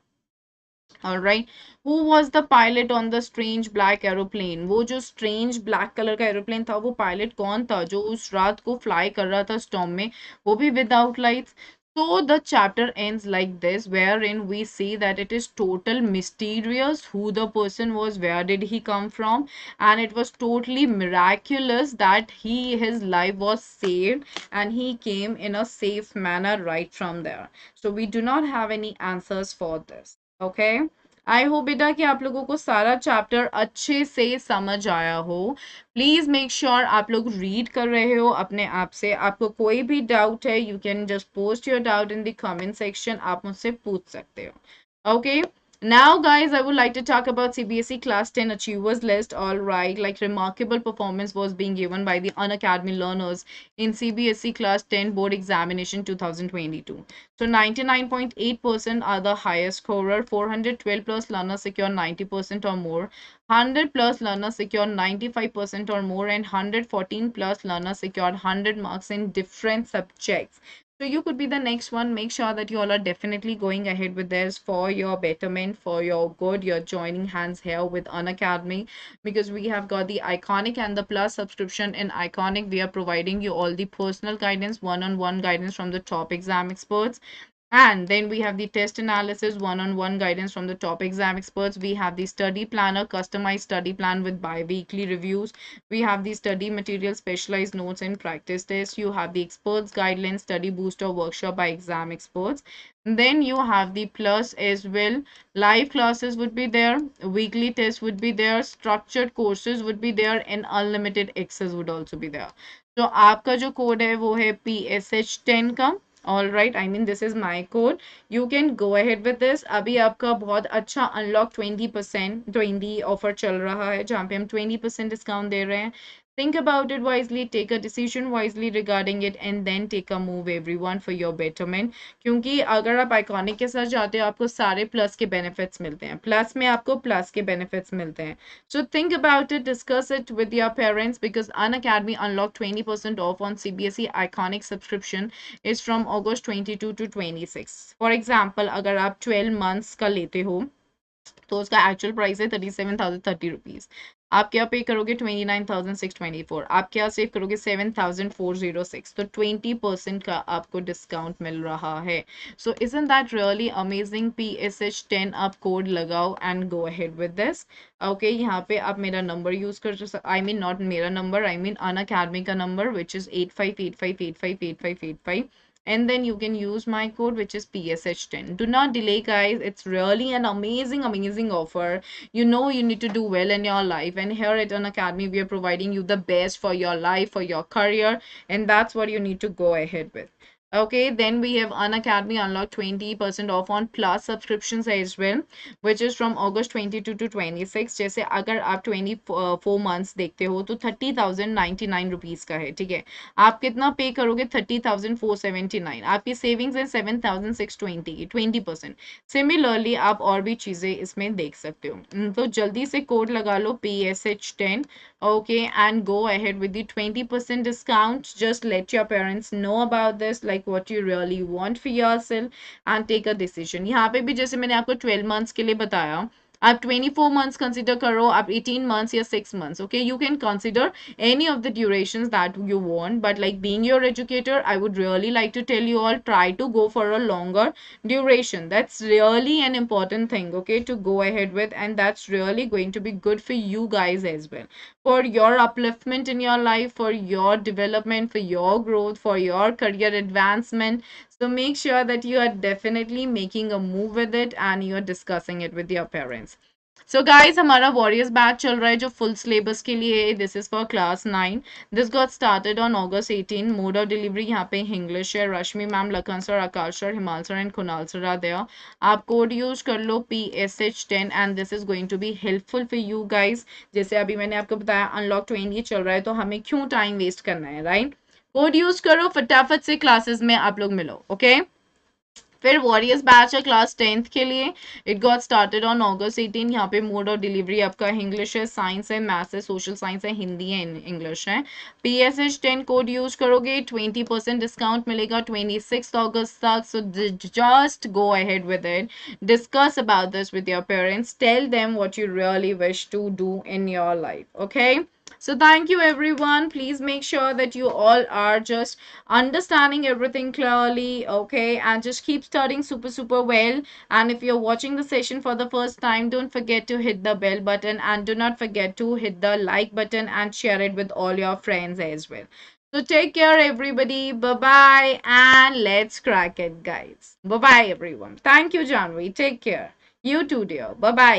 Speaker 1: All right. Who was the pilot on the strange black aeroplane? वो जो strange black color का aeroplane था, वो pilot कौन था जो उस रात को fly कर रहा था storm में, वो भी without lights? So the chapter ends like this, wherein we see that it is total mysterious who the person was, where did he come from, and it was totally miraculous that his life was saved and he came in a safe manner right from there. So we do not have any answers for this. Okay, I hope बेटा कि आप लोगों को सारा चैप्टर अच्छे से समझ आया हो। प्लीज मेक श्योर आप लोग रीड कर रहे हो अपने आप से। आपको कोई भी डाउट है, you can just post your doubt in the comment section, आप मुझसे पूछ सकते हो। Okay, now guys, I would like to talk about CBSE class 10 achievers list. All right, like remarkable performance was being given by the Unacademy learners in CBSE class 10 board examination 2022. So 99.8% are the highest scorer, 412 plus learners secure 90% or more, 100 plus learners secure 95% or more, and 114 plus learners secured 100 marks in different subjects. So you could be the next one. Make sure that you all are definitely going ahead with this for your betterment, for your good. You're joining hands here with Unacademy, because we have got the Iconic and the Plus subscription. In Iconic, we are providing you all the personal guidance, one-on-one guidance from the top exam experts. And then we have the test analysis, one-on-one guidance from the top exam experts. We have the study planner, customized study plan with bi-weekly reviews. We have the study material, specialized notes and practice tests. You have the experts guidelines, study booster workshop by exam experts. And then you have the plus as well. Live classes would be there, weekly tests would be there, structured courses would be there, and unlimited access would also be there. So आपका जो कोड है वो है PSH10 का। All right, I mean this is my code, you can go ahead with this. अभी आपका बहुत अच्छा अनलॉक 20% ऑफर चल रहा है, जहाँ पे हम 20% डिस्काउंट दे रहे हैं। Think about it wisely, take a decision wisely regarding it, and then take a move everyone for your betterment. क्योंकि अगर आप आइकॉनिक के साथ जाते हो, आपको सारे प्लस के बेनिफिट्स मिलते हैं, प्लस में आपको प्लस के बेनिफिट्स मिलते हैं। So think about it, discuss it with your parents, because Unacademy unlocked 20% off on CBSE Iconic subscription is from August 22 to 26. For example, अगर आप 12 months का लेते हो तो उसका एक्चुअल प्राइस है 37,030 रुपीज। आप क्या पे करोगे 29,624। आप क्या सेव करोगे 7,406। तो 20% का आपको डिस्काउंट मिल रहा है। सो isn't that really amazing? PSH10 आप कोड लगाओ and go ahead with this. Okay, यहाँ पे आप मेरा नंबर यूज कर, आई मीन नॉट मेरा नंबर, आई मीन अनअकैडमी का number, which is 8585858585, and then you can use my code, which is PSH10. Do not delay guys, it's really an amazing offer. You know you need to do well in your life, and here at Unacademy we are providing you the best for your life, for your career, and that's what you need to go ahead with. Okay, then we have Unacademy Unlock 20% off on Plus subscriptions as well, which is from August 22 to 26. जैसे अगर आप 24 months देखते हो तो 30,099 रुपीज़ का है, ठीक है। आप कितना पे करोगे? 30,479। आपकी सेविंग्स है 7,620, 20%। सिमिलरली आप और भी चीज़ें इसमें देख सकते हो। तो जल्दी से कोड लगा लो PSH10, okay, and go ahead with the 20% discount. Just let your parents know about this, like what you really want for yourself, and take a decision. यहाँ पे भी जैसे मैंने आपको 12 months के लिए बताया, आप 24 months consider करो, आप 18 months या 6 months, okay, you can consider any of the durations that you want, but like being your educator, I would really like to tell you all, try to go for a longer duration. That's really an important thing, okay, to go ahead with, and that's really going to be good for you guys as well, for your upliftment in your life, for your development, for your growth, for your career advancement. So make sure that you are definitely making a move with it and you're discussing it with your parents. So guys, हमारा वॉरियर्स बैच चल रहा है जो फुल सिलेबस के लिए है. This is for class 9. This got started on August 18. Mode of delivery यहाँ पे इंग्लिश है. Rashmi ma'am, Lakhan sir, Akash sir, Himal sir and Kunal sir are there. आप कोड यूज कर लो PSH10 and this is going to be helpful for you guys. जैसे अभी मैंने आपको बताया अनलॉक 20 चल रहा है तो हमें क्यों टाइम वेस्ट करना है, राइट? कोड यूज करो, फटाफट से क्लासेस में आप लोग मिलो, ओके? फिर वॉरियर्स बैच है क्लास 10th के लिए. It got started on August 18. यहाँ पे मोड और डिलीवरी आपका इंग्लिश है, साइंस है, मैथ्स है, सोशल साइंस है, हिंदी है, इंग्लिश है. PSH10 कोड यूज करोगे 20% डिस्काउंट मिलेगा 26 अगस्त तक. So just go ahead with it, discuss about this with your parents, tell them what you really wish to do in your life, okay? So thank you everyone. Please make sure that you all are just understanding everything clearly, okay, and just keep studying super well. And if you're watching the session for the first time, don't forget to hit the bell button and do not forget to hit the like button and share it with all your friends as well. So take care everybody. Bye bye, and let's crack it guys. Bye bye everyone. Thank you Janvi. Take care. You too dear. Bye bye.